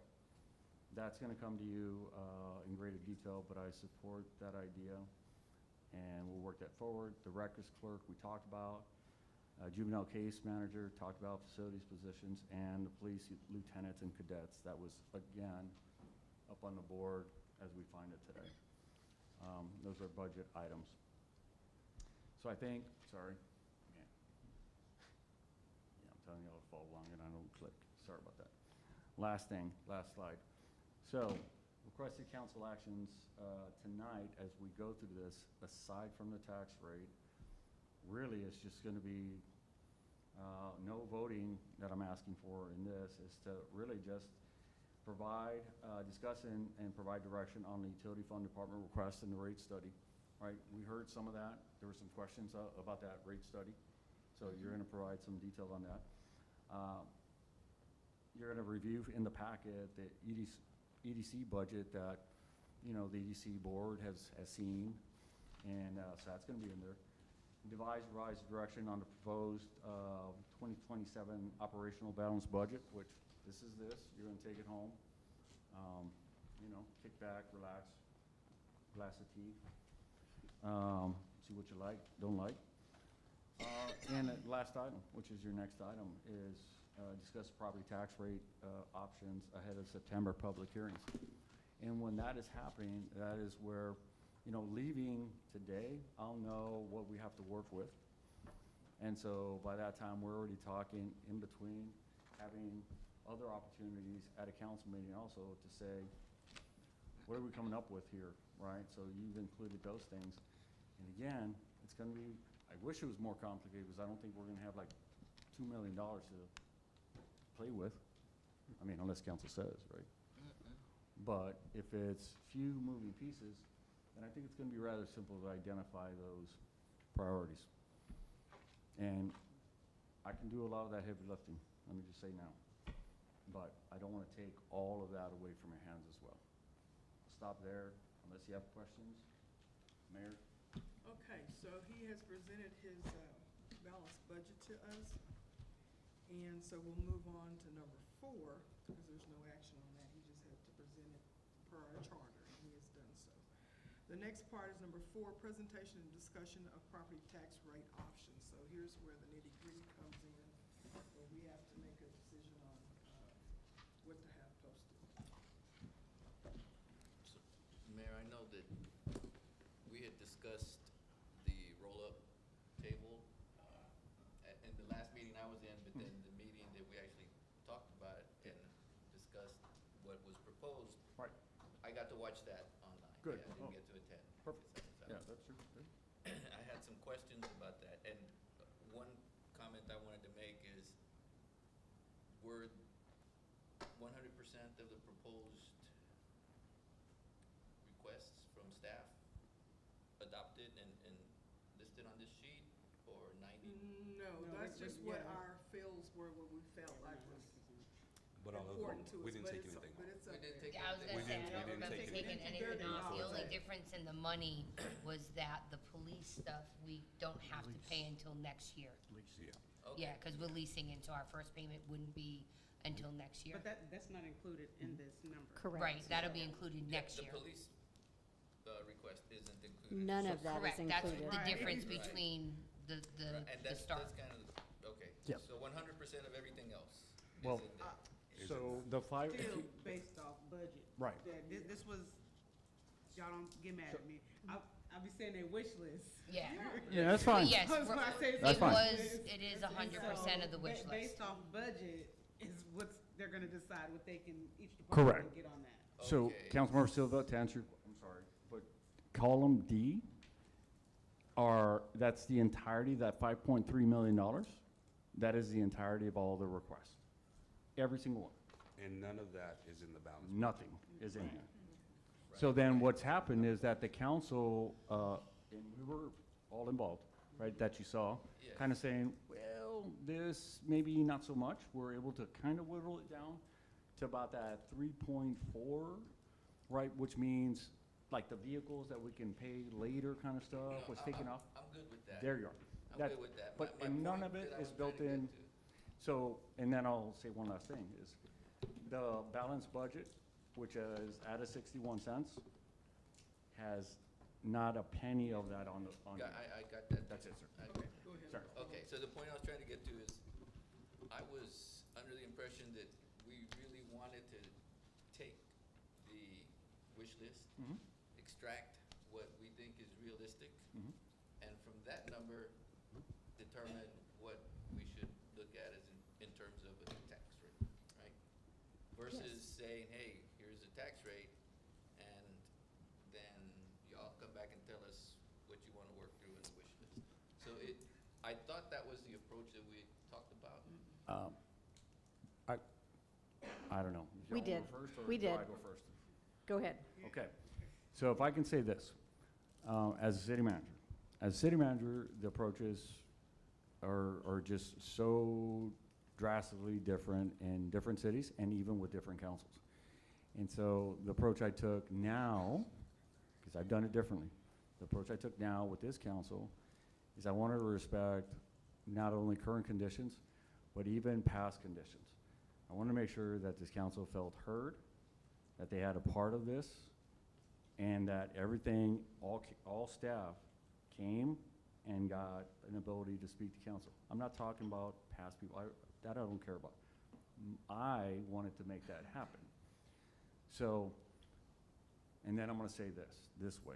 F: that's going to come to you in greater detail, but I support that idea, and we'll work that forward. The records clerk we talked about, juvenile case manager talked about, facilities positions, and the police lieutenants and cadets. That was, again, up on the board as we find it today. Those are budget items. So I think, sorry, yeah, I'm telling you I'll follow along and I don't click. Sorry about that. Last thing, last slide. So requested council actions tonight as we go through this, aside from the tax rate, really, it's just gonna be, no voting that I'm asking for in this, is to really just provide, discuss and provide direction on the utility fund department request and the rate study, right? We heard some of that. There were some questions about that rate study. So you're gonna provide some detail on that. You're gonna review in the packet the EDC budget that, you know, the EDC board has seen, and so that's gonna be in there. Devise revised direction on the proposed 2027 operational balance budget, which this is this. You're gonna take it home, you know, kick back, relax, glass of tea, see what you like, don't like. And the last item, which is your next item, is discuss property tax rate options ahead of September public hearings. And when that is happening, that is where, you know, leaving today, I'll know what we have to work with. And so by that time, we're already talking in between, having other opportunities at a council meeting also to say, what are we coming up with here, right? So you've included those things. And again, it's gonna be, I wish it was more complicated, because I don't think we're gonna have like $2 million to play with. I mean, unless council says, right? But if it's few moving pieces, then I think it's gonna be rather simple to identify those priorities. And I can do a lot of that heavy lifting, let me just say now. But I don't wanna take all of that away from your hands as well. I'll stop there, unless you have questions. Mayor?
A: Okay, so he has presented his balanced budget to us. And so we'll move on to number 4, because there's no action on that. He just had to present it per our charter, and he has done so. The next part is number 4, presentation and discussion of property tax rate options. So here's where the nitty-gritty comes in, where we have to make a decision on what to have posted.
G: So, Mayor, I know that we had discussed the roll-up table in the last meeting I was in, but then the meeting that we actually talked about it and discussed what was proposed.
F: Right.
G: I got to watch that online.
F: Good.
G: Yeah, I
F: Oh.
G: didn't get to attend.
F: Perfect.
G: So
F: Yeah, that's true. Good.
G: I had some questions about that, and one comment I wanted to make is, were 100% of the proposed requests from staff adopted and listed on this sheet, or 90?
A: No, that's just what our feels were, what we felt like was
O: But all of
A: important to
O: them,
A: us.
O: we didn't
A: but
O: take
A: it's-
O: anything
A: But
O: off.
A: it's
G: We
A: up
G: didn't
A: there.
G: take
C: Yeah, I was gonna
O: We
C: say, I
O: didn't- we
C: don't
O: didn't
C: remember
O: take
C: taking
O: anything.
C: anything off. The only
A: Right.
C: difference in the money was that the police stuff, we don't have to pay until next year.
O: Yeah.
G: Okay.
C: Yeah, because we're leasing into our first payment wouldn't be until next year.
B: But that's not included in this number.
N: Correct.
C: Right, that'll be included next year.
G: The police request isn't included.
N: None of that is
C: Correct, that's
N: included.
C: the
B: Right.
C: difference
G: Right.
C: between the
G: Right, and
C: the start.
G: that's kind of, okay.
F: Yep.
G: So 100% of everything else
F: Well,
G: is in there.
F: So the five.
B: Still based off budget.
F: Right.
B: This was, y'all don't get mad at me. I'll be saying a wish list.
C: Yeah.
F: Yeah, that's
C: But
F: fine.
C: yes,
B: That's why I say
C: it
F: That's fine.
C: it is 100% of the wish list.
B: Based off budget is what they're gonna decide what they can, each department
F: Correct.
B: can get on that.
F: So,
G: Okay.
F: Councilmember Silva, to answer, I'm sorry, but column D that's the entirety, that $5.3 million, that is the entirety of all the requests. Every single one.
O: And none of that is in the balance.
F: Nothing is in here. So then what's happened is that the council, and we were all involved, right, that you saw,
G: Yeah.
F: kind of saying, well, this maybe not so much. We're able to kind of whittle it down to about that 3.4, right, which means like the vehicles that we can pay later kind of stuff was taken off.
G: I'm good with that.
F: There you are.
G: I'm
F: That-
G: good with that.
F: But,
G: My
F: and none
G: point
F: of it
G: that I
F: is
G: was
F: built
G: trying to
F: in.
G: get to-
F: So, and then I'll say one last thing, is the balanced budget, which is at a 61 cents, has not a penny of that on the, on.
G: Yeah, I got that.
F: That's it, sir.
G: Okay.
A: Go ahead.
F: Sorry.
G: Okay, so the point I was trying to get to is, I was under the impression that we really wanted to take the wish list,
F: Mhm.
G: extract what we think is realistic,
F: Mhm.
G: and from that number, determine what we should look at as in terms of a tax rate, right? Versus saying, hey, here's the tax rate, and then y'all come back and tell us what you want to work through in the wish list. So I thought that was the approach that we talked about.
F: I don't know.
N: We
F: Y'all wanna
N: did.
F: go first, or
N: We
F: do I
N: did.
F: go first?
N: Go ahead.
F: Okay, so if I can say this, as a city manager, the approaches are just so drastically different in different cities and even with different councils. And so the approach I took now, because I've done it differently, the approach I took now with this council is I wanted to respect not only current conditions, but even past conditions. I want to make sure that this council felt heard, that they had a part of this, and that everything, all staff came and got an ability to speak to council. I'm not talking about past people, that I don't care about. I wanted to make that happen. So, and then I'm gonna say this way,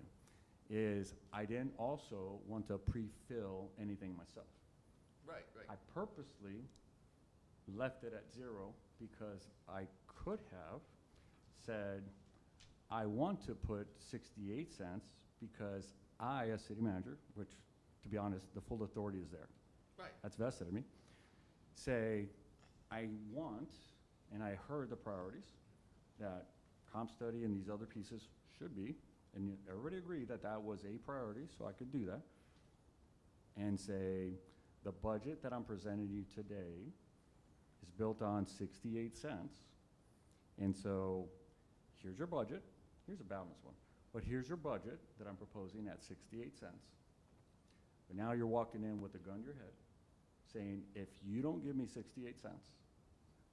F: is I didn't also want to pre-fill anything myself.
G: Right,
F: I purposely left it at 0 because I could have said, I want to put 68 cents because I, as city manager, which, to be honest, the full authority is there.
G: Right.
F: That's vested in me. Say, I want, and I heard the priorities that comp study and these other pieces should be, and everybody agreed that that was a priority, so I could do that. And say, the budget that I'm presenting you today is built on 68 cents. And so, here's your budget. Here's a balanced one. But here's your budget that I'm proposing at 68 cents. But now you're walking in with a gun to your head, saying, if you don't give me 68 cents,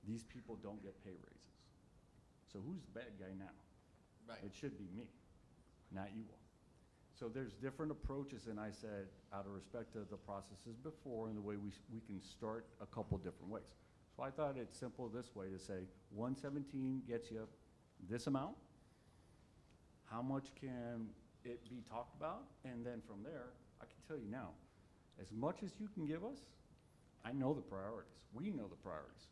F: these people don't get pay raises. So who's the bad guy now?
G: Right.
F: It should be me, not you all. So there's different approaches, and I said, out of respect to the processes before and the way we can start a couple different ways. So I thought it's simple this way to say, 117 gets you this amount. How much can it be talked about? And then from there, I can tell you now, as much as you can give us, I know the priorities. We know the priorities.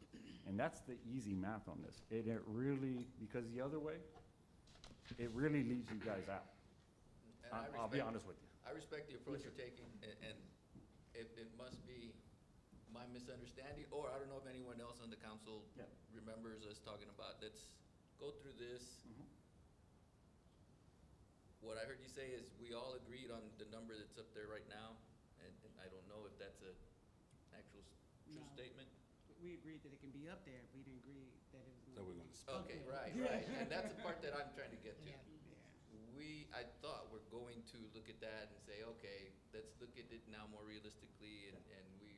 F: And that's the easy math on this. It really, because the other way, it really leaves you guys out.
G: And
F: I'll be honest with you.
G: I respect the approach you're taking, and it must be my misunderstanding, or I don't know if anyone else on the council
F: Yeah.
G: remembers us talking about, let's go through this. What I heard you say is we all agreed on the number that's up there right now, and I don't know if that's a actual true
B: No.
G: statement.
B: We agreed that it can be up there, we didn't agree that it was.
O: That we're gonna spend.
G: Okay, right, and that's the part that I'm trying to get to. I thought we're going to look at that and say, okay, let's look at it now more realistically, and we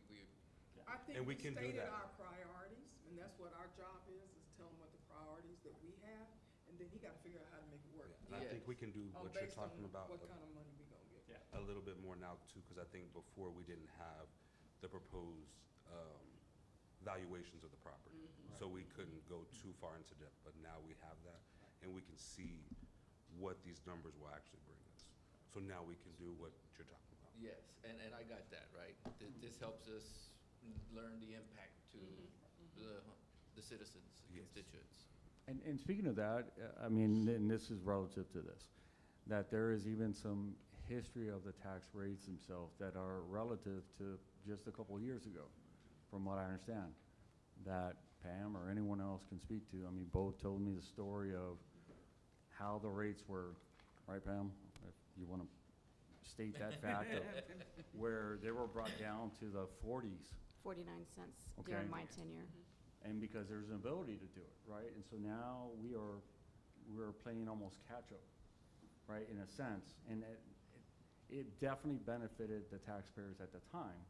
A: I think
O: And we
A: we
O: can do
A: stated
O: that.
A: our priorities, and that's what our job is tell him what the priorities that we have, and then he gotta figure out how to make it work.
O: And I think we can do what you're
A: Based on
O: talking about
A: what kind of money we gonna get.
O: a little bit more now too, because I think before we didn't have the proposed valuations of the property. So we couldn't go too far into depth, but now we have that, and we can see what these numbers will actually bring us. So now we can do what you're talking about.
G: yes, and I got that, right? This helps us learn the impact to the citizens, the
O: Yes.
G: constituents.
F: And speaking of that, I mean, and this is relative to this, that there is even some history of the tax rates themselves that are relative to just a couple of years ago, from what I understand, that Pam or anyone else can speak to. I mean, Bo told me the story of how the rates were, right, Pam? If you want to state that fact of where they were brought down to the 40s.
N: 49 cents
F: Okay.
N: during my tenure.
F: And because there's an ability to do it, right? And so now we're playing almost catch-up, right, in a sense. And it definitely benefited the taxpayers at the time.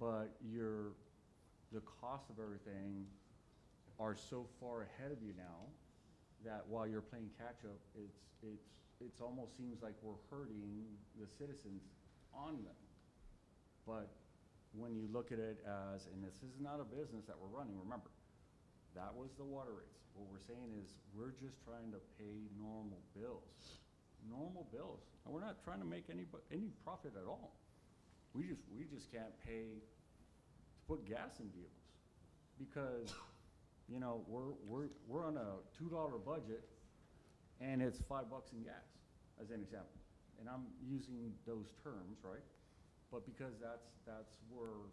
F: But the cost of everything are so far ahead of you now that while you're playing catch-up, it's almost seems like we're hurting the citizens on them. But when you look at it as, and this is not a business that we're running, remember, that was the water rates. What we're saying is, we're just trying to pay normal bills. Normal bills. And we're not trying to make any profit at all. We just can't pay to put gas in vehicles. Because, you know, we're on a $2 budget, and it's $5 in gas, as an example. And I'm using those terms, right? but because that's where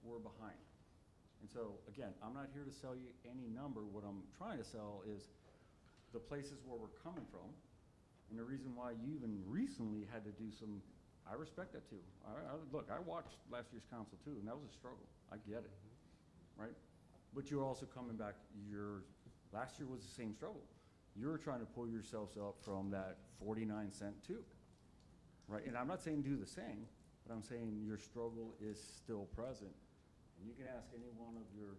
F: we're behind. And so, again, I'm not here to sell you any number. What I'm trying to sell is the places where we're coming from, and the reason why you even recently had to do some, I respect that too. Look, I watched last year's council too, and that was a struggle. I get it, right? But you're also coming back, last year was the same struggle. You're trying to pull yourselves up from that 49-cent too, right? And I'm not saying do the same, but I'm saying your struggle is still present. And you can ask any one of your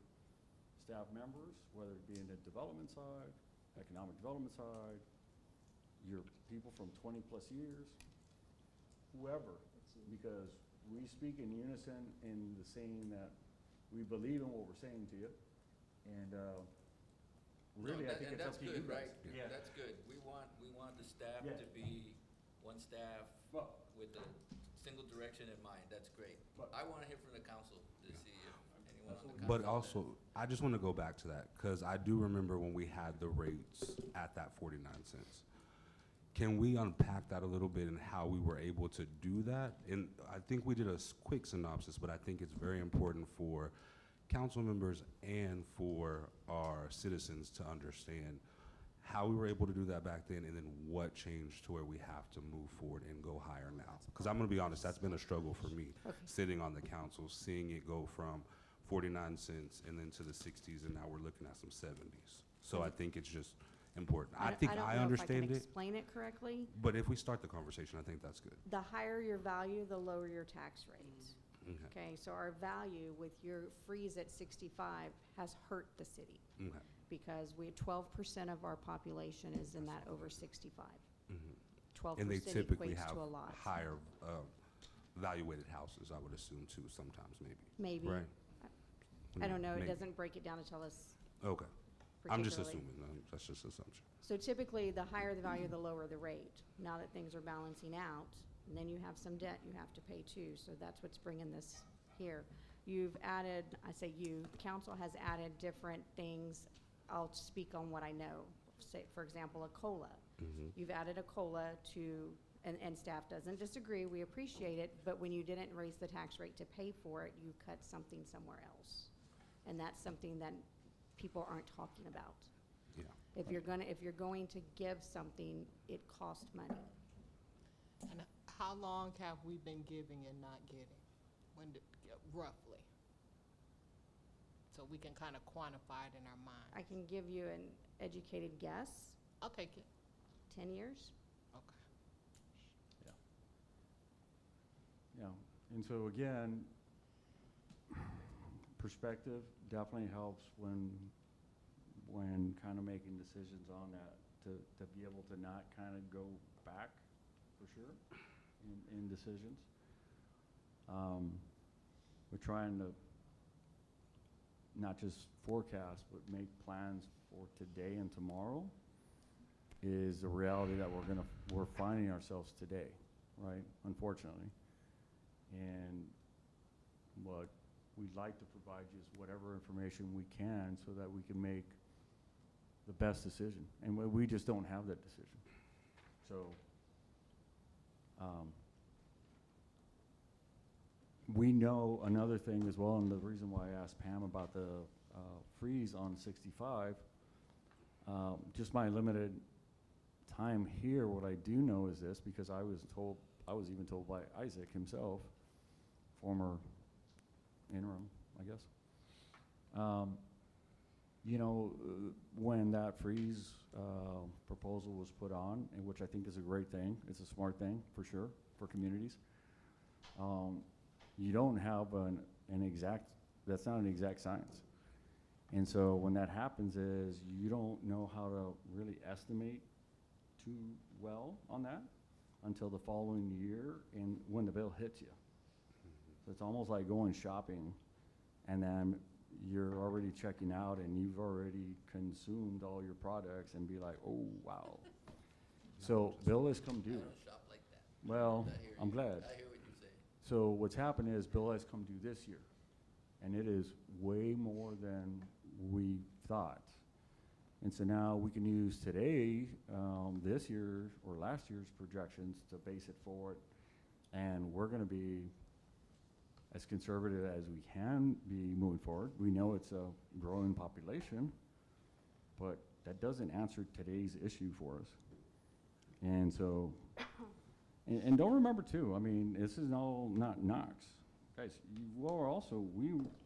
F: staff members, whether it be in the development side, economic development side, your people from 20+ years, whoever, because we speak in unison in the saying that we believe in what we're saying to you, and really, I think it's up to you guys.
G: Right?
F: Yeah.
G: That's good. We want the staff
F: Yeah.
G: to be one staff
F: Well,
G: with a single direction in mind. That's great.
F: But-
G: I want to hear from the council to see if anyone on the council.
O: But
G: has
O: also, I just want to go back to that, because I do remember when we had the rates at that 49 cents. Can we unpack that a little bit and how we were able to do that? And I think we did a quick synopsis, but I think it's very important for council members and for our citizens to understand how we were able to do that back then, and then what changed to where we have to move forward and go higher now. Because I'm going to be honest, that's been a struggle for me, sitting on the council, seeing it go from 49 cents and then to the 60s, and now we're looking at some 70s. So I think it's just important. I think I understand
N: don't know if I can
O: it,
N: explain it correctly.
O: but if we start the conversation, I think that's good.
N: The higher your value, the lower your tax rate.
O: Okay.
N: Okay, so our value with your freeze at 65 has hurt the city
O: Okay.
N: because 12% of our population is in that over 65.
O: Mhm.
N: 12%
O: And they typically
N: equates
O: have
N: to a lot.
O: higher valuated houses, I would assume, too, sometimes, maybe.
N: Maybe.
O: Right?
N: I don't know, it
O: Maybe.
N: doesn't break it down to tell us
O: Okay. I'm just
N: particularly.
O: assuming, that's just assumption.
N: So typically, the higher the value, the lower the rate. Now that things are balancing out, and then you have some debt you have to pay too, so that's what's bringing this here. You've added, I say you, council has added different things. I'll speak on what I know. Say, for example, a COLA. You've added a COLA to, and staff doesn't disagree, we appreciate it, but when you didn't raise the tax rate to pay for it, you cut something somewhere else. And that's something that people aren't talking about.
O: Yeah.
N: If you're going to give something, it costs money.
I: And how long have we been giving and not getting? Roughly? So we can kind of quantify it in our mind.
N: I can give you an educated guess,
I: I'll take it.
N: 10 years.
I: Okay.
F: Yeah, and so again, perspective definitely helps when kind of making decisions on that, to be able to not kind of go back, for sure, in decisions. We're trying to not just forecast, but make plans for today and tomorrow is the reality that we're finding ourselves today, right, unfortunately. And what we'd like to provide you is whatever information we can so that we can make the best decision. And we just don't have that decision. So we know another thing as well, and the reason why I asked Pam about the freeze on 65, just my limited time here, what I do know is this, because I was even told by Isaac himself, former interim, I guess. You know, when that freeze proposal was put on, and which I think is a great thing, it's a smart thing for sure for communities. You don't have an exact, that's not an exact science. And so when that happens is you don't know how to really estimate too well on that until the following year and when the bill hits you. So it's almost like going shopping and then you're already checking out and you've already consumed all your products and be like, oh, wow. So bill has come
G: I
F: due.
G: don't shop like that.
F: Well,
G: I hear
F: I'm
G: you.
F: glad.
G: I hear what you're saying.
F: So what's happened is bill has come due this year, and it is way more than we thought. And so now we can use today, this year or last year's projections to base it forward, and we're gonna be as conservative as we can be moving forward. We know it's a growing population, but that doesn't answer today's issue for us. And so, and don't remember too, I mean, this is all not Knox. Guys, well, also,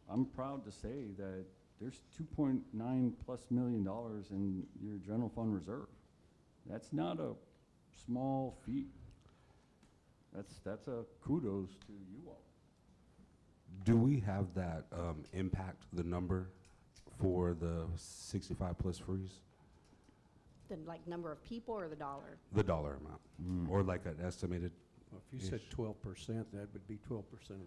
F: I'm proud to say that there's $2.9+ million in your general fund reserve. That's not a small feat. That's a kudos to you all.
O: Do we have that impact the number for the 65+ freeze?
N: The like number of people or the dollar?
O: The dollar amount, or like an estimated?
J: Well, if you said 12%, that would be 12% of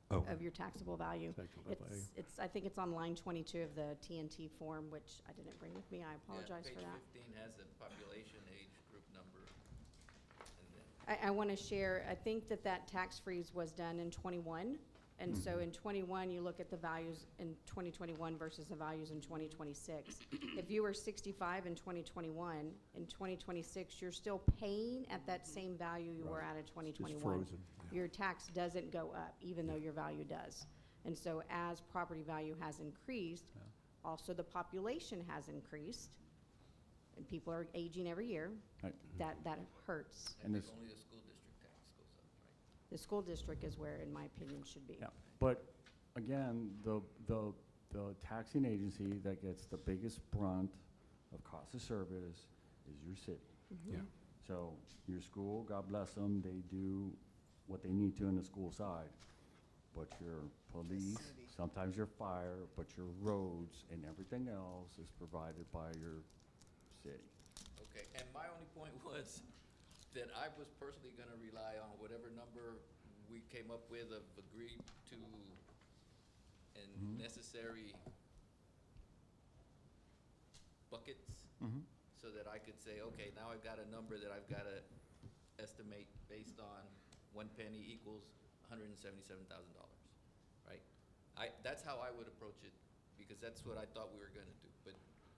O: Oh,
N: Of your taxable value.
J: Taxable value.
N: I think it's on line 22 of the TNT form, which I didn't bring with me. I apologize for that.
G: Page 15 has a population age group number. And then
N: I want to share, I think that tax freeze was done in '21. And so in '21, you look at the values in 2021 versus the values in 2026. If you were 65 in 2021, in 2026, you're still paying at that same value you were at in
J: It's
N: 2021.
J: frozen.
N: Your tax doesn't go up, even though your value does. And so as property value has increased, also the population has increased, and people are aging every year,
F: Right.
N: that hurts.
F: And
G: I
F: this-
G: think only the school district tax goes up, right?
N: The school district is where, in my opinion, should be.
F: Yeah, but again, the taxing agency that gets the biggest brunt of cost of service is your city.
N: Mhm.
O: yeah.
F: So your school, God bless them, they do what they need to in the school side. But your police, sometimes your fire, but your roads and everything else is provided by your city.
G: Okay, and my only point was that I was personally gonna rely on whatever number we came up with of agreed to and necessary buckets, so that I could say, okay, now I've got a number that I've gotta estimate based on 1 penny equals $177,000, right? That's how I would approach it, because that's what I thought we were gonna do. But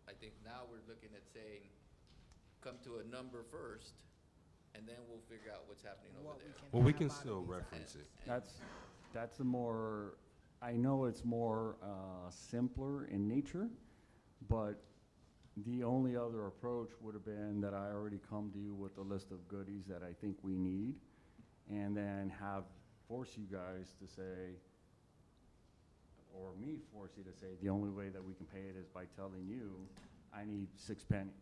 G: I think now we're looking at saying, come to a number first, and then we'll figure out what's happening over there.
O: Well, we can still reference it.
F: That's a more, I know it's more simpler in nature, but the only other approach would have been that I already come to you with a list of goodies that I think we need, and then force you guys to say, or me force you to say, the only way that we can pay it is by telling you, I need 6 pennies.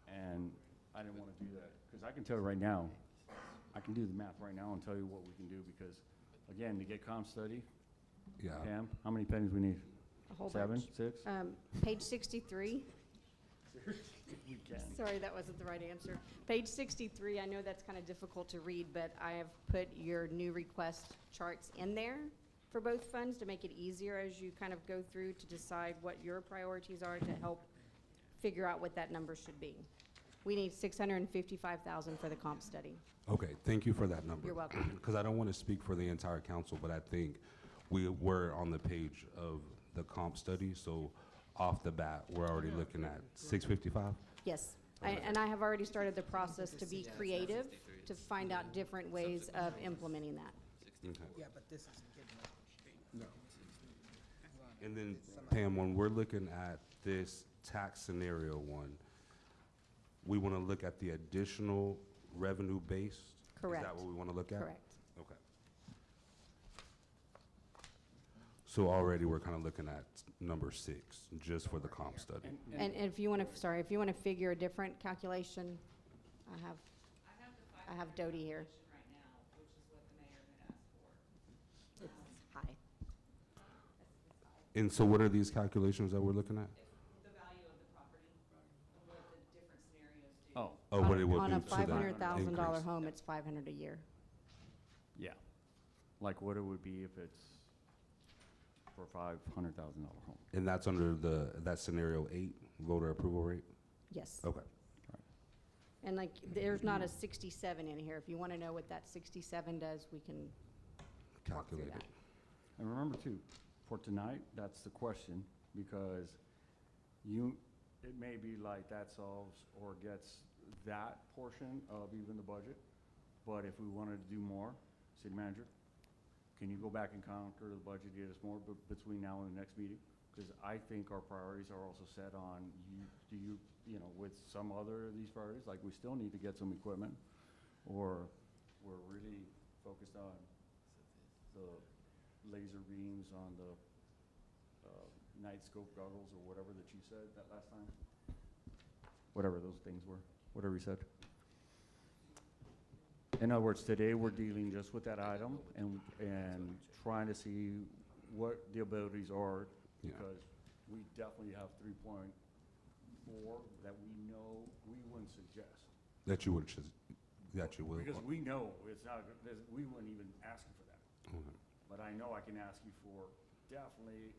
F: And I didn't want to do that, because I can tell you right now, I can do the math right now and tell you what we can do, because, again, to get comp study,
O: Yeah.
F: Pam, how many pennies we need?
N: A whole
F: 7,
N: bunch.
F: 6?
N: Page 63.
F: We can.
N: Sorry, that wasn't the right answer. Page 63, I know that's kind of difficult to read, but I have put your new request charts in there for both funds to make it easier as you kind of go through to decide what your priorities are to help figure out what that number should be. We need $655,000 for the comp study.
O: Okay, thank you for that number.
N: You're welcome.
O: Because I don't want to speak for the entire council, but I think we were on the page of the comp study, so off the bat, we're already looking at 655?
N: Yes,
O: Okay.
N: and I have already started the process to be creative, to find out different ways of implementing that.
O: Okay.
P: Yeah, but this isn't getting us what you
O: And then Pam, when we're looking at this tax scenario one, we want to look at the additional revenue based?
N: Correct.
O: Is that what we want to look at?
N: Correct.
O: Okay. So already we're kind of looking at number 6, just for the comp study.
N: And if you want to, sorry, if you want to figure a different calculation, I have Dodie here. It's high.
O: And so what are these calculations that we're looking at?
B: The value of the property, and what the different scenarios do.
F: Oh,
O: Oh, what it will
N: On
O: do
N: a
O: to that
N: $500,000
O: increase.
N: home, it's $500 a year.
F: yeah. Like what it would be if it's for a $500,000 home.
O: And that's under that scenario 8, voter approval rate?
N: Yes.
O: Okay.
N: And like, there's not a 67 in here. If you want to know what that 67 does, we can walk through
O: Calculate
N: that.
O: it.
F: And remember too, for tonight, that's the question, because it may be like that solves or gets that portion of even the budget, but if we wanted to do more, city manager? can you go back and counter the budget, get us more between now and the next meeting? Because I think our priorities are also set on, you know, with some other of these priorities, like we still need to get some equipment, or we're really focused on the laser beams on the night scope goggles or whatever that you said that last time? Whatever those things were, whatever you said. In other words, today we're dealing just with that item and trying to see what the abilities are,
O: Yeah.
F: because we definitely have 3.4 that we know we wouldn't suggest.
O: That you would, that you will.
F: Because we know it's not, we wouldn't even ask you for that.
O: Okay.
F: But I know I can ask you for definitely,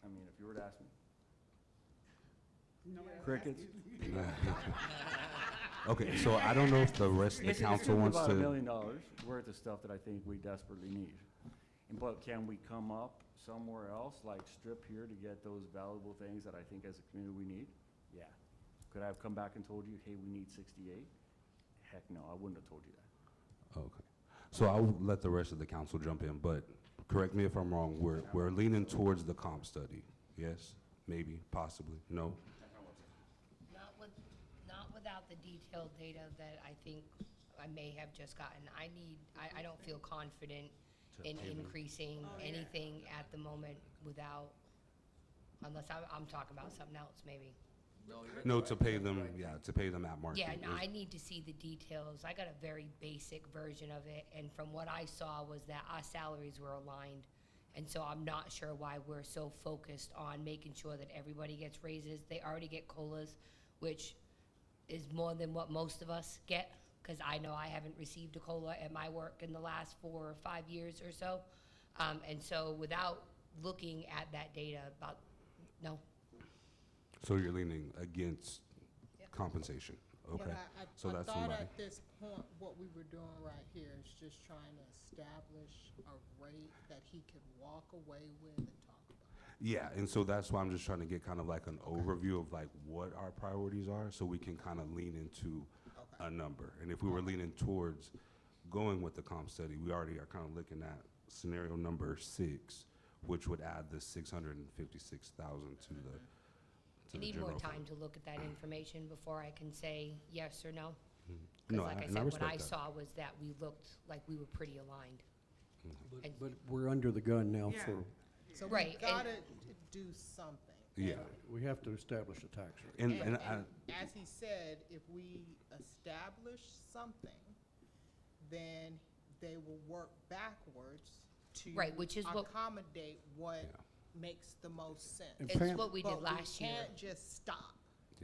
F: I mean, if you were to ask me. Crickets.
O: Okay, so I don't know if the rest of the council wants
F: It's about $1
O: to,
F: million worth of stuff that I think we desperately need. But can we come up somewhere else, like strip here to get those valuable things that I think as a community we need? Yeah. Could I have come back and told you, hey, we need 68? Heck no, I wouldn't have told you that.
O: okay. So I'll let the rest of the council jump in, but correct me if I'm wrong, we're leaning towards the comp study. Yes? Maybe? Possibly? No?
C: Not without the detailed data that I think I may have just gotten. I don't feel confident in increasing anything at the moment without, unless I'm talking about something else maybe.
O: No, to pay them, yeah, to pay them at market.
C: Yeah, no,
O: is-
C: I need to see the details. I got a very basic version of it, and from what I saw was that our salaries were aligned. And so I'm not sure why we're so focused on making sure that everybody gets raises. They already get COLAs, which is more than what most of us get, because I know I haven't received a COLA at my work in the last 4 or 5 years or so. And so without looking at that data, no.
O: So you're leaning against compensation? Okay.
I: But
O: So
I: I
O: that's
I: thought
O: somebody.
I: at this point, what we were doing right here is just trying to establish a rate that he could walk away with and talk about.
O: Yeah, and so that's why I'm just trying to get kind of like an overview of like what our priorities are, so we can kind of lean into
I: Okay.
O: a number. And if we were leaning towards going with the comp study, we already are kind of looking at scenario number 6, which would add the 656,000 to the
C: I need more
O: general
C: time
O: fund.
C: to look at that information before I can say yes or no.
O: No,
C: Because like I
O: and
C: said, what
O: respect
C: I
O: that.
C: saw was that we looked like we were pretty aligned. And-
J: But we're under the gun now
B: Yeah.
J: for,
I: So we
C: Right, and-
I: gotta do something.
O: Yeah,
J: we have to establish a tax rate.
O: and
I: As he said, if we establish something, then they will work backwards to
C: Right, which is what-
I: accommodate what
O: Yeah.
I: makes the most sense.
J: And
C: It's
J: Pam-
C: what we did
I: But
C: last
I: we
C: year.
I: can't just stop.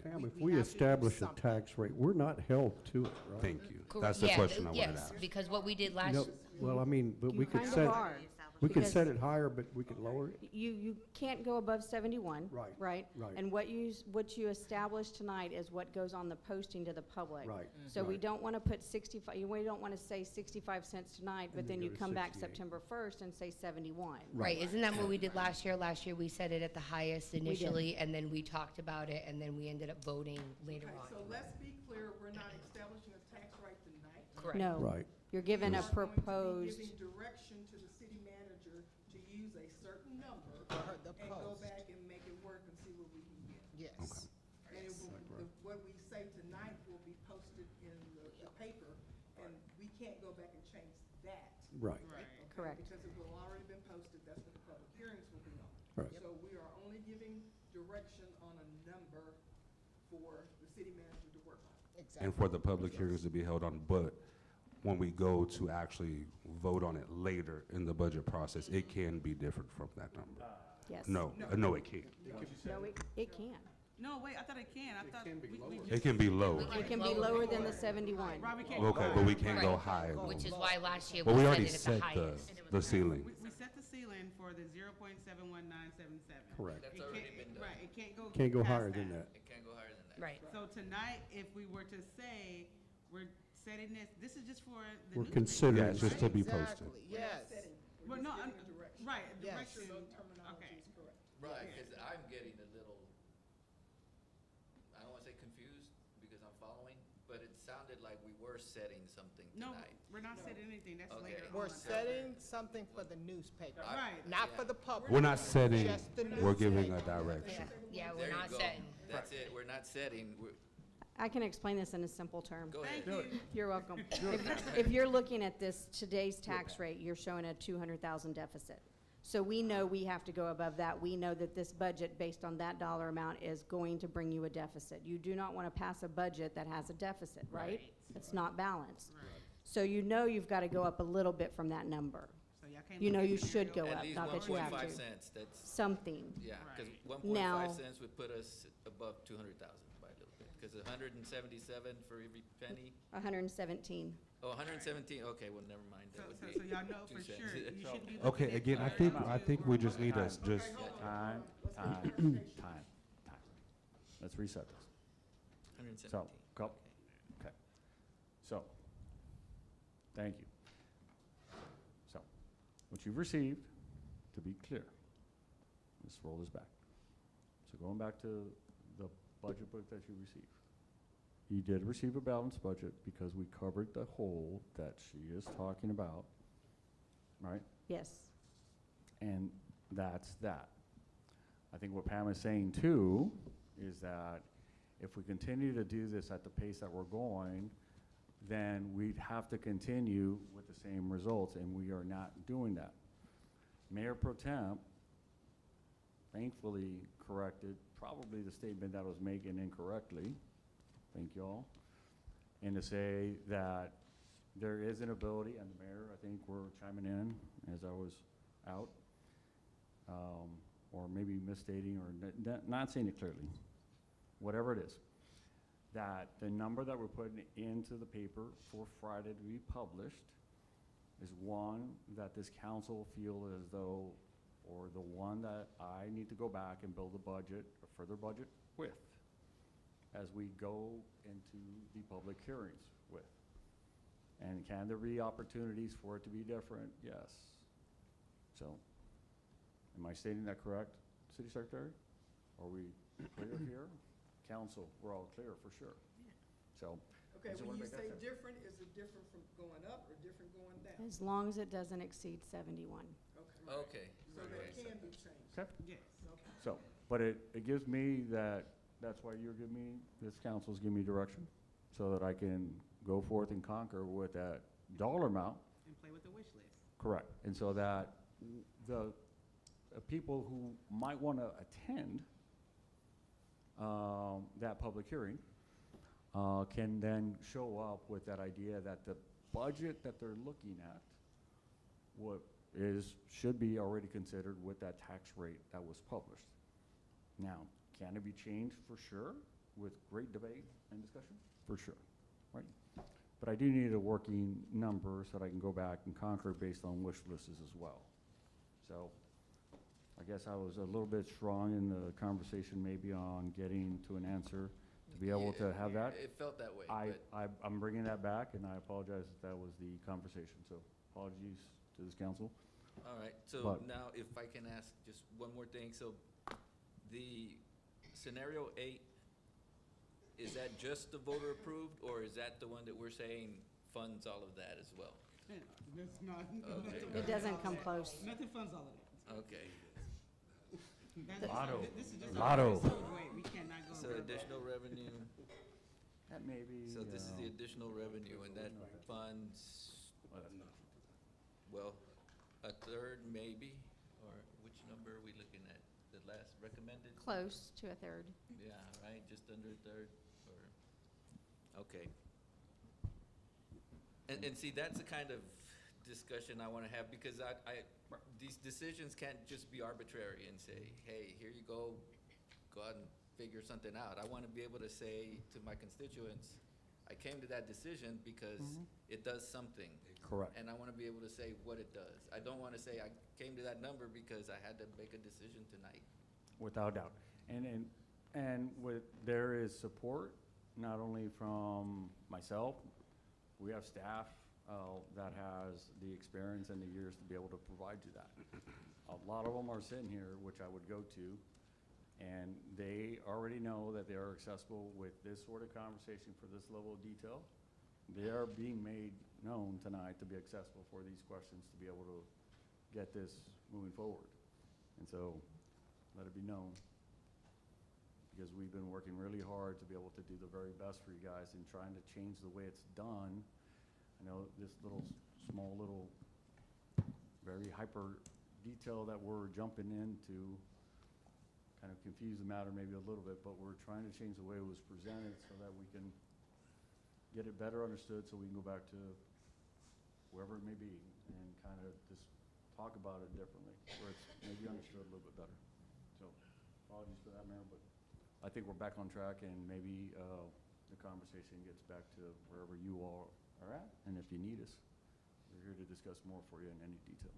J: Pam, if
I: we
J: we
I: have to do
J: establish a
I: something.
J: tax rate, we're not held to it, right?
O: thank you.
C: Correct.
O: That's the
C: Yeah,
O: question I wanted to
C: yes,
O: ask.
C: because what we did
J: You
C: last,
J: know, well, I mean, but
N: You
J: we could
N: kind
J: set,
N: of are.
J: we could
N: because-
J: set it higher, but we could lower it.
N: You can't go above 71.
J: Right,
N: Right?
J: right.
N: And what you established tonight is what goes on the posting to the public.
J: Right.
N: So we
J: right.
N: don't want to put 65, we don't want to say 65 cents tonight, but
J: And
N: then
J: then
N: you
J: go to
N: come back
J: 68.
N: September 1st and say 71.
C: right, isn't that what we did last year? Last year, we set it at the highest
N: did.
C: initially, and then we talked about it, and then we ended up voting later
A: Okay,
C: on.
A: so let's be clear, we're not establishing a tax rate tonight.
C: Correct.
N: No.
J: Right.
N: You're given a
A: We are going to be
N: proposed,
A: giving direction to the city manager to use a certain number
I: The
A: and go
I: post.
A: back and make it work and see what we can get.
I: Yes.
A: And it will, what we say tonight will be posted in the paper, and we can't go back and change that.
J: Right.
B: Right.
A: Okay,
N: Correct.
A: Because it will already been posted, that's what the public hearings will be on.
J: Right.
A: So we are only giving direction on a number for the city manager to work on.
I: Exactly.
O: And for the public hearings to be held on, but when we go to actually vote on it later in the budget process, it can be different from that number.
N: yes.
O: No, no, it can't.
N: No, it can.
B: No, wait, I thought it can. I thought
J: can be
B: we
J: lower.
O: It can be low.
N: It can be lower than the 71.
B: Robbie can't.
O: Okay, but we can't go
C: Right.
O: higher.
C: Which
O: than-
C: is why last year
O: But
C: we
O: we
C: set
O: already
C: it at the
O: set
C: highest.
O: the ceiling.
B: We set the ceiling for the 0.71977.
J: Correct.
G: That's
B: It
G: already
B: can't-
G: been done.
B: Right, it can't go.
J: Can't go
B: past
J: higher than that.
G: It can't go higher than that.
C: Right.
B: So tonight, if we were to say, we're setting this is just for the
J: We're
B: newspaper.
J: considering.
O: Yeah, it's just to be posted.
I: Exactly,
A: We're not
I: yes.
A: setting, we're
B: Well,
A: just
B: no,
A: giving
B: I'm-
A: a direction.
B: Right,
I: Yes.
B: direction,
A: So
B: okay.
A: terminology is correct.
G: Right, because I'm getting a little, I don't want to say confused, because I'm following, But it sounded like we were setting something
B: No,
G: tonight.
B: we're not setting anything, that's
G: Okay.
B: later on.
I: We're setting something for the newspaper,
B: Right.
I: not for the public.
O: We're not setting,
I: Just the
O: we're giving a
I: newspaper.
O: direction.
C: Yeah,
G: There
C: we're
G: you
C: not
G: go.
C: setting.
G: That's it, we're not setting,
N: I can explain this in a simple term.
G: go ahead.
B: Thank you.
N: You're welcome. If you're looking at this, today's tax rate, you're showing a 200,000 deficit. So we know we have to go above that. We know that this budget, based on that dollar amount, is going to bring you a deficit. You do not want to pass a budget that has a deficit, right?
B: Right.
N: It's not balanced.
B: Right.
N: So you know you've got to go up a little bit from that number.
B: So y'all came
N: You
B: up
N: know
B: with
N: you
B: a
N: should
B: scenario.
N: go
G: At
N: up,
G: least
N: not that you have
G: 1.5
N: to.
G: cents, that's,
N: Something.
G: yeah, because
B: Right.
G: 1.5
N: Now-
G: cents would put us above 200,000 by a little bit. Because 177 for every penny,
N: 117.
G: oh, 117, okay, well, never mind,
B: So,
G: that would
B: so,
G: be
B: so y'all know
G: 2
B: for
G: cents.
B: sure, you
F: So-
B: shouldn't be looking
O: Okay,
B: at
O: again, I
B: 200,000
O: think
B: or
O: we just need to
F: Time.
O: just,
F: Time. Let's reset this.
G: 117.
F: So, go. Okay. So, thank you. So, what you've received, to be clear, let's roll this back. So going back to the budget book that you received. You did receive a balanced budget because we covered the hole that she is talking about, right?
N: Yes.
F: And that's that. I think what Pam is saying too is that if we continue to do this at the pace that we're going, then we'd have to continue with the same results, and we are not doing that. Mayor Pro Temp thankfully corrected probably the statement that was making incorrectly, thank you all, and to say that there is an ability, and the mayor, I think, were chiming in as I was out, or maybe misstating or not saying it clearly, whatever it is, that the number that we're putting into the paper for Friday to be published is one that this council feel as though, or the one that I need to go back and build a budget, a further budget with, as we go into the public hearings with. And can there be opportunities for it to be different? Yes. So, am I stating that correct, City Secretary? Are we clear here? Council, we're all clear for sure. So.
A: Okay,
F: I just
A: when
F: wanna
A: you
F: make that
A: say
F: clear.
A: different, is it different from going up or different going down?
N: As long as it doesn't exceed 71.
A: Okay.
G: Okay.
A: So that can be changed.
F: Okay.
B: Yes.
A: Okay.
F: So, but it gives me that's why you're giving me, this council's giving me direction, so that I can go forth and conquer with that dollar amount.
B: And play with the wish list.
F: Correct. And so that the people who might want to attend that public hearing can then show up with that idea that the budget that they're looking at should be already considered with that tax rate that was published. Now, can it be changed? For sure, with great debate and discussion? For sure, right? But I do need a working number so that I can go back and conquer based on wish lists as well. So I guess I was a little bit strong in the conversation maybe on getting to an answer to be able to have that.
G: It felt that way,
F: I'm bringing that back, and I apologize if that was the conversation. So apologies to this council.
G: all right, so
F: But-
G: now if I can ask just one more thing, so the scenario 8, is that just the voter approved, or is that the one that we're saying funds all of that as well?
B: Yeah, that's not.
G: Okay.
N: It doesn't come close.
B: Nothing funds all of that.
G: Okay,
B: That's-
F: Lotto.
B: This is just.
F: Lotto.
B: Wait, we cannot go.
G: so
B: over that.
G: additional revenue,
F: That may be.
G: so this is the additional revenue, and that funds, well, a third maybe, or which number are we looking at? The last recommended?
N: Close to a third.
G: Yeah, right, just under a third, or, okay. And see, that's the kind of discussion I wanna have, because these decisions can't just be arbitrary and say, hey, here you go out and figure something out. I wanna be able to say to my constituents, I came to that decision because it does something.
F: Correct.
G: And I wanna be able to say what it does. I don't wanna say I came to that number because I had to make a decision tonight.
F: Without doubt. And there is support, not only from myself, we have staff that has the experience and the years to be able to provide you that. A lot of them are sitting here, which I would go to, And they already know that they are accessible with this sort of conversation for this level of detail. They are being made known tonight to be accessible for these questions, to be able to get this moving forward. And so, let it be known, because we've been working really hard to be able to do the very best for you guys in trying to change the way it's done. I know this small little, very hyper detail that we're jumping into kind of confuse the matter maybe a little bit, but we're trying to change the way it was presented so that we can get it better understood, so we can go back to wherever it may be and kind of just talk about it differently, where it's maybe understood a little bit better. So apologies for that, Mayor, but I think we're back on track, and maybe the conversation gets back to wherever you all are at, and if you need us, we're here to discuss more for you in any detail.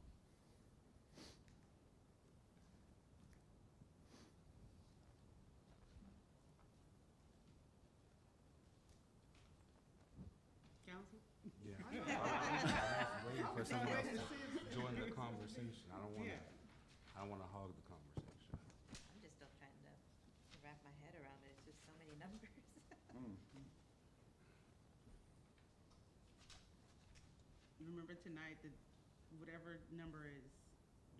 B: Council?
P: Yeah. I'm waiting for someone else to join the conversation. I don't wanna hog the conversation.
Q: I'm just still trying to wrap my head around it. It's just so many numbers.
B: Remember tonight that whatever number is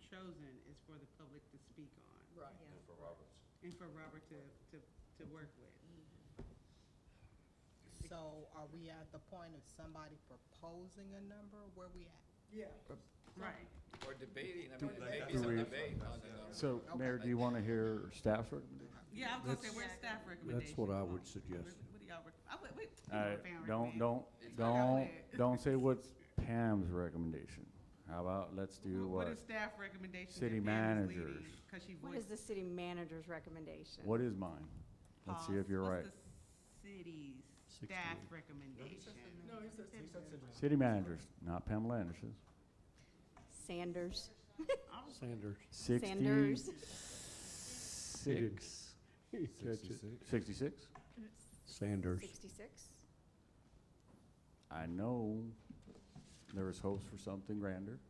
B: chosen is for the public to speak on.
A: Right.
Q: Yeah.
O: And for Roberts.
B: And for Robert to work with.
I: So are we at the point of somebody proposing a number? Where we at?
A: Yeah.
B: Right.
G: Or debating, I
F: Do-
G: mean, there may
F: do
G: be some
F: we-
G: debate on the number.
F: So, Mayor, do you want to hear staff's recommendation?
B: Yeah, I was gonna say,
J: That's-
B: where's staff recommendation?
J: That's what I would suggest.
B: What do y'all, wait.
F: Don't say what's Pam's recommendation. How about, let's do
B: What
F: what,
B: is staff recommendation?
F: city
B: that Pam is leading?
F: managers.
B: 'Cause she
N: What is
B: voiced.
N: the city manager's recommendation?
F: what is mine? Let's see if you're right.
B: What's the city's staff recommendation?
A: No, he said
F: City managers, not Pamela Anderson's.
N: Sanders.
J: Sanders.
N: Sanders.
F: 66.
J: Catch it.
F: 66?
J: Sanders.
N: 66.
F: I know there is hopes for something grander.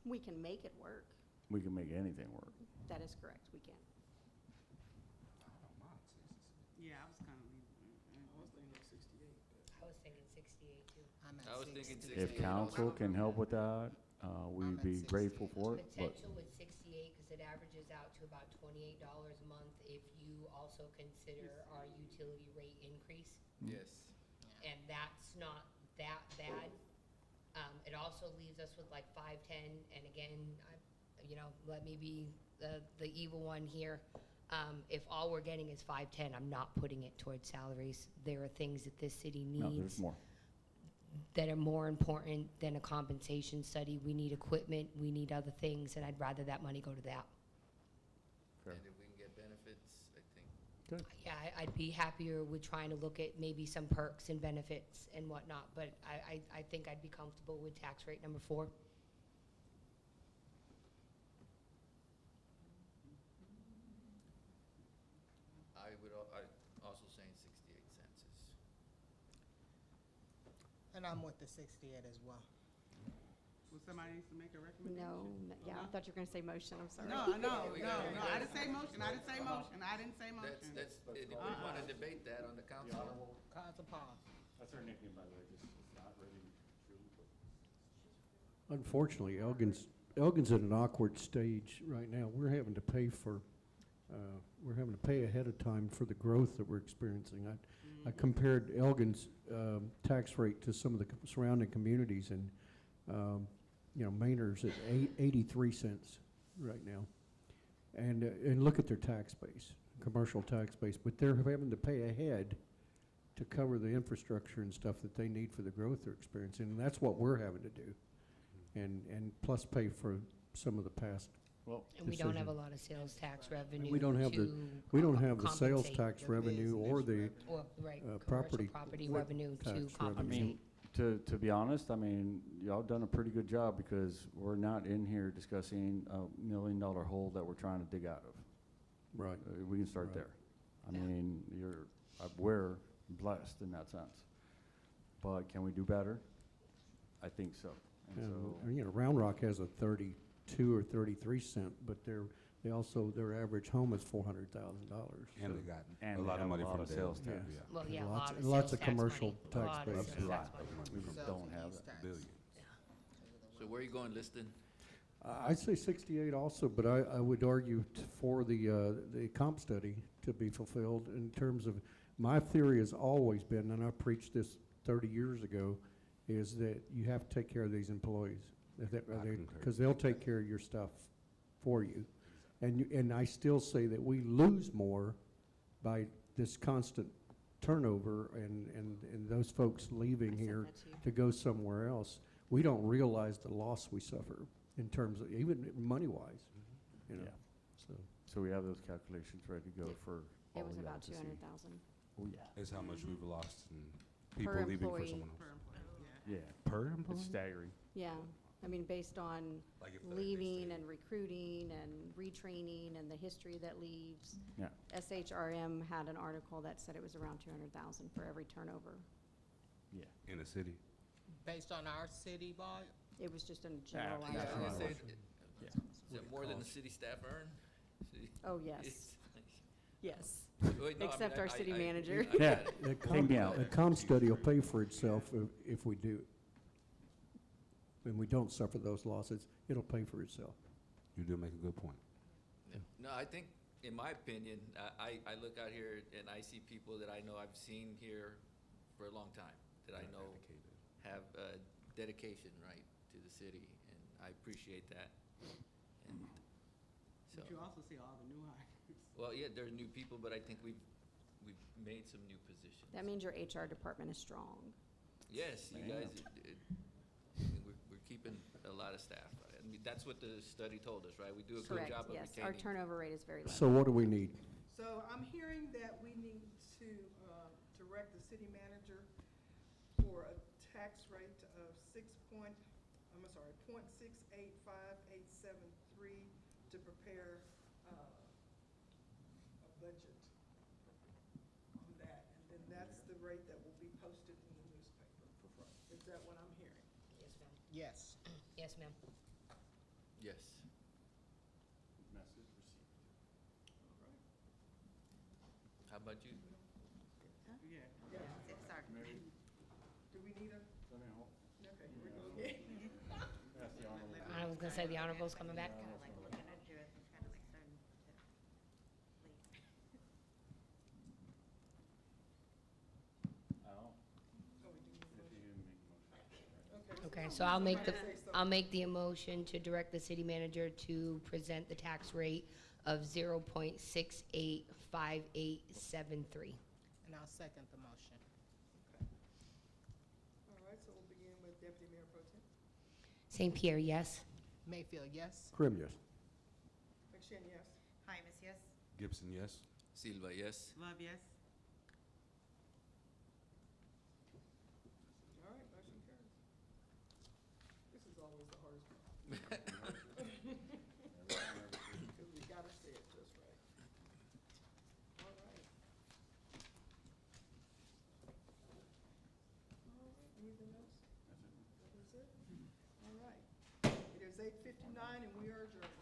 N: We can make it work.
F: We can make anything work.
N: That is correct, we can.
B: Yeah, I was kind of.
C: I was thinking 68 too.
I: I'm at
G: I was thinking
I: 60.
G: 68.
F: If council can help with that, we'd
I: I'm at
F: be
I: 60.
F: grateful for it, but
C: Potential with 68, because it averages out to about $28 a month if you also consider our utility rate increase.
G: Yes.
C: And that's not that bad. It also leaves us with like 510, and again, let me be the evil one here. If all we're getting is 510, I'm not putting it towards salaries. There are things that this city
F: no, there's
C: needs
F: more.
C: that are more important than a compensation study. We need equipment, we need other things, and I'd rather that money go to that.
F: Fair.
G: And if we can get benefits, I think.
F: Good.
C: Yeah, I'd be happier with trying to look at maybe some perks and benefits and whatnot, but I think I'd be comfortable with tax rate number 4.
G: I also saying 68 cents is.
I: And I'm with the 68 as well.
B: Well, somebody needs to make a recommendation.
N: Yeah, I thought you were gonna say motion, I'm sorry.
B: No, I didn't say motion, I didn't say motion.
G: If we want to debate that on the council.
I: Council Paul.
F: That's our nickname, by the way, just not ready.
J: Unfortunately, Elgin's at an awkward stage right now. We're having to pay ahead of time for the growth that we're experiencing. I compared Elgin's tax rate to some of the surrounding communities, and Maynard's at 83 cents right now. And look at their tax base, commercial tax base, but they're having to pay ahead to cover the infrastructure and stuff that they need for the growth they're experiencing, and that's what we're having to do. And plus pay for some of the past.
F: Well,
C: And we don't have a lot of sales tax revenue
J: We don't have the sales
C: compensate.
J: tax revenue or the
C: Or, right,
J: property
C: property revenue to
J: tax revenue.
F: I
C: compensate.
F: mean, to be honest, I mean, y'all done a pretty good job, because we're not in here discussing a $1 million hole that we're trying to dig out of.
J: Right.
F: We can start
J: Right.
F: there. I mean, we're blessed in that sense. But can we do better? I think so. And so,
J: And, Round Rock has a 32 or 33 cent, but they also, their average home is $400,000.
O: And they got
F: And
O: a
F: they
O: lot of
F: have
O: money
F: a lot
O: from
F: of
O: the
F: sales
O: sales
F: tax.
O: tax.
C: Well, yeah, a
J: Lots-
C: lot of
J: lots
C: sales
J: of
C: tax
J: commercial
C: money.
J: tax
C: A lot of
J: base.
C: sales
O: A
C: tax
O: lot
C: money.
O: of
F: We
O: money.
F: don't have
I: Use
F: that.
I: tax.
O: Billions.
G: So where are you going, Liston?
J: I'd say 68 also, but I would argue for the comp study to be fulfilled in terms of, my theory has always been, and I preached this 30 years ago, is that you have to take care of these employees.
O: I concur.
J: Because they'll take care of your stuff for you. And I still say that we lose more by this constant turnover and those folks leaving
N: I sent
J: here
N: that to you.
J: to go somewhere else. We don't realize the loss we suffer in terms of, even money-wise, you know,
F: Yeah.
J: so.
F: So we have those calculations ready to go for all
N: It was
F: of y'all
N: about
F: to see.
N: 200,000.
F: Oh, yeah.
O: Is how much we've lost in
N: Per
O: people leaving for
N: employee.
O: someone else.
F: Yeah.
O: Per employee?
F: It's staggering.
N: Yeah, I mean, based on
O: Like if they
N: leaving
O: stay-
N: and recruiting and retraining and the history that leaves.
F: Yeah.
N: SHRM had an article that said it was around 200,000 for every turnover.
F: Yeah.
O: in the city.
I: Based on our city volume,
N: It was just a
F: Yeah,
N: generalized.
F: that's
G: I was
F: what
G: gonna
F: I
G: say,
F: was- Yeah.
G: is it more than the city staff earn? See,
N: Oh, yes,
G: it's-
N: yes.
G: Wait, no, I mean,
N: Except our city manager.
G: I
F: Yeah.
G: got it.
J: The
F: Take me out.
J: The comp study will pay for itself if we do. When we don't suffer those losses, it'll pay for itself.
O: You do make a good point.
G: No, I think, in my opinion, I look out here and I see people that I know I've seen here for a long time, that I know
O: Dedicated.
G: have dedication, right, to the city, and I appreciate that. And so,
B: But you also see all the new hires.
G: well, yeah, there's new people, but I think we've made some new positions.
N: That means your HR department is strong.
G: Yes, you
F: Damn.
G: guys, we're keeping a lot of staff. I mean, that's what the study told us, right? We do a good
N: Correct,
G: job of
N: yes.
G: retaining.
N: Our turnover rate is very low.
J: So what do we need?
A: So I'm hearing that we need to direct the city manager for a tax rate of .685873 to prepare a budget on that. And then that's the rate that will be posted in the newspaper. Is that what I'm hearing?
C: Yes, ma'am.
I: yes.
C: Yes, ma'am.
G: Yes.
F: Message received.
A: All right.
G: How about you?
B: Yeah.
F: Maybe,
A: Do we need a,
F: let me know.
A: okay, we're going.
F: That's the honorable.
C: I was gonna say the honorable's coming back.
Q: Kind of like looking at you, it's kind of like starting to leave.
F: Oh,
A: Oh, we do need a
F: if
A: motion.
F: you didn't make a motion.
A: Okay.
C: Okay, so I'll make the,
A: Somebody say so.
C: I'll make the motion to direct the city manager to present the tax rate of 0.685873.
I: And I'll second the motion.
A: All right, so we'll begin with Deputy Mayor Pro Tem.
C: St. Pierre, yes?
I: Mayfield, yes.
J: Krim, yes.
A: McShane, yes.
Q: Hymus, yes?
O: Gibson, yes.
G: Silva, yes.
B: Love, yes?
A: All right, motion carries. This is always the hardest part. Because we gotta say it just right. All right. All right, anything else? That was it? All right. It is 8:59 and we are adjourned.